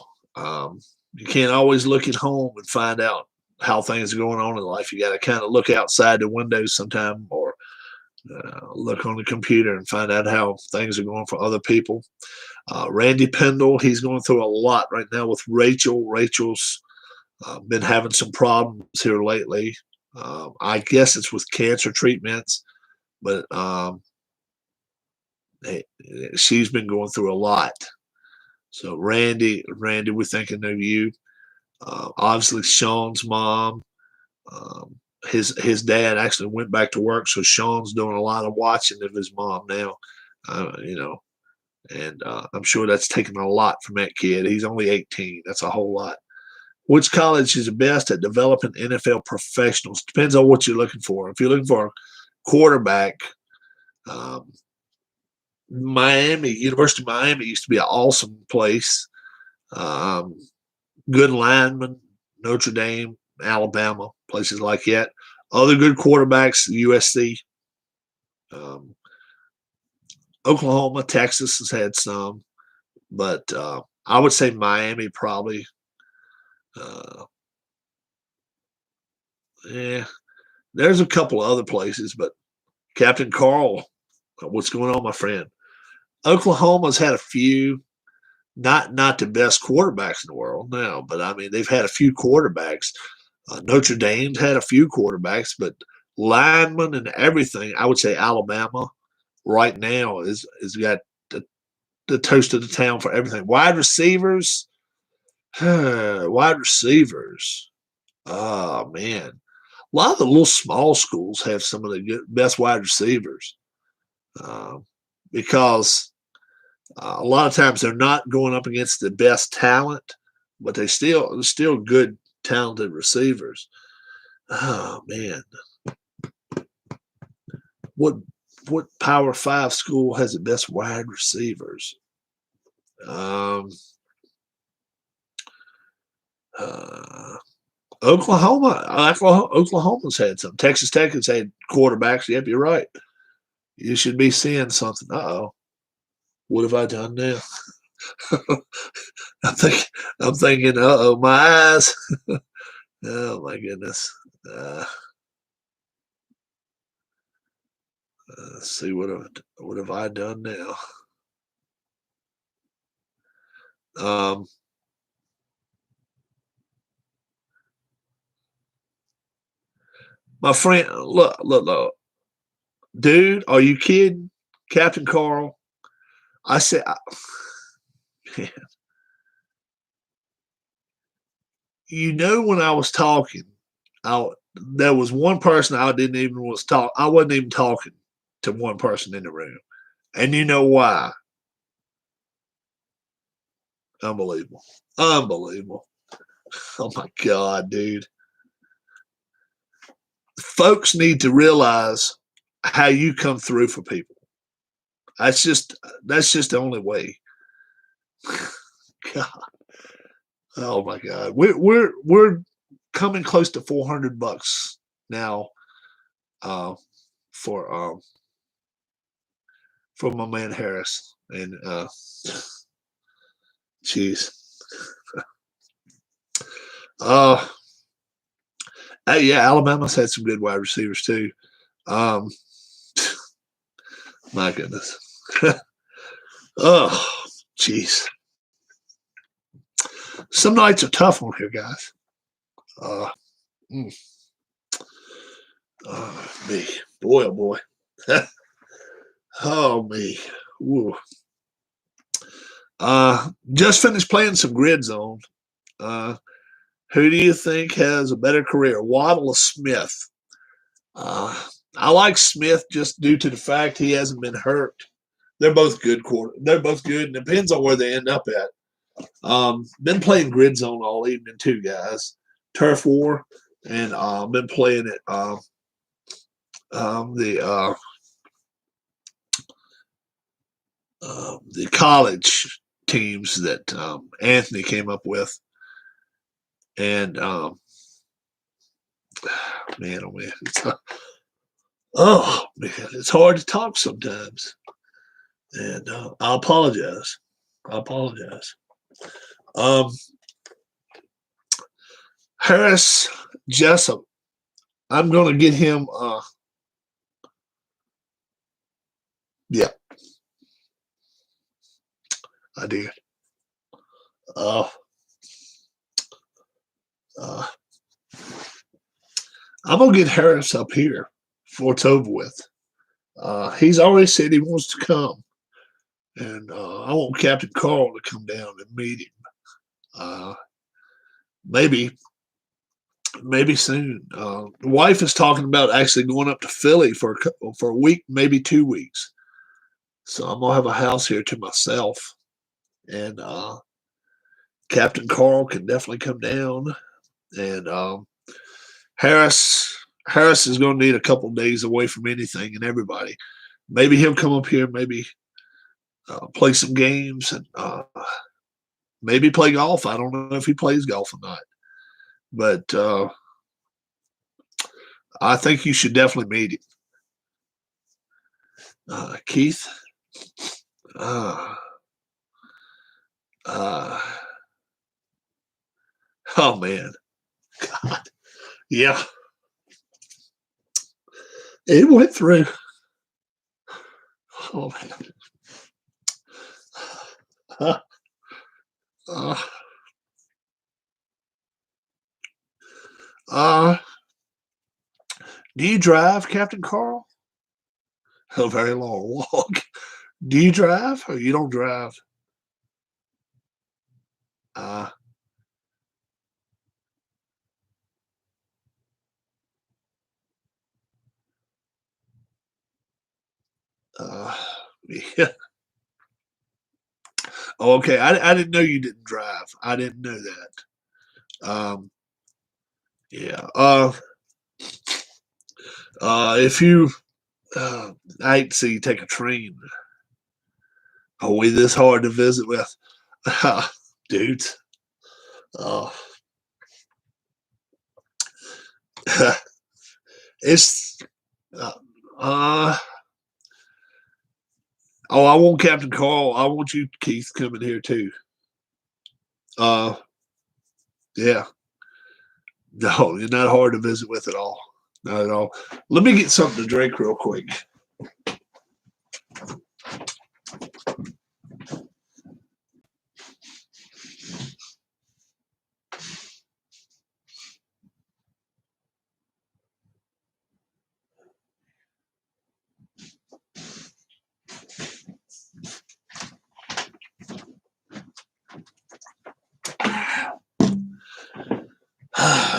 can't always look at home and find out how things are going on in life. You got to kind of look outside the windows sometime, or look on the computer and find out how things are going for other people. Randy Pendle, he's going through a lot right now with Rachel. Rachel's been having some problems here lately. I guess it's with cancer treatments, but she's been going through a lot. So Randy, we're thinking of you. Obviously, Sean's mom, his dad actually went back to work, so Sean's doing a lot of watching of his mom now. And I'm sure that's taken a lot from that kid. He's only 18. That's a whole lot. Which college is the best at developing NFL professionals? Depends on what you're looking for. If you're looking for a quarterback, University of Miami used to be an awesome place. Good linemen, Notre Dame, Alabama, places like that. Other good quarterbacks, USC. Oklahoma, Texas has had some, but I would say Miami probably. Yeah, there's a couple of other places, but Captain Carl, what's going on, my friend? Oklahoma's had a few, not the best quarterbacks in the world now, but I mean they've had a few quarterbacks. Notre Dame's had a few quarterbacks, but linemen and everything, I would say Alabama right now is got the toast of the town for everything. Wide receivers. Oh man, a lot of the little small schools have some of the best wide receivers because a lot of times they're not going up against the best talent, but they're still good, talented receivers. Oh man, what Power 5 school has the best wide receivers? Oklahoma's had some. Texas Tech has had quarterbacks. Yep, you're right. You should be seeing something. Uh-oh. What have I done now? I'm thinking, uh-oh, my eyes. Oh, my goodness. Let's see, what have I done now? My friend, look. Dude, are you kidding? Captain Carl? I said, man, when I was talking, there was one person I didn't even was talk. I wasn't even talking to one person in the room, and you know why? Unbelievable, unbelievable. Oh my God, dude. Folks need to realize how you come through for people. That's just the only way. God. Oh my God. We're coming close to $400 now for my man Harris. And jeez. Hey, yeah, Alabama's had some good wide receivers too. My goodness. Oh, jeez. Some nights are tough on here, guys. Me. Boy, oh boy. Oh, me. Ooh. Just finished playing some GridZOne. Who do you think has a better career, Waddle or Smith? I like Smith just due to the fact he hasn't been hurt. They're both good They're both good, and it depends on where they end up at. Been playing GridZOne all evening too, guys. Turf War, and been playing it. The college teams that Anthony came up with, and man, oh man, it's hard to talk sometimes, and I apologize. Harris Jessup, I'm going to get him. Yeah, I did. I'm going to get Harris up here before it's over with. He's already said he wants to come, and I want Captain Carl to come down and meet him. Maybe soon. The wife is talking about actually going up to Philly for a week, maybe 2 weeks. So I'm gonna have a house here to myself, and Captain Carl can definitely come down, and Harris is going to need a couple of days away from anything and everybody. Maybe he'll come up here, maybe play some games, and maybe play golf. I don't know if he plays golf or not, but I think you should definitely meet him. Keith. Oh man, God, yeah, it went through. Oh man. Do you drive, Captain Carl? A very long walk. Do you drive or you don't drive? Uh, yeah. Oh, okay. I didn't know you didn't drive. I didn't know that. Yeah. If you, I hate to see you take a train. Are we this hard to visit with? Dudes. It's, oh, I want Captain Carl. I want you, Keith, coming here too. Yeah. No, you're not hard to visit with at all. Not at all. Let me get something to drink real quick.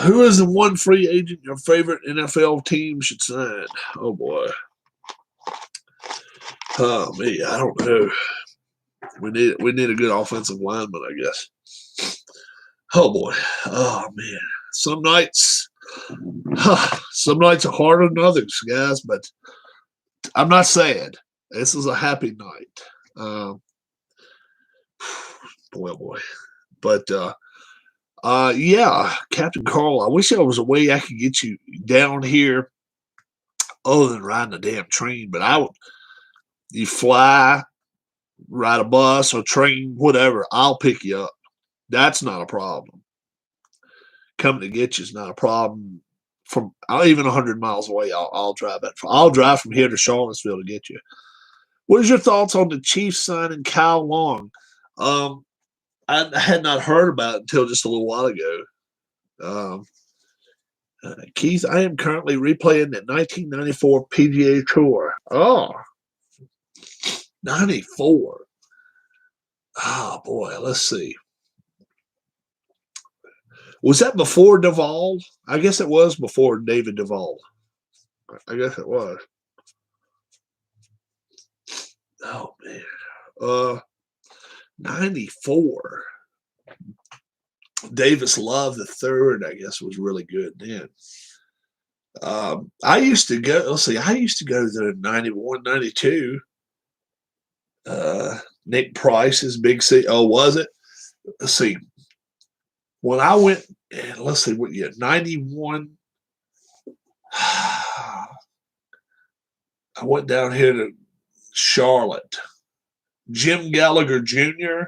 Who is the one free agent your favorite NFL team should sign? Oh boy. Oh me, I don't know. We need a good offensive lineman, I guess. Oh boy. Oh man. Some nights are harder than others, guys, but I'm not sad. This is a happy night. Boy, oh boy. But yeah, Captain Carl, I wish there was a way I could get you down here other than riding a damn train, but you fly, ride a bus or train, whatever, I'll pick you up. That's not a problem. Coming to get you is not a problem. From even 100 miles away, I'll drive it. I'll drive from here to Charlottesville to get you. What is your thoughts on the Chiefs signing Kyle Long? I had not heard about it until just a little while ago. Keith, I am currently replaying the 1994 PGA Tour. Oh, 94. Oh, boy. Let's see. Was that before Duvall? I guess it was before David Duvall. I guess it was. Oh, man. 94. Davis Love the third, I guess, was really good then. I used to go, let's see, I used to go to 91, 92. Nick Price's Big C. Oh, was it? Let's see. When I went, let's see, what year? 91. I went down here to Charlotte. Jim Gallagher Jr.,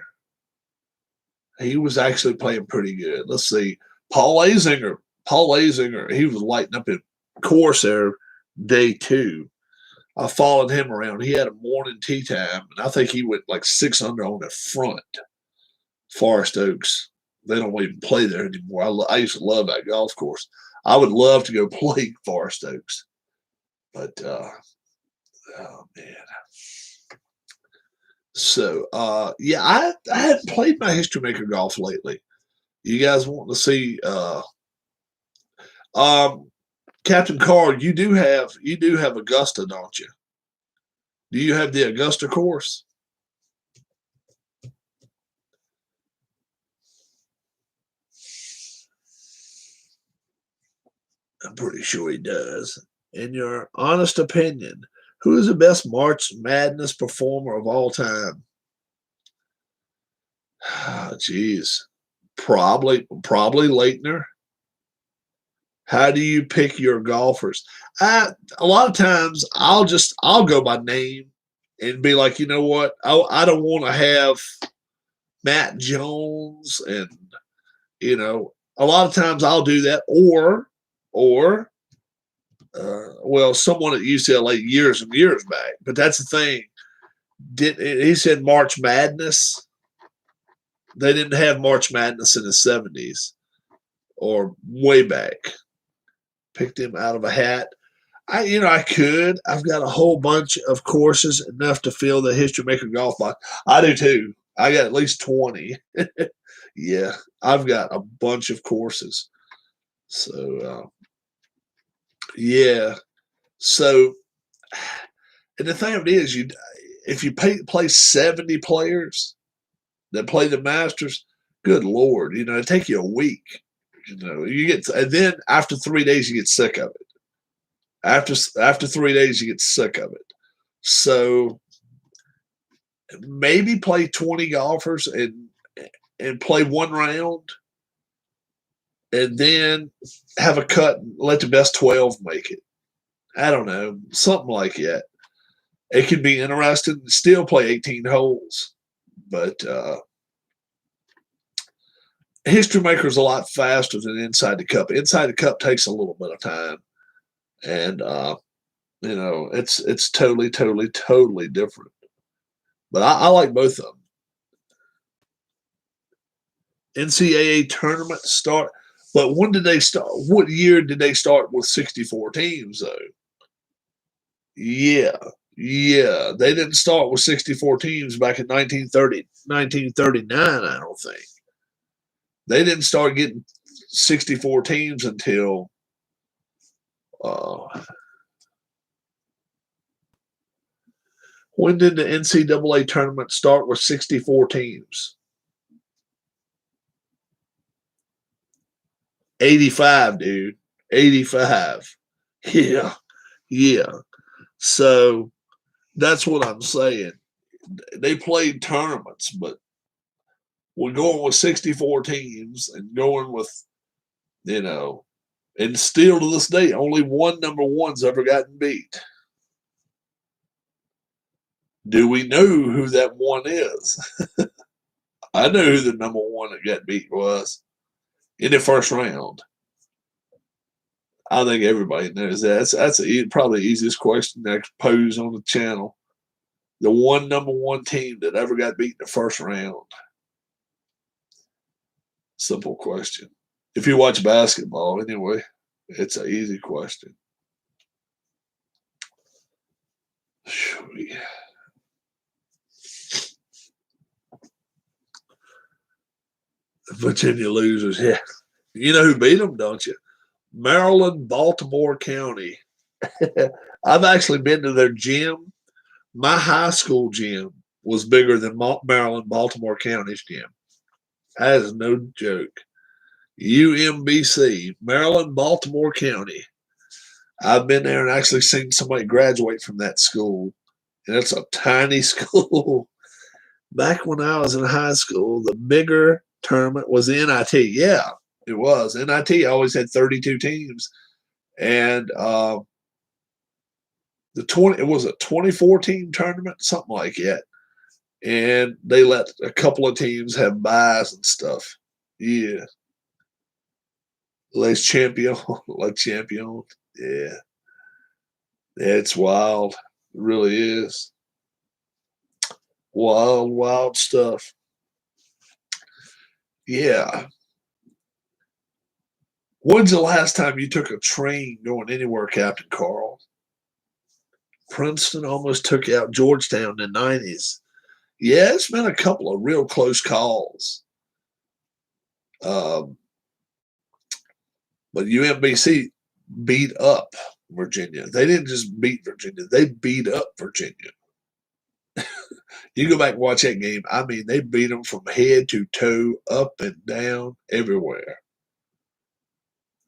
he was actually playing pretty good. Let's see. Paul Azinger, he was lighting up in course there day 2. I followed him around. He had a morning tee time, and I think he went like 6 under on the front. Forest Oaks. They don't even play there anymore. I used to love that golf course. I would love to go play Forest Oaks. But, oh, man. So, yeah, I hadn't played my History Maker golf lately. You guys want to see Captain Carr, you do have Augusta, don't you? Do you have the Augusta course? I'm pretty sure he does. In your honest opinion, who is the best March Madness performer of all time? Geez. Probably Leitner. How do you pick your golfers? A lot of times I'll go by name and be like, you know what? I don't want to have Matt Jones, and a lot of times I'll do that, or well, someone at UCLA years and years back. But that's the thing. He said March Madness? They didn't have March Madness in the 70s or way back. Picked him out of a hat. I could. I've got a whole bunch of courses, enough to fill the History Maker golf box. I do too. I got at least 20. Yeah, I've got a bunch of courses. So, yeah. So, and the thing of it is, if you play 70 players that play the Masters, good Lord, it'd take you a week. And then after 3 days, you get sick of it. After 3 days, you get sick of it. So maybe play 20 golfers and play one round, and then have a cut and let the best 12 make it. I don't know, something like that. It could be interesting. Still play 18 holes, but History Maker is a lot faster than Inside the Cup. Inside the Cup takes a little bit of time, and it's totally different. But I like both of them. NCAA tournament start, but when did they start? What year did they start with 64 teams though? Yeah, they didn't start with 64 teams back in 1939. I don't think. They didn't start getting 64 teams until when did the NCAA tournament start with 64 teams? 85, dude. 85. Yeah. Yeah. So that's what I'm saying. They played tournaments, but we're going with 64 teams and going with, and still to this day, only one number one's ever gotten beat. Do we know who that one is? I know who the number one that got beat was in the first round. I think everybody knows that. That's probably the easiest question I could pose on the channel. The one number one team that ever got beat in the first round. Simple question. If you watch basketball, anyway, it's an easy question. Virginia losers, yeah. You know who beat them, don't you? Maryland, Baltimore County. I've actually been to their gym. My high school gym was bigger than Maryland, Baltimore County's gym. That is no joke. UMBC, Maryland, Baltimore County. I've been there and actually seen somebody graduate from that school. And it's a tiny school. Back when I was in high school, the bigger tournament was the NIT. Yeah, it was. NIT always had 32 teams. And it was a 24-team tournament, something like that. And they let a couple of teams have buys and stuff. Yeah. Les Champion. Les Champion. Yeah. It's wild. It really is. Wild, wild stuff. Yeah. When's the last time you took a train going anywhere, Captain Carl? Princeton almost took out Georgetown in the 90s. Yeah, it's been a couple of real close calls. But UMBC beat up Virginia. They didn't just beat Virginia. They beat up Virginia. You go back and watch that game. I mean, they beat them from head to toe, up and down, everywhere.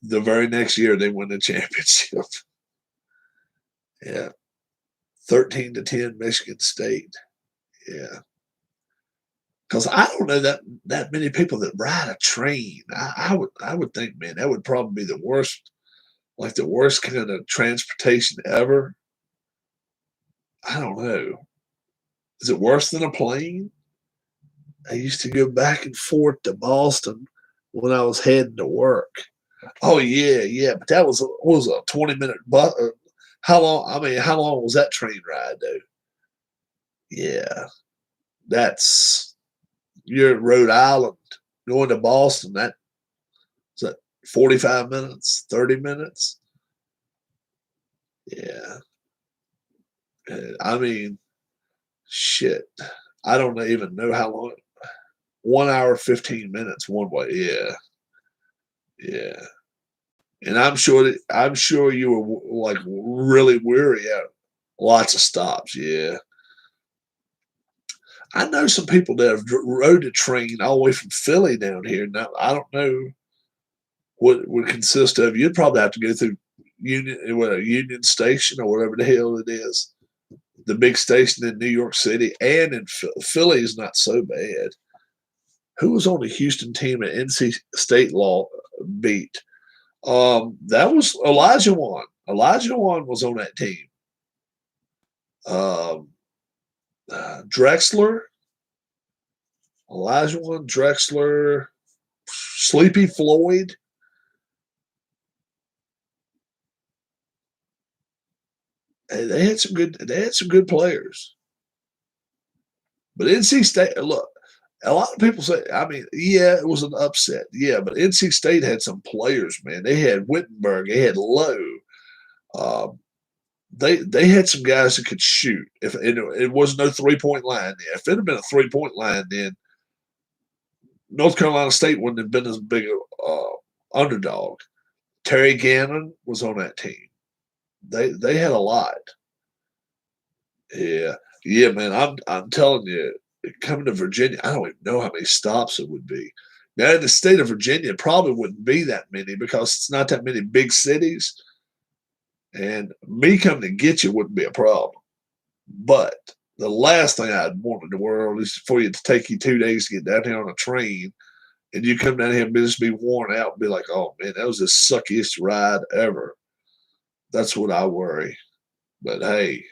The very next year, they won the championship. Yeah. 13-10 Michigan State. Yeah. Because I don't know that many people that ride a train. I would think, man, that would probably be the worst kind of transportation ever. I don't know. Is it worse than a plane? I used to go back and forth to Boston when I was heading to work. Oh yeah, but that was a 20-minute bus. How long was that train ride, though? Yeah, you're in Rhode Island going to Boston. That 45 minutes, 30 minutes. Yeah. I mean, shit. I don't even know how long. 1 hour, 15 minutes one way. Yeah. Yeah. And I'm sure you were like really weary at lots of stops. Yeah. I know some people that have rode a train all the way from Philly down here. Now, I don't know what it would consist of. You'd probably have to go through Union Station or whatever the hell it is. The big station in New York City and in Philly is not so bad. Who was on the Houston team at NC State beat? That was Elijah Wan. Elijah Wan was on that team. Drexler, Elijah Wan, Drexler, Sleepy Floyd. They had some good players. But NC State, look, a lot of people say, I mean, yeah, it was an upset. Yeah, but NC State had some players, man. They had Wittenberg, they had Lowe. They had some guys that could shoot. If it was no 3-point line, if it had been a 3-point line, then North Carolina State wouldn't have been as big underdog. Terry Gannon was on that team. They had a lot. Yeah, yeah, man. I'm telling you, coming to Virginia, I don't even know how many stops it would be. Now in the state of Virginia, it probably wouldn't be that many because it's not that many big cities. And me coming to get you wouldn't be a problem. But the last thing I'd want in the world is for you to take you 2 days to get down here on a train and you come down here and just be worn out and be like, oh man, that was the suckiest ride ever. That's what I worry. But hey,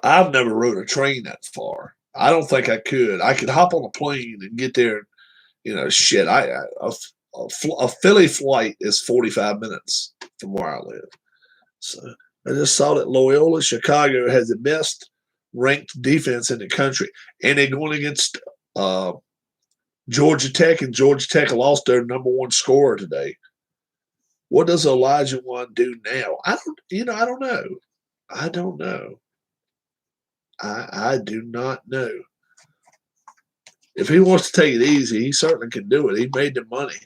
I've never rode a train that far. I don't think I could. I could hop on a plane and get there. You know, shit. A Philly flight is 45 minutes from where I live. So I just saw that Loyola Chicago has the best ranked defense in the country, and they're going against Georgia Tech, and Georgia Tech lost their number one scorer today. What does Elijah Wan do now? I don't know. I don't know. I do not know. If he wants to take it easy, he certainly can do it. He made the money.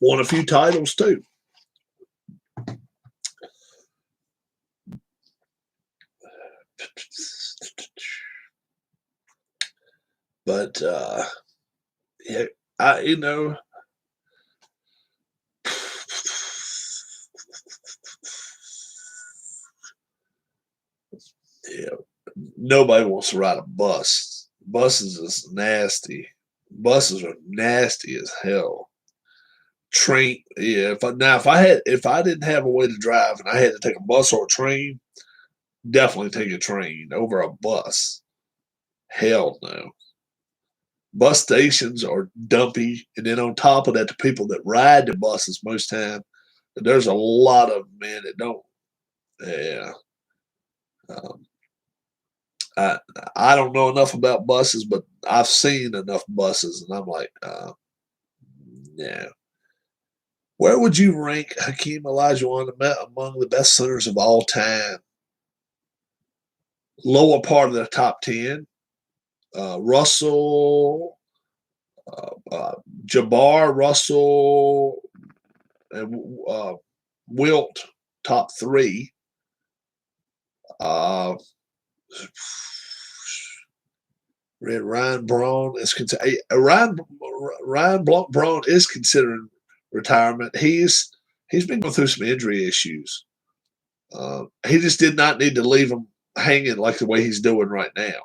Won a few titles too. But yeah, yeah, nobody wants to ride a bus. Buses is nasty. Buses are nasty as hell. Train, yeah. If I didn't have a way to drive and I had to take a bus or a train, definitely take a train over a bus. Hell no. Bus stations are dumpy, and then on top of that, the people that ride the buses most time, there's a lot of men that don't. Yeah. Um, I don't know enough about buses, but I've seen enough buses, and I'm like, no. Where would you rank Hakeem Olajuwon among the best centers of all time? Lower part of the top 10. Russell, Jabbar, Russell, and Wilt, top 3. Ryan Braun is Ryan Braun is considering retirement. He's been going through some injury issues. He just did not need to leave him hanging like the way he's doing right now.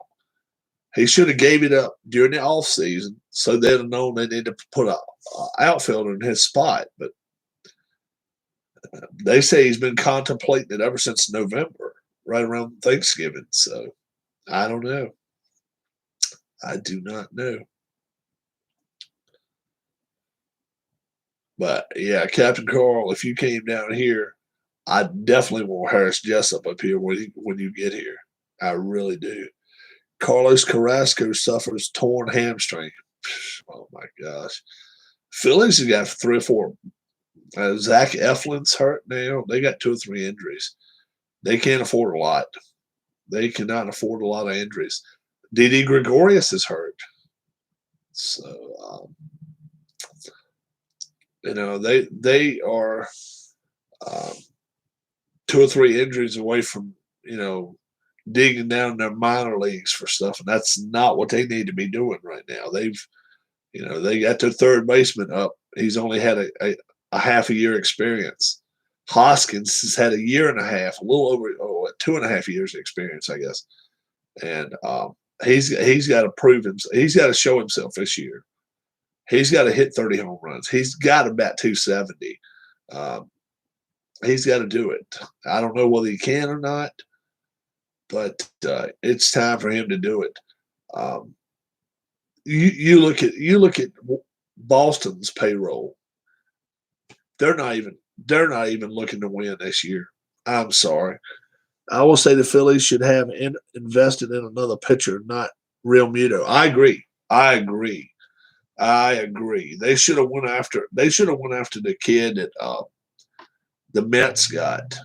He should have gave it up during the off season, so they'd have known they need to put an outfielder in his spot. But they say he's been contemplating it ever since November, right around Thanksgiving. So I don't know. I do not know. But yeah, Captain Carl, if you came down here, I definitely want Harris Jessup up here when you get here. I really do. Carlos Carrasco suffers torn hamstring. Oh my gosh. Phillies have got 3 or 4. Zach Eflin's hurt now. They got 2 or 3 injuries. They can't afford a lot. They cannot afford a lot of injuries. Didi Gregorius is hurt. So, they are 2 or 3 injuries away from, digging down their minor leagues for stuff. And that's not what they need to be doing right now. They got their third baseman up. He's only had a half a year experience. Hoskins has had a year and a half, a little over 2.5 years experience, I guess. And he's got to prove himself. He's got to show himself this year. He's got to hit 30 home runs. He's got to bat 270. He's got to do it. I don't know whether he can or not, but it's time for him to do it. You look at Boston's payroll. They're not even looking to win this year. I'm sorry. I will say the Phillies should have invested in another pitcher, not Real Muto. I agree. They should have went after the kid that the Mets got.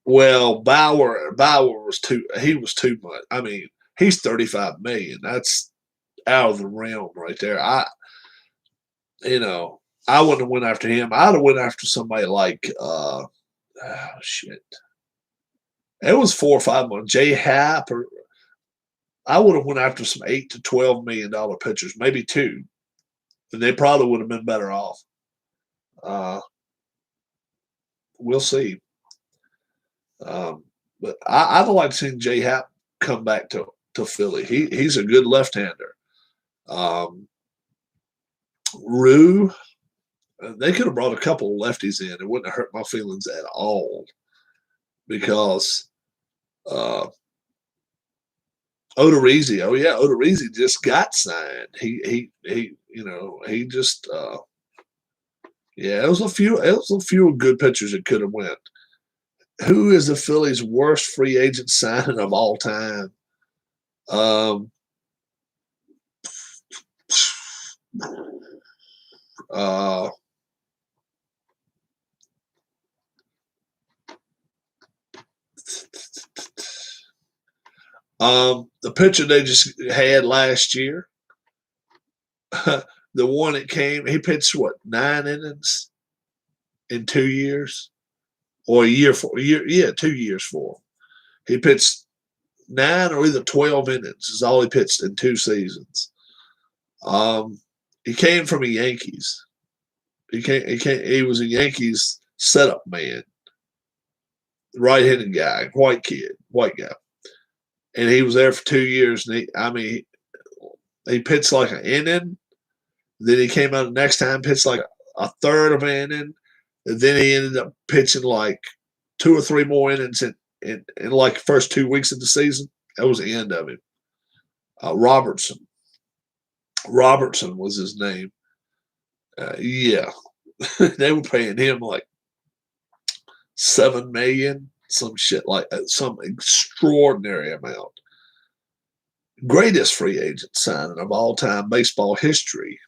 Well, Bauer was too much. I mean, He's $35 million. That's out of the realm right there. You know, I wouldn't have went after him. I'd have went after somebody like oh shit. It was 4 or 5 months. J Happ, or I would have went after some $8 to $12 million pitchers, maybe two, and they probably would have been better off. We'll see. But I'd like seeing J Happ come back to Philly. He's a good left-hander. Rue, they could have brought a couple of lefties in. It wouldn't have hurt my feelings at all because Odorizzi. Oh yeah, Odorizzi just got signed. He just yeah. It was a few good pitchers that could have went. Who is the Phillies' worst free agent signing of all time? The pitcher they just had last year, the one that came, he pitched what, 9 innings in 2 years, or a year for a year, yeah, 2 years for him. He pitched 9 or either 12 innings is all he pitched in 2 seasons. He came from the Yankees. He was a Yankees setup man, right-handed guy, white guy. And he was there for 2 years. And he pitched like an inning. Then he came out the next time, pitched like a third of an inning. And then he ended up pitching like 2 or 3 more innings in like the first 2 weeks of the season. That was the end of him. Robertson was his name. Yeah. They were paying him like $7 million, some shit like that, some extraordinary amount. Greatest free agent signing of all time baseball history.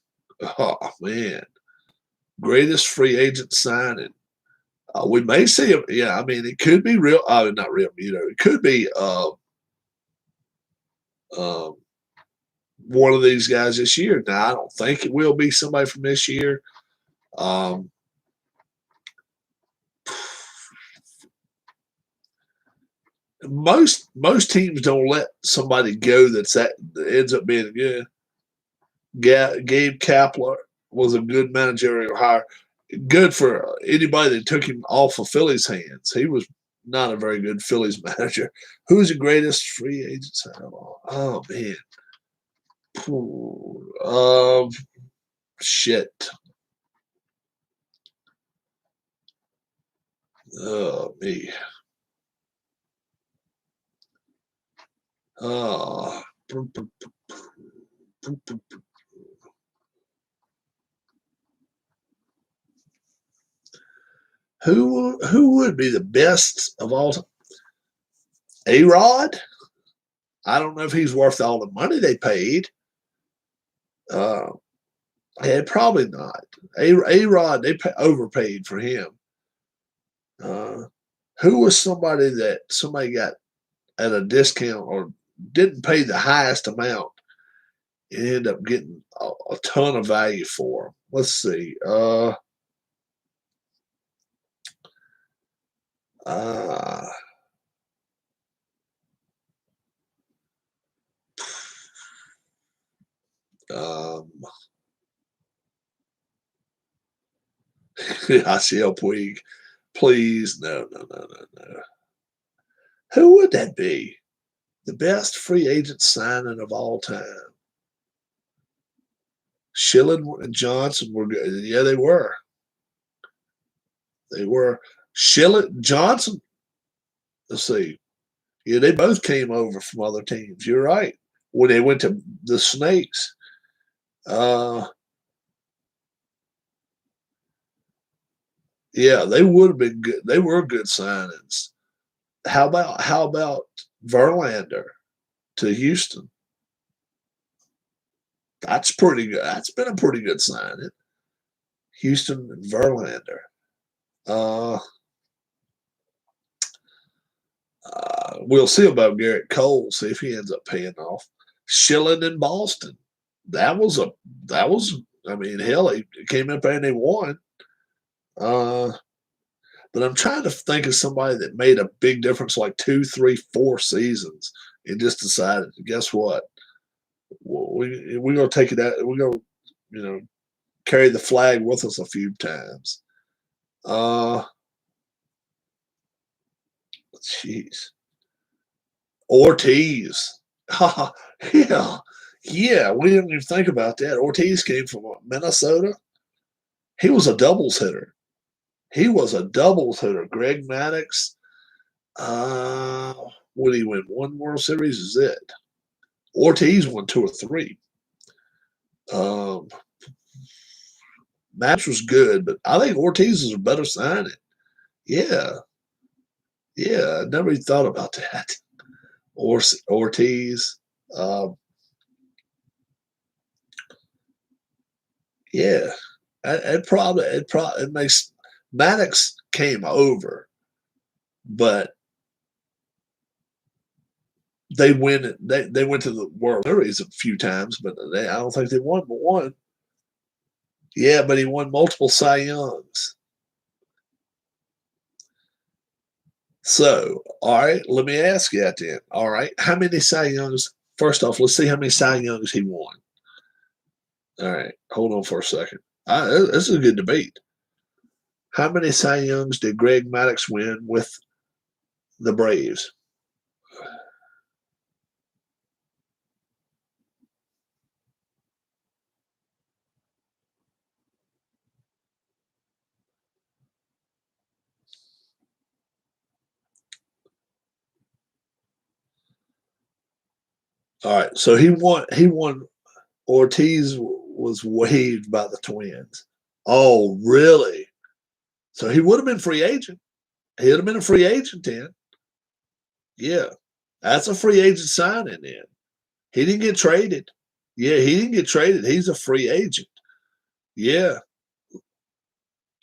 Oh man, greatest free agent signing. We may see him. Yeah, I mean, it could be real. Not real. It could be one of these guys this year. Now, I don't think it will be somebody from this year. Most teams don't let somebody go that ends up being good. Gabe Kapler was a good managerial hire. Good for anybody that took him off of Phillies' hands. He was not a very good Phillies manager. Who's the greatest free agent sign of all? Oh man. Shit. Oh me. Oh. Who would be the best of all time? A-Rod? I don't know if he's worth all the money they paid. Probably not. A-Rod, they overpaid for him. Who was somebody got at a discount or didn't pay the highest amount and ended up getting a ton of value for him? Let's see. I see Puig. Please, no. Who would that be? The best free agent signing of all time. Schilling and Johnson were good. Yeah, they were. They were. Schilling, Johnson. Let's see. Yeah, they both came over from other teams. You're right. When they went to the Snakes. Yeah, they would have been good. They were good signings. How about Verlander to Houston? That's pretty good. That's been a pretty good signing. Houston and Verlander. We'll see about Garrett Cole, see if he ends up paying off. Schilling in Boston. That was, I mean, hell, he came up and he won. But I'm trying to think of somebody that made a big difference like 2, 3, 4 seasons and just decided, guess what? We're going to take it out. We're going to, carry the flag with us a few times. Jeez. Ortiz. Yeah. Yeah, we didn't even think about that. Ortiz came from Minnesota. He was a doubles hitter. Greg Maddux. What did he win? 1 World Series is it. Ortiz won 2 or 3. Maddux was good, but I think Ortiz is a better signing. Yeah. Yeah, I never even thought about that. Ortiz. Yeah, it makes Maddox came over, but they went to the World Series a few times, but I don't think they won but one. Yeah, but he won multiple Cy Youngs. So, all right, let me ask you that then. All right, how many Cy Youngs? First off, let's see how many Cy Youngs he won. All right, hold on for a second. This is a good debate. How many Cy Youngs did Greg Maddux win with the Braves? All right, so he won. Ortiz was waived by the Twins. Oh, really? So he would have been free agent. He'd have been a free agent then. Yeah, that's a free agent signing then. He didn't get traded. Yeah, he didn't get traded. He's a free agent. Yeah.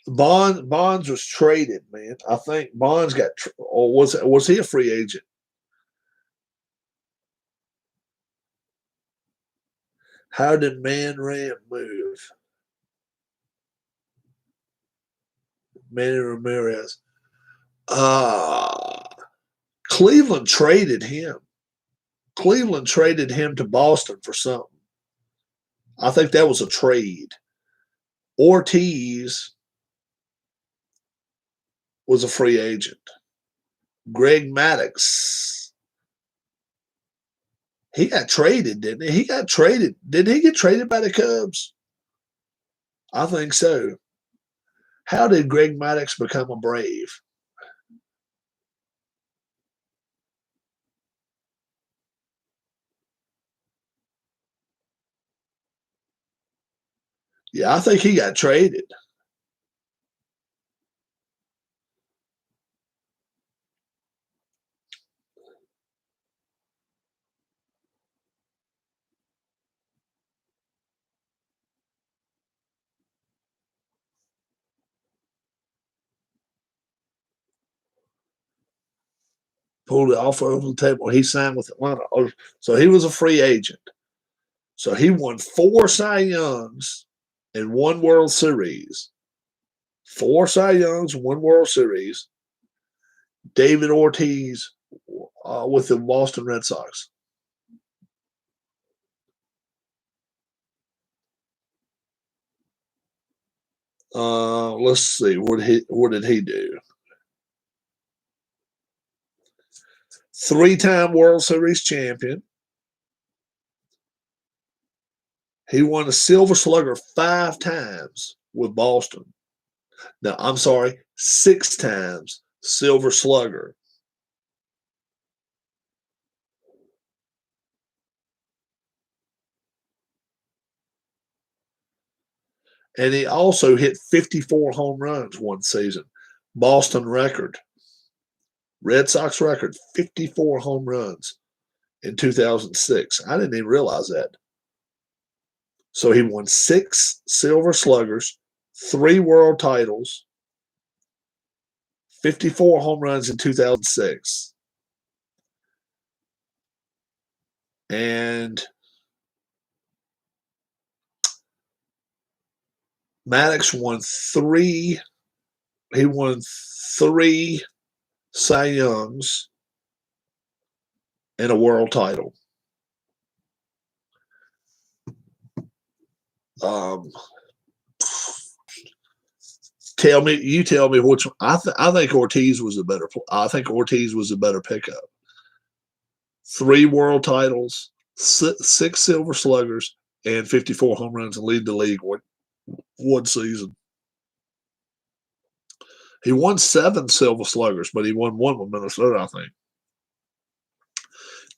Bonds was traded, man. I think Bonds got, or was he a free agent? How did Man Ram move? Manny Ramirez. Cleveland traded him. Cleveland traded him to Boston for something. I think that was a trade. Ortiz was a free agent. Greg Maddux, he got traded, didn't he? He got traded. Didn't he get traded by the Cubs? I think so. How did Greg Maddux become a Brave? Yeah, I think he got traded. Pulled it off over the table. He signed with Atlanta. So he was a free agent. So he won 4 Cy Youngs and 1 World Series. 4 Cy Youngs, 1 World Series. David Ortiz with the Boston Red Sox. Let's see. What did he do? 3-time World Series champion. He won a Silver Slugger 5 times with Boston. No, I'm sorry, 6 times Silver Slugger. And he also hit 54 home runs one season. Boston record. Red Sox record, 54 home runs in 2006. I didn't even realize that. So he won 6 Silver Sluggers, 3 world titles, 54 home runs in 2006. And Maddox won three. He won 3 Cy Youngs and a world title. You tell me which one. I think Ortiz was a better. I think Ortiz was a better pickup. 3 world titles, 6 Silver Sluggers, and 54 home runs and lead the league one season. He won 7 Silver Sluggers, but he won 1 with Minnesota, I think.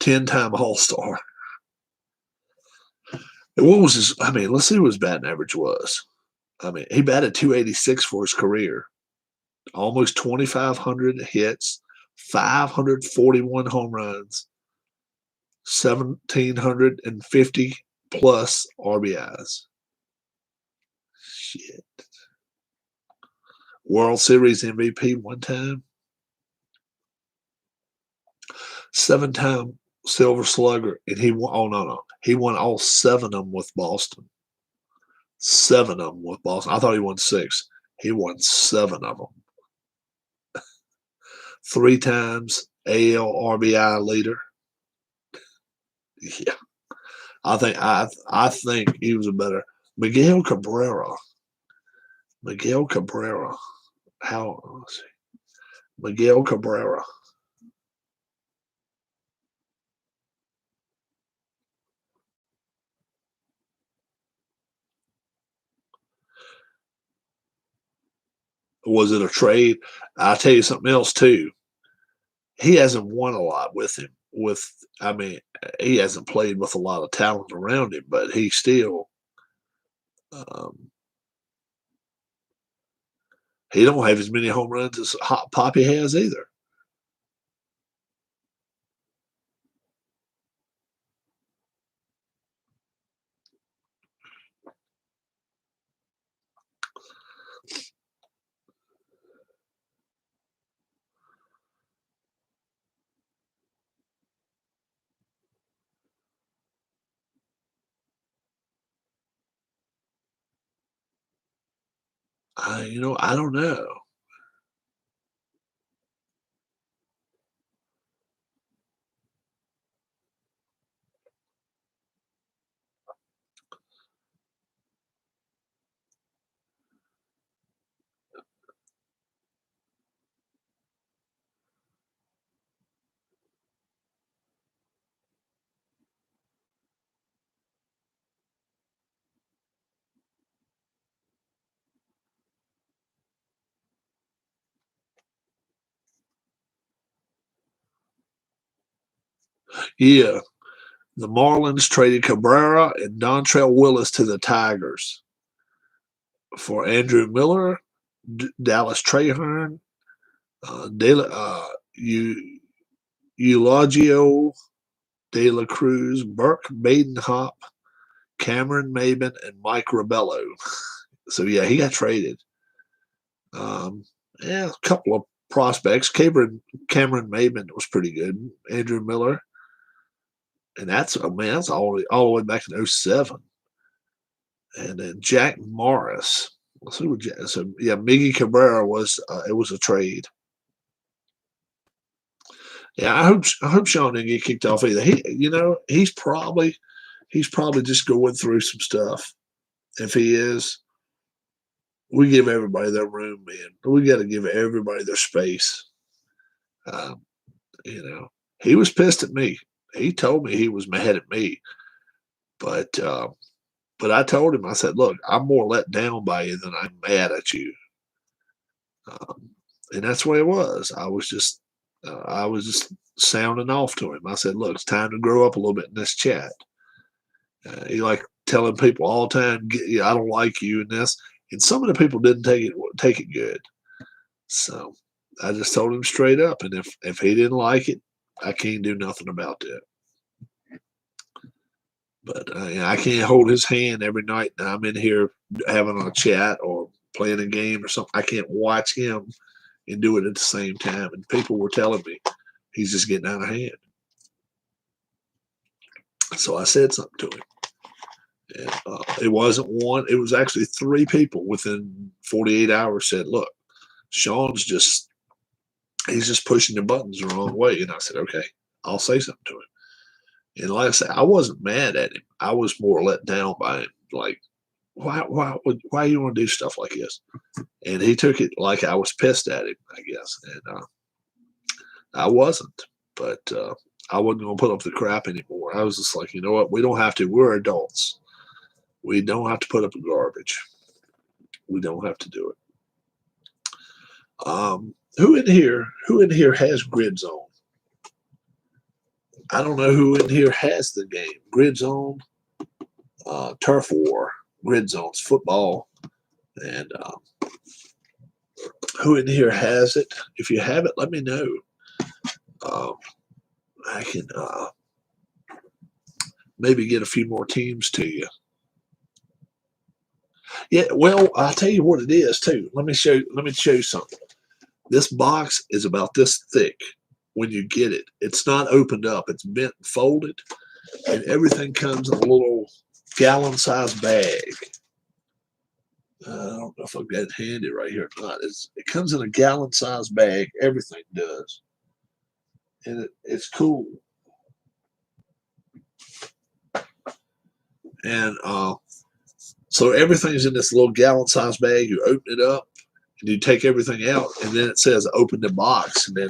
10-time All-Star. And what was his? I mean, let's see what his batting average was. I mean, he batted .286 for his career. Almost 2,500 hits, 541 home runs, 1,750 plus RBIs. Shit. World Series MVP 1 time. 7-time Silver Slugger, and he won. Oh no, he won all 7 of them with Boston. 7 of them with Boston. I thought he won 6. He won 7 of them. 3 times AL RBI leader. Yeah, I think he was a better Miguel Cabrera. Miguel Cabrera. Let's see. Miguel Cabrera. Was it a trade? I'll tell you something else too. He hasn't won a lot with him. I mean, he hasn't played with a lot of talent around him, but he still he don't have as many home runs as Poppy has either. I don't know. Yeah, the Marlins traded Cabrera and Dontrell Willis to the Tigers for Andrew Miller, Dallas Trahern, Eulogio De La Cruz, Burke Badenhop, Cameron Maben, and Mike Rabello. So yeah, he got traded. Yeah, a couple of prospects. Cameron Maben was pretty good. Andrew Miller, and that's all the way back in 07. And then Jack Morris. Let's see what so yeah, Miggy Cabrera was it was a trade. Yeah, I hope Sean didn't get kicked off either. He's probably just going through some stuff. If he is, we give everybody their room, man. We got to give everybody their space. Um, he was pissed at me. He told me he was mad at me, but I told him, I said, look, I'm more let down by you than I'm mad at you. And that's the way it was. I was just sounding off to him. I said, look, it's time to grow up a little bit in this chat. You like telling people all the time, I don't like you and this. And some of the people didn't take it good. So I just told him straight up. And if he didn't like it, I can't do nothing about that. But I can't hold his hand every night that I'm in here having a chat or playing a game or something. I can't watch him and do it at the same time. And people were telling me he's just getting out of hand. So I said something to him. And it wasn't one, it was actually 3 people within 48 hours said, look, Sean's he's just pushing the buttons the wrong way. And I said, okay, I'll say something to him. And like I said, I wasn't mad at him. I was more let down by him. Like, why you want to do stuff like this? And he took it like I was pissed at him, I guess. And I wasn't, but I wasn't going to put up the crap anymore. I was just like, you know what? We don't have to. We're adults. We don't have to put up the garbage. We don't have to do it. Who in here has GridZOne? I don't know who in here has the game. GridZOne, Turf War, GridZone's football, and who in here has it? If you have it, let me know. I can maybe get a few more teams to you. Yeah, well, I'll tell you what it is too. Let me show you something. This box is about this thick when you get it. It's not opened up. It's bent and folded, and everything comes in a little gallon-sized bag. I don't know if I've got it handy right here or not. It comes in a gallon-sized bag. Everything does, and it's cool. And so everything's in this little gallon-sized bag. You open it up, and you take everything out, and then it says open the box, and then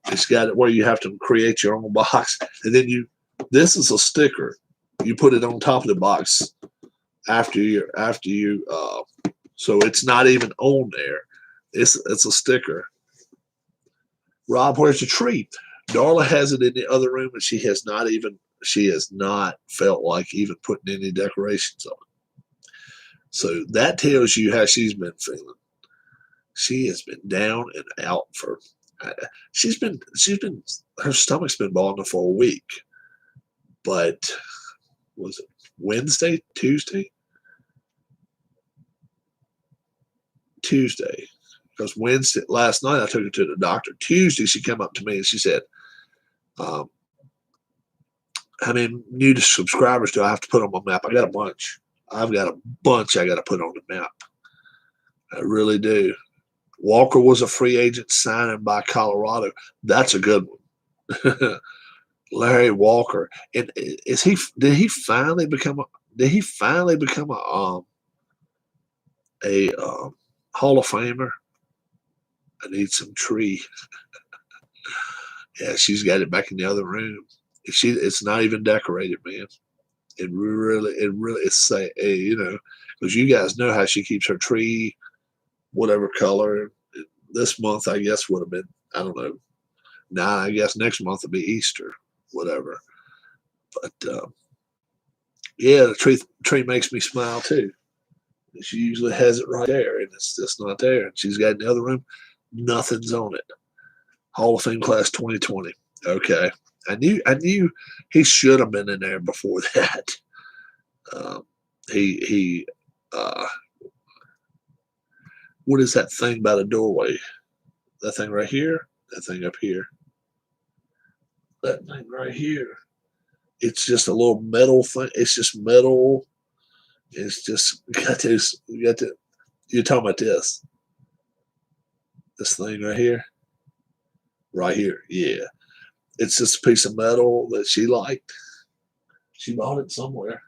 it's got it where you have to create your own box. And then this is a sticker. You put it on top of the box after you so it's not even on there. It's a sticker. Rob, where's the tree? Darla has it in the other room, and she has not felt like even putting any decorations on it. So that tells you how she's been feeling. She has been down and out for. She's been. Her stomach's been bothering her for a week. But was it Wednesday, Tuesday? Tuesday. Because Wednesday, last night I took her to the doctor. Tuesday she came up to me and she said, how many new subscribers do I have to put on my map? I got a bunch. I've got a bunch I got to put on the map. I really do. Walker was a free agent signing by Colorado. That's a good one. Larry Walker. And did he finally become a Hall of Famer? I need some tree. Yeah, she's got it back in the other room. It's not even decorated, man. It really it's because you guys know how she keeps her tree, whatever color. This month, I guess, would have been, I don't know. Now, I guess next month will be Easter, whatever. But yeah, the tree makes me smile too. She usually has it right there, and it's just not there. And she's got in the other room, nothing's on it. Hall of Fame class 2020. Okay, I knew he should have been in there before that. What is that thing by the doorway? That thing right here? That thing up here? That thing right here. It's just a little metal thing. It's just metal. It's just you're talking about this. This thing right here. Right here. Yeah. It's just a piece of metal that she liked. She bought it somewhere.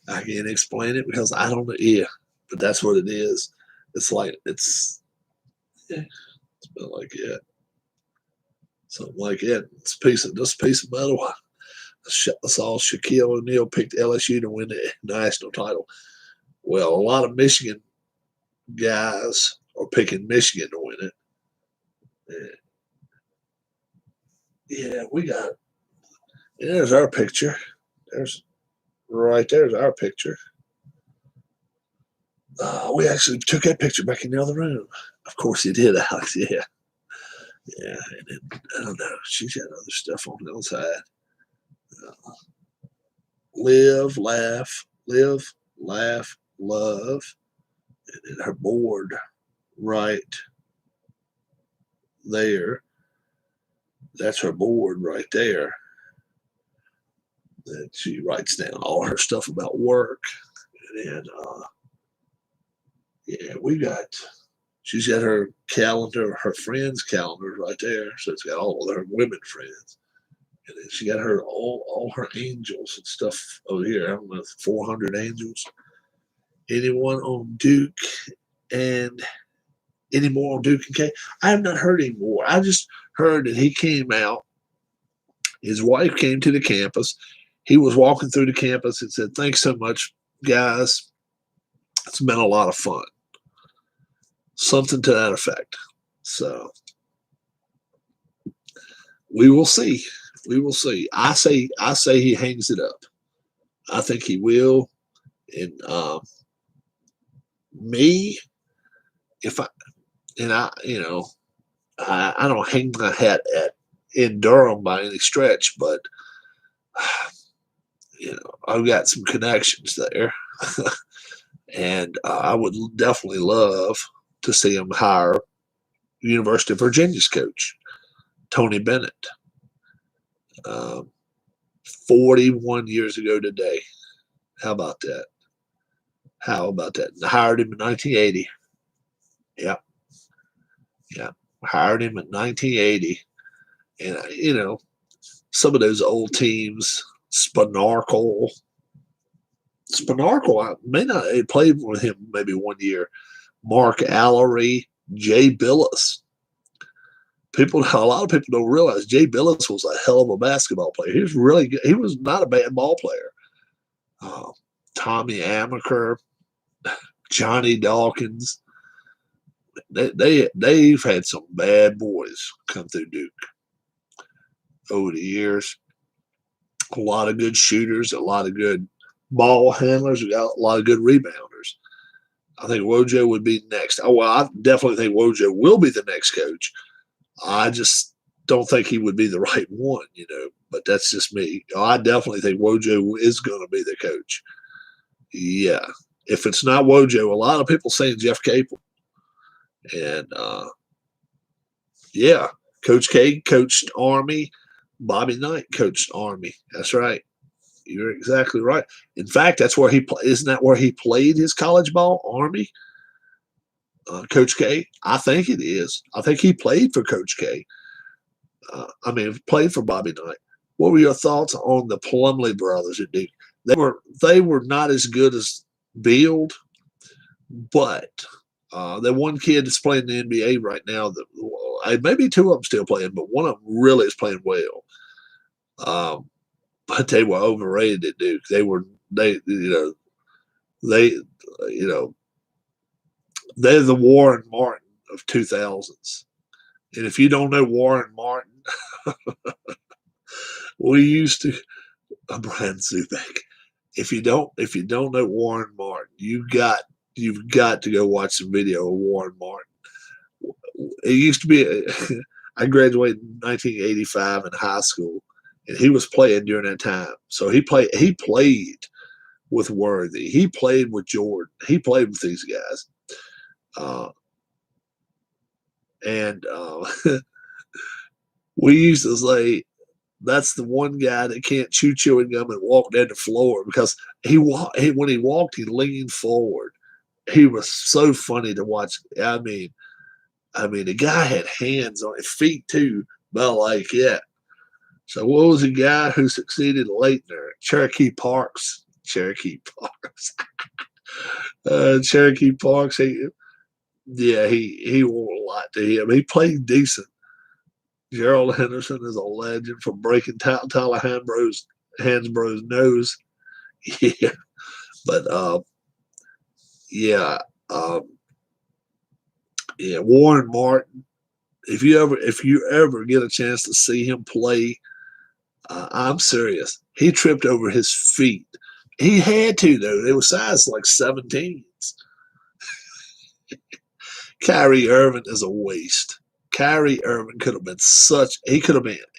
I can't explain it because I don't know. Yeah, but that's what it is. It's like it's been like that. Something like that. It's this piece of metal. I saw Shaquille O'Neal picked LSU to win the national title. Well, a lot of Michigan guys are picking Michigan to win it. Yeah, we got. There's our picture. There's our picture. We actually took that picture back in the other room. Of course, you did, Alex. Yeah. Yeah, and then, I don't know. She's got other stuff on the other side. Live, laugh, love. And then her board right there. That's her board right there. That she writes down all her stuff about work. And yeah, she's got her calendar, her friends' calendars right there. So it's got all of her women friends. And then she got her all her angels and stuff over here. I don't know, 400 angels. Anyone on Duke and any more on Duke and K? I have not heard any more. I just heard that he came out. His wife came to the campus. He was walking through the campus and said, "Thanks so much, guys. It's been a lot of fun." Something to that effect. So we will see. We will see. I say he hangs it up. I think he will. And me, if I and I, I don't hang my hat at in Durham by any stretch, but I've got some connections there, and I would definitely love to see him hire University of Virginia's coach, Tony Bennett. 41 years ago today. How about that? How about that? I hired him in 1980. Yep. Yeah. Hired him in 1980. And, some of those old teams, Spinarkle, I may not have played with him maybe one year. Mark Allery, Jay Billis. A lot of people don't realize Jay Billis was a hell of a basketball player. He was really good. He was not a bad ball player. Tommy Amaker, Johnny Dawkins. They've had some bad boys come through Duke over the years. A lot of good shooters, a lot of good ball handlers, we got a lot of good rebounders. I think Wojo would be next. Oh, well, I definitely think Wojo will be the next coach. I just don't think he would be the right one, but that's just me. I definitely think Wojo is going to be the coach. Yeah. If it's not Wojo, a lot of people saying Jeff Capel. And yeah, Coach K coached Army. Bobby Knight coached Army. That's right. You're exactly right. In fact, that's where isn't that where he played his college ball, Army? Coach K? I think it is. I think he played for Coach K. Played for Bobby Knight. What were your thoughts on the Plumlee brothers at Duke? They were not as good as Beard, but the one kid that's playing in the NBA right now, maybe two of them still playing, but one of them really is playing well. But they were overrated at Duke. They're the Warren Martin of 2000s. And if you don't know Warren Martin, we used to Brian Zubek. If you don't know Warren Martin, you've got to go watch some video of Warren Martin. It used to be I graduated in 1985 in high school, and he was playing during that time. So he played with Worthy. He played with Jordan. He played with these guys. And we used to say, that's the one guy that can't chew chewing gum and walk down the floor, because when he walked, he leaned forward. He was so funny to watch. I mean, the guy had hands on his feet too, but like, yeah. So what was the guy who succeeded Leitner? Cherokee Parks. Cherokee Parks. He wore a lot to him. He played decent. Gerald Henderson is a legend for breaking Tyler Hansbrough's nose. Yeah, but yeah, Warren Martin. If you ever get a chance to see him play, I'm serious. He tripped over his feet. He had to though. They were size like 17s. Kyrie Irving is a waste. Kyrie Irving could have been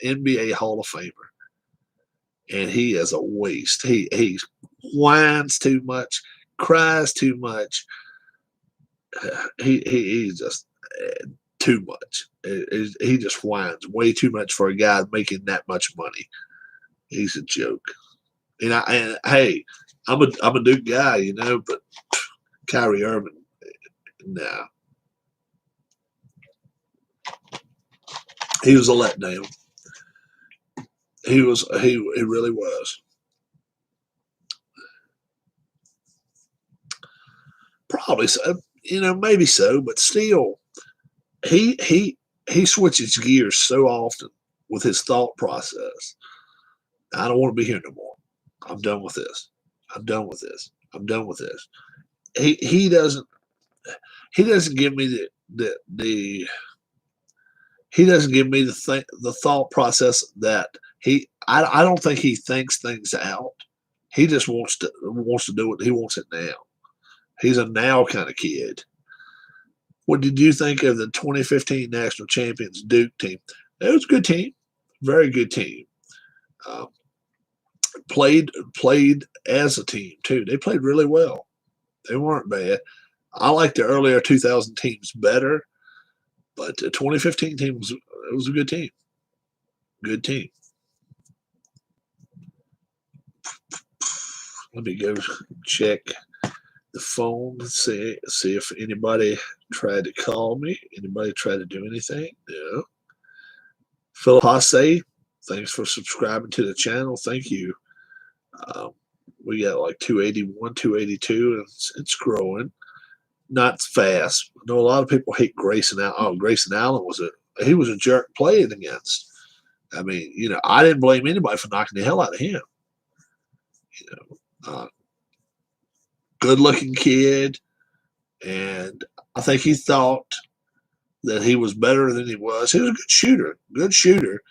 NBA Hall of Famer. And he is a waste. He whines too much, cries too much. He just too much. He just whines way too much for a guy making that much money. He's a joke. And hey, I'm a Duke guy, you know, but Kyrie Irving, nah, he was a letdown. He really was. Probably so, you know, maybe so, but still, he he he switches gears so often with his thought process. I don't want to be here no more. I'm done with this. I'm done with this. I'm done with this. He doesn't give me the he doesn't give me the thought process that I don't think he thinks things out. He just wants to do it. He wants it now. He's a now kind of kid. What did you think of the 2015 national champions Duke team? It was a good team, very good team. Um, played as a team too. They played really well. They weren't bad. I like the earlier 2000 teams better, but the 2015 team was a good team. Good team. Let me go check the phone and see if anybody tried to call me. Anybody tried to do anything? No. Philip Hasse, thanks for subscribing to the channel. Thank you. We got like 281, 282, and it's growing. Not fast. I know a lot of people hate Grayson Allen. Oh, Grayson Allen was a jerk playing against. I mean, you know, I didn't blame anybody for knocking the hell out of him. You know, good-looking kid, and I think he thought that he was better than he was. He was a good shooter,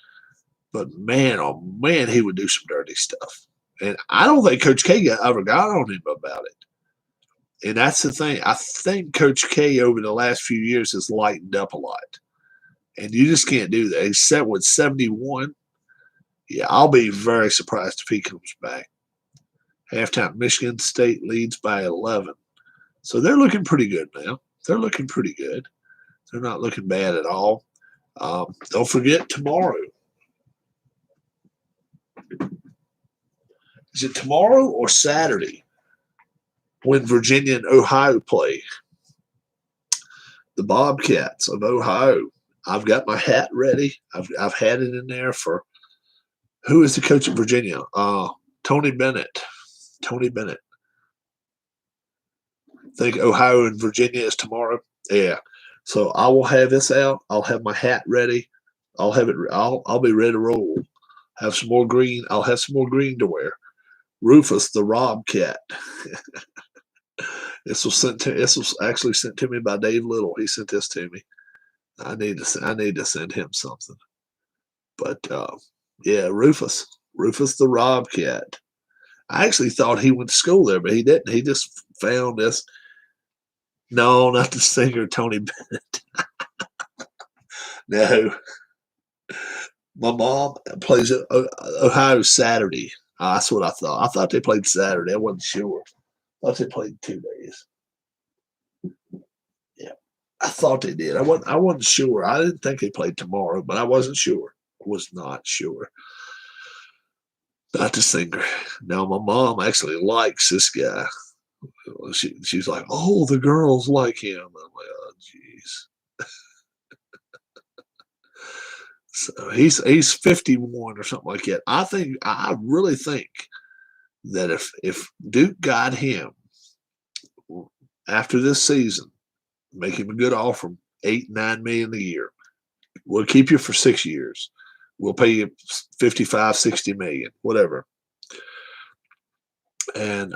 but man, oh man, he would do some dirty stuff. And I don't think Coach K ever got on him about it. And that's the thing. I think Coach K over the last few years has lightened up a lot. And you just can't do that. He's set with 71. Yeah, I'll be very surprised if he comes back. Halftime, Michigan State leads by 11. So they're looking pretty good now. They're looking pretty good. They're not looking bad at all. Don't forget tomorrow. Is it tomorrow or Saturday when Virginia and Ohio play? The Bobcats of Ohio. I've got my hat ready. I've had it in there for who is the coach of Virginia? Tony Bennett. Tony Bennett. I think Ohio and Virginia is tomorrow. Yeah. So I will have this out. I'll have my hat ready. I'll have it. I'll be ready to roll. Have some more green. I'll have some more green to wear. Rufus the Rob Cat. This was actually sent to me by Dave Little. He sent this to me. I need to send him something. But yeah, Rufus the Rob Cat. I actually thought he went to school there, but he didn't. He just found this. No, not the singer Tony Bennett. No. My mom plays at Ohio Saturday. That's what I thought. I thought they played Saturday. I wasn't sure. I thought they played 2 days. Yeah, I thought they did. I wasn't sure. I didn't think they played tomorrow, but I wasn't sure. I was not sure. Not the singer. Now my mom actually likes this guy. She's like, oh, the girls like him. I'm like, oh, jeez. So he's 51 or something like that. I really think that if Duke got him after this season, make him a good offer, $8-9 million a year. We'll keep you for 6 years. We'll pay you 55, 60 million, whatever. And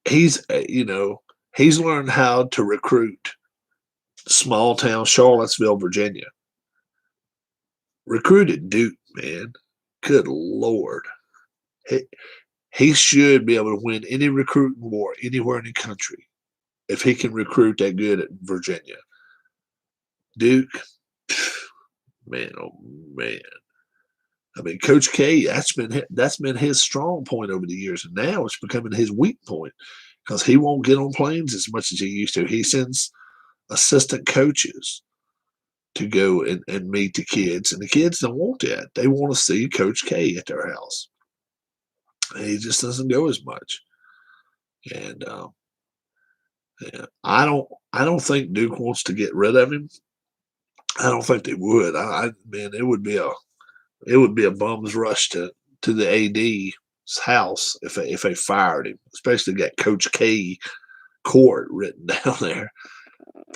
he's learned how to recruit small town Charlottesville, Virginia. Recruited Duke, man. Good Lord. He should be able to win any recruiting war anywhere in the country if he can recruit that good at Virginia. Duke, man, oh man. I mean, Coach K, that's been his strong point over the years, and now it's becoming his weak point because he won't get on planes as much as he used to. He sends assistant coaches to go and meet the kids, and the kids don't want that. They want to see Coach K at their house. And he just doesn't go as much. And yeah, I don't think Duke wants to get rid of him. I don't think they would. Man, it would be a bum's rush to the AD's house if they fired him, especially got Coach K court written down there,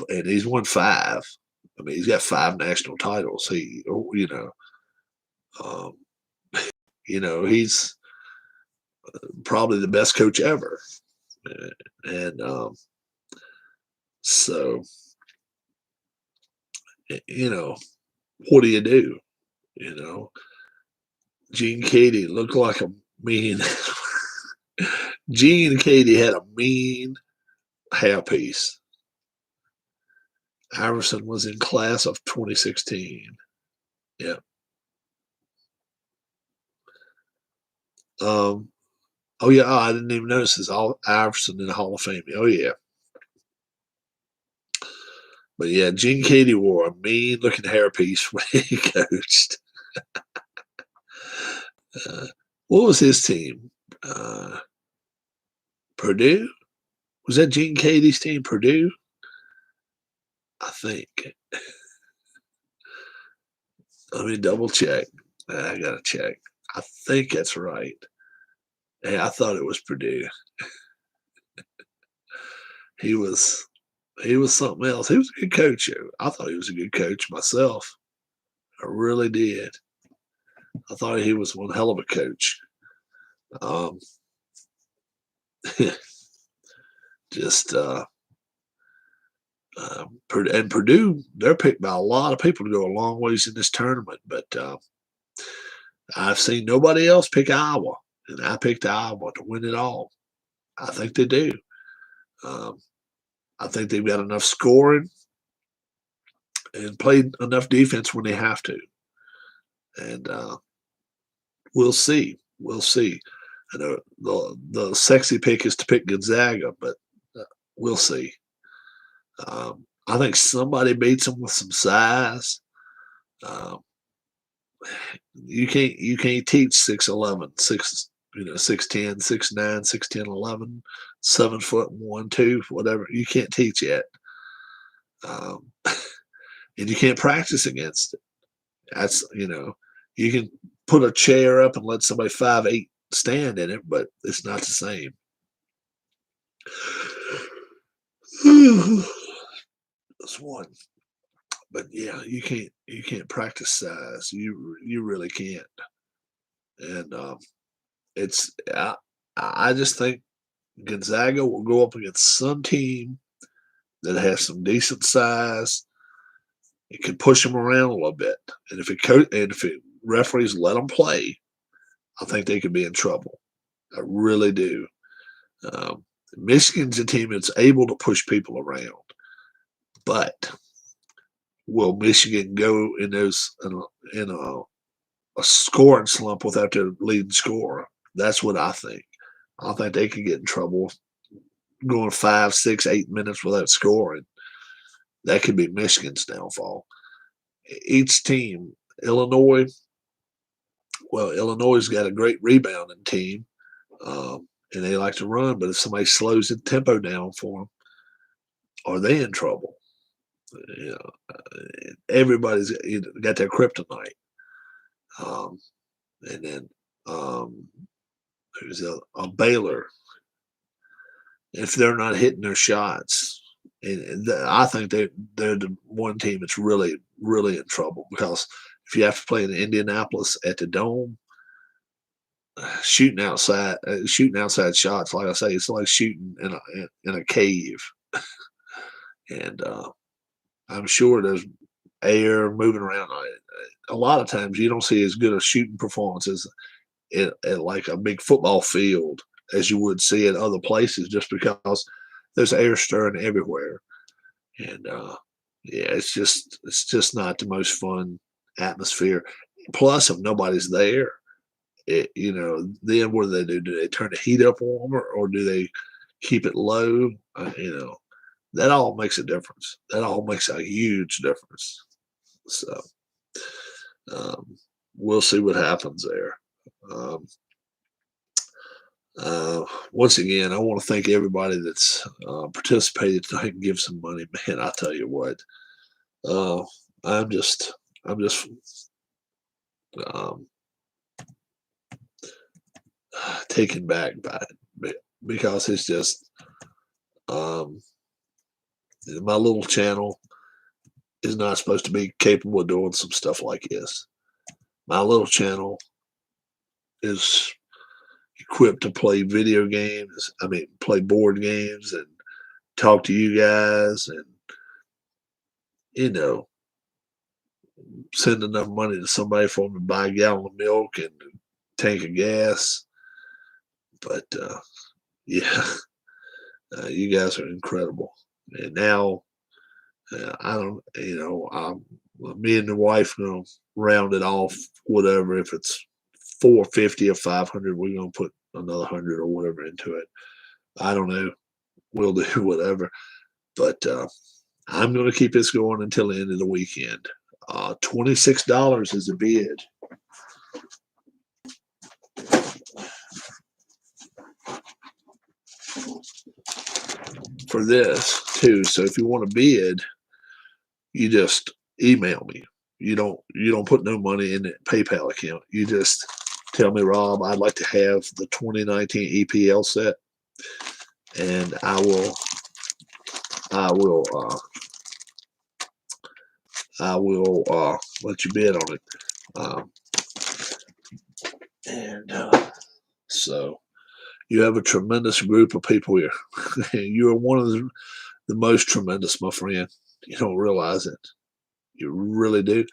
and he's won 5. I mean, he's got 5 national titles. Um, he's probably the best coach ever, and so what do you do? You know, Gene Katie looked like a mean. Gene Katie had a mean hairpiece. Iverson was in class of 2016. Yeah. Oh yeah. Oh, I didn't even notice this. All Iverson in the Hall of Fame. Oh yeah. But yeah, Gene Katie wore a mean looking hairpiece when he coached. What was his team? Purdue? Was that Gene Katie's team? Purdue? I think. Let me double check. I gotta check. I think that's right. Hey, I thought it was Purdue. He was he was something else. He was a good coach. I thought he was a good coach myself. I really did. I thought he was one hell of a coach. Um, just and Purdue, they're picked by a lot of people to go a long ways in this tournament. But I've seen nobody else pick Iowa, and I picked Iowa to win it all. I think they do. Um, I think they've got enough scoring and played enough defense when they have to. And we'll see. We'll see. I know the sexy pick is to pick Gonzaga, but we'll see. I think somebody beats them with some size. Um, you can't teach 6'11", 6'10", 6'9", 6'10", 11, 7 foot 1, 2, whatever. You can't teach it, and you can't practice against it. That's you can put a chair up and let somebody 5'8" stand in it, but it's not the same. That's one. But yeah, you can't practice size. You really can't. And I just think Gonzaga will go up against some team that has some decent size. It can push them around a little bit, and if it referees let them play, I think they could be in trouble. I really do. Michigan's a team that's able to push people around, but will Michigan go in a scoring slump without their leading scorer? That's what I think. I think they could get in trouble going 5, 6, 8 minutes without scoring. That could be Michigan's downfall. Each team, Illinois, Illinois has got a great rebounding team, and they like to run. But if somebody slows the tempo down for them, are they in trouble? Everybody's got their kryptonite. And then there's a Baylor. If they're not hitting their shots, and I think they're the one team that's really, really in trouble, because if you have to play in Indianapolis at the Dome, shooting outside shots, like I say, it's like shooting in a cave, and I'm sure there's air moving around. A lot of times you don't see as good a shooting performances at like a big football field as you would see at other places, just because there's air stirring everywhere. And yeah, it's just not the most fun atmosphere. Plus, if nobody's there, then what do? Do they turn the heat up warmer or do they keep it low? That all makes a difference. That all makes a huge difference. So um, we'll see what happens there. Um, Once again, I want to thank everybody that's participated tonight and give some money. Man, I tell you what, uh, I'm just, um, taken back by it because it's just um, my little channel is not supposed to be capable of doing some stuff like this. My little channel is equipped to play video games. I mean, play board games and talk to you guys and, you know, send enough money to somebody for them to buy a gallon of milk and a tank of gas. But yeah, you guys are incredible. And now I don't, me and the wife gonna round it off. Whatever, if it's 450 or 500, we're gonna put another 100 or whatever into it. I don't know. We'll do whatever. But I'm gonna keep this going until the end of the weekend. $26 is a bid. For this too. So if you want to bid, you just email me. You don't put no money in the PayPal account. You just tell me, Rob, I'd like to have the 2019 EPL set, and I will let you bid on it. So you have a tremendous group of people here. You are one of the most tremendous, my friend. You don't realize it. You really do.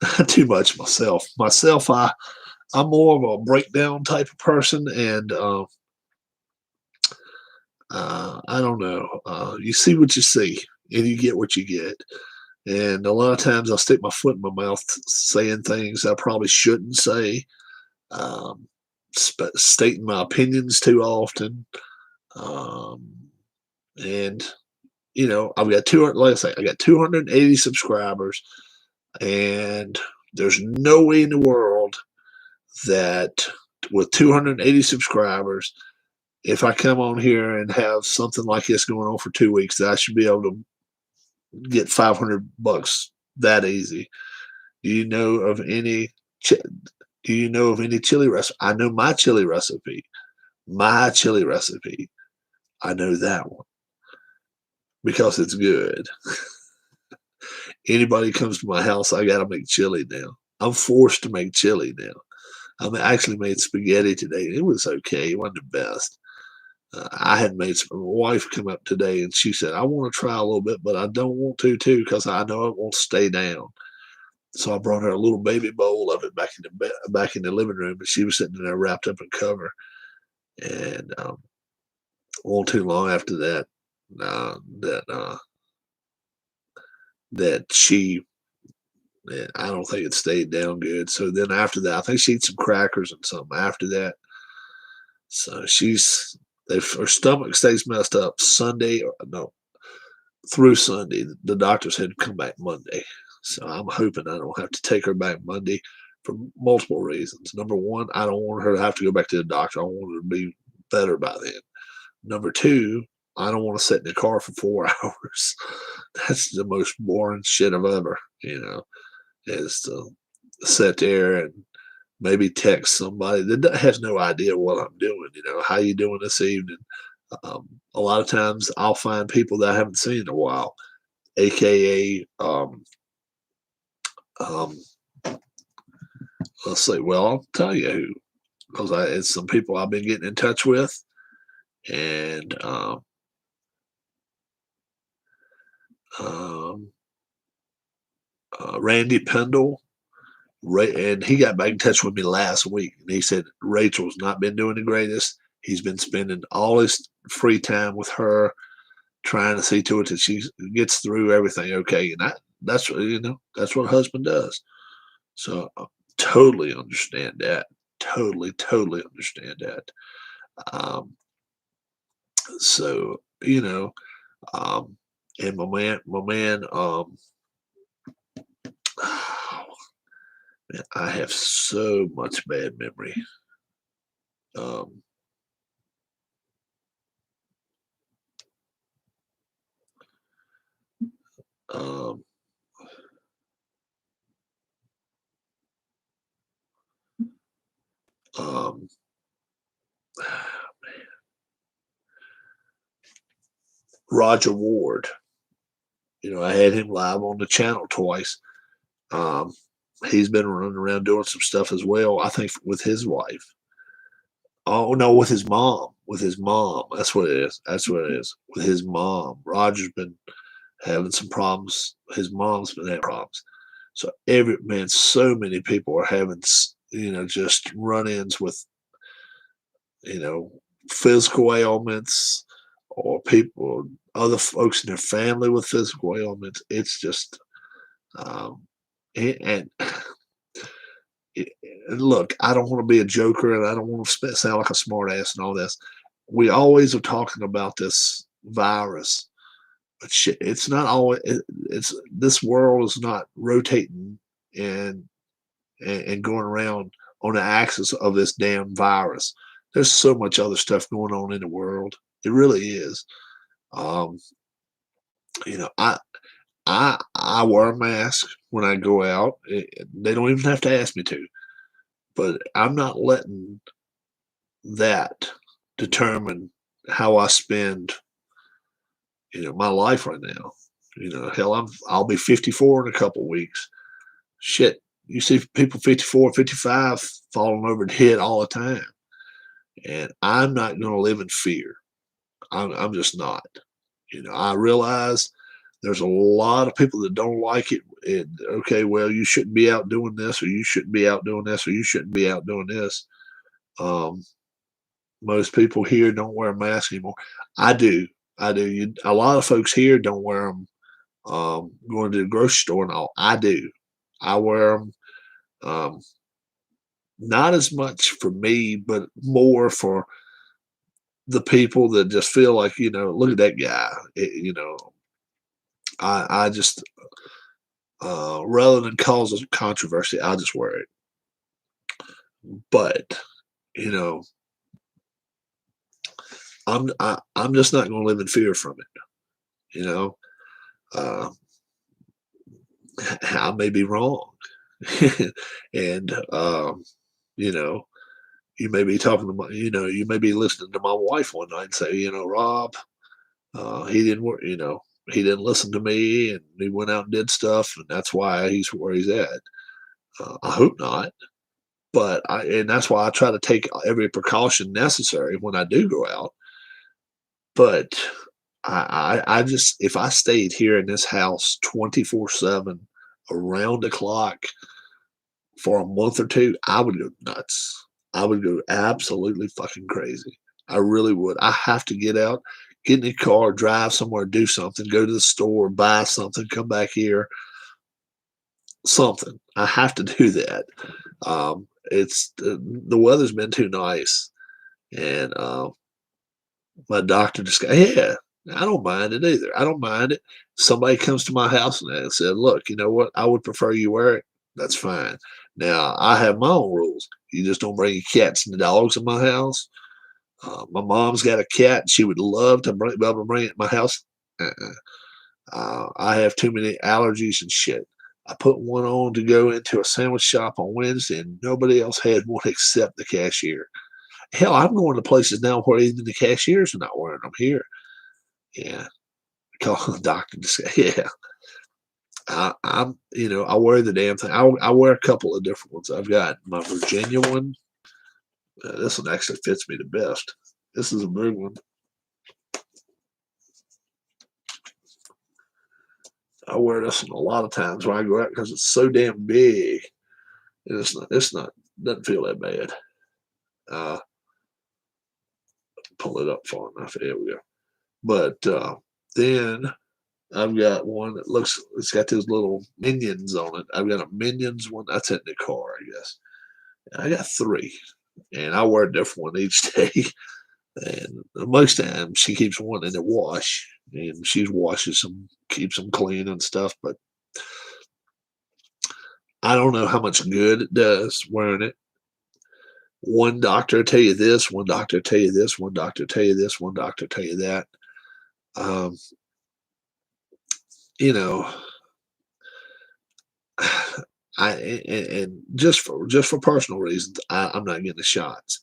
Not too much myself. I'm more of a breakdown type of person, and I don't know. You see what you see, and you get what you get. And a lot of times, I'll stick my foot in my mouth, saying things I probably shouldn't say, um, stating my opinions too often, um, and I've got 200. Like I say, I got 280 subscribers, and there's no way in the world that with 280 subscribers, if I come on here and have something like this going on for 2 weeks, that I should be able to get $500 that easy. Do you know of any? Do you know of any chili recipe? I know my chili recipe. My chili recipe. I know that one because it's good. Anybody comes to my house, I gotta make chili now. I'm forced to make chili now. I actually made spaghetti today. It was okay. It wasn't the best. I had made some. My wife come up today and she said, "I want to try a little bit, but I don't want to too because I know it won't stay down." So I brought her a little baby bowl of it back in the living room, and she was sitting there wrapped up in cover. And won't too long after that, that she. I don't think it stayed down good. So then after that, I think she ate some crackers and something after that. So if her stomach stays messed up Sunday or no through Sunday, the doctor said come back Monday. So I'm hoping I don't have to take her back Monday for multiple reasons. Number one, I don't want her to have to go back to the doctor. I want her to be better by then. Number two, I don't want to sit in the car for 4 hours. That's the most boring shit I've ever, is to sit there and maybe text somebody that has no idea what I'm doing. How you doing this evening? A lot of times I'll find people that I haven't seen in a while, aka let's see. Well, I'll tell you who, because it's some people I've been getting in touch with, and Randy Pendle. And he got back in touch with me last week, and he said Rachel's not been doing the greatest. He's been spending all his free time with her, trying to see to it that she gets through everything okay. And that's what a husband does. So totally understand that. Totally understand that. Um, so, um, and my man, man, I have so much bad memory. Um, um, um, Roger Ward, I had him live on the channel twice. Um, he's been running around doing some stuff as well, I think, with his wife. Oh no, with his mom. With his mom. That's what it is. That's what it is. With his mom. Roger's been having some problems. His mom's been having problems. So so many people are having, just run-ins with, you know, physical ailments, or people, other folks in their family with physical ailments. It's just, um, and and look, I don't want to be a joker, and I don't want to sound like a smartass and all this. We always are talking about this virus, but shit, it's not always. It's this world is not rotating and and going around on the axis of this damn virus. There's so much other stuff going on in the world. It really is. Um, you know, I wear a mask when I go out. They don't even have to ask me to, but I'm not letting that determine how I spend, my life right now. Hell, I'll be 54 in a couple weeks. Shit, you see people 54, 55 falling over the head all the time, and I'm not going to live in fear. I'm just not. I realize there's a lot of people that don't like it. And okay, well, you shouldn't be out doing this, or you shouldn't be out doing this, or you shouldn't be out doing this. Um, Most people here don't wear a mask anymore. I do. I do. A lot of folks here don't wear them, going to the grocery store and all. I do. I wear them. Um, not as much for me, but more for the people that just feel like, look at that guy. I just, rather than cause a controversy, I just wear it. But, you know, I'm just not going to live in fear from it. Uh, I may be wrong, and you know, you may be talking to you may be listening to my wife one night and say, Rob, he didn't work, he didn't listen to me, and he went out and did stuff, and that's why he's where he's at. I hope not, but and that's why I try to take every precaution necessary when I do go out. But I just, if I stayed here in this house 24/7, around the clock, for a month or two, I would go nuts. I would go absolutely fucking crazy. I really would. I have to get out, get in the car, drive somewhere, do something, go to the store, buy something, come back here, something. I have to do that. It's the weather's been too nice, and my doctor just got, yeah, I don't mind it either. I don't mind it. Somebody comes to my house and said, look, you know what? I would prefer you wear it. That's fine. Now, I have my own rules. You just don't bring your cats and the dogs in my house. My mom's got a cat. She would love to be able to bring it in my house. Uh-uh. I have too many allergies and shit. I put one on to go into a sandwich shop on Wednesday, and nobody else had one except the cashier. Hell, I'm going to places now where even the cashiers are not wearing them here. Yeah. Call the doctor to say, yeah. I wear the damn thing. I wear a couple of different ones. I've got my Virginia one. This one actually fits me the best. This is a big one. I wear this one a lot of times when I go out because it's so damn big. And doesn't feel that bad. Pull it up far enough. There we go. But then I've got one that looks, it's got those little minions on it. I've got a minions one. That's in the car, I guess. I got three, and I wear a different one each day. And most times she keeps one in the wash, and she washes them, keeps them clean and stuff. But I don't know how much good it does wearing it. One doctor tell you this, one doctor tell you this, one doctor tell you this, one doctor tell you that. Um, you know, I and just for personal reasons, I'm not getting the shots.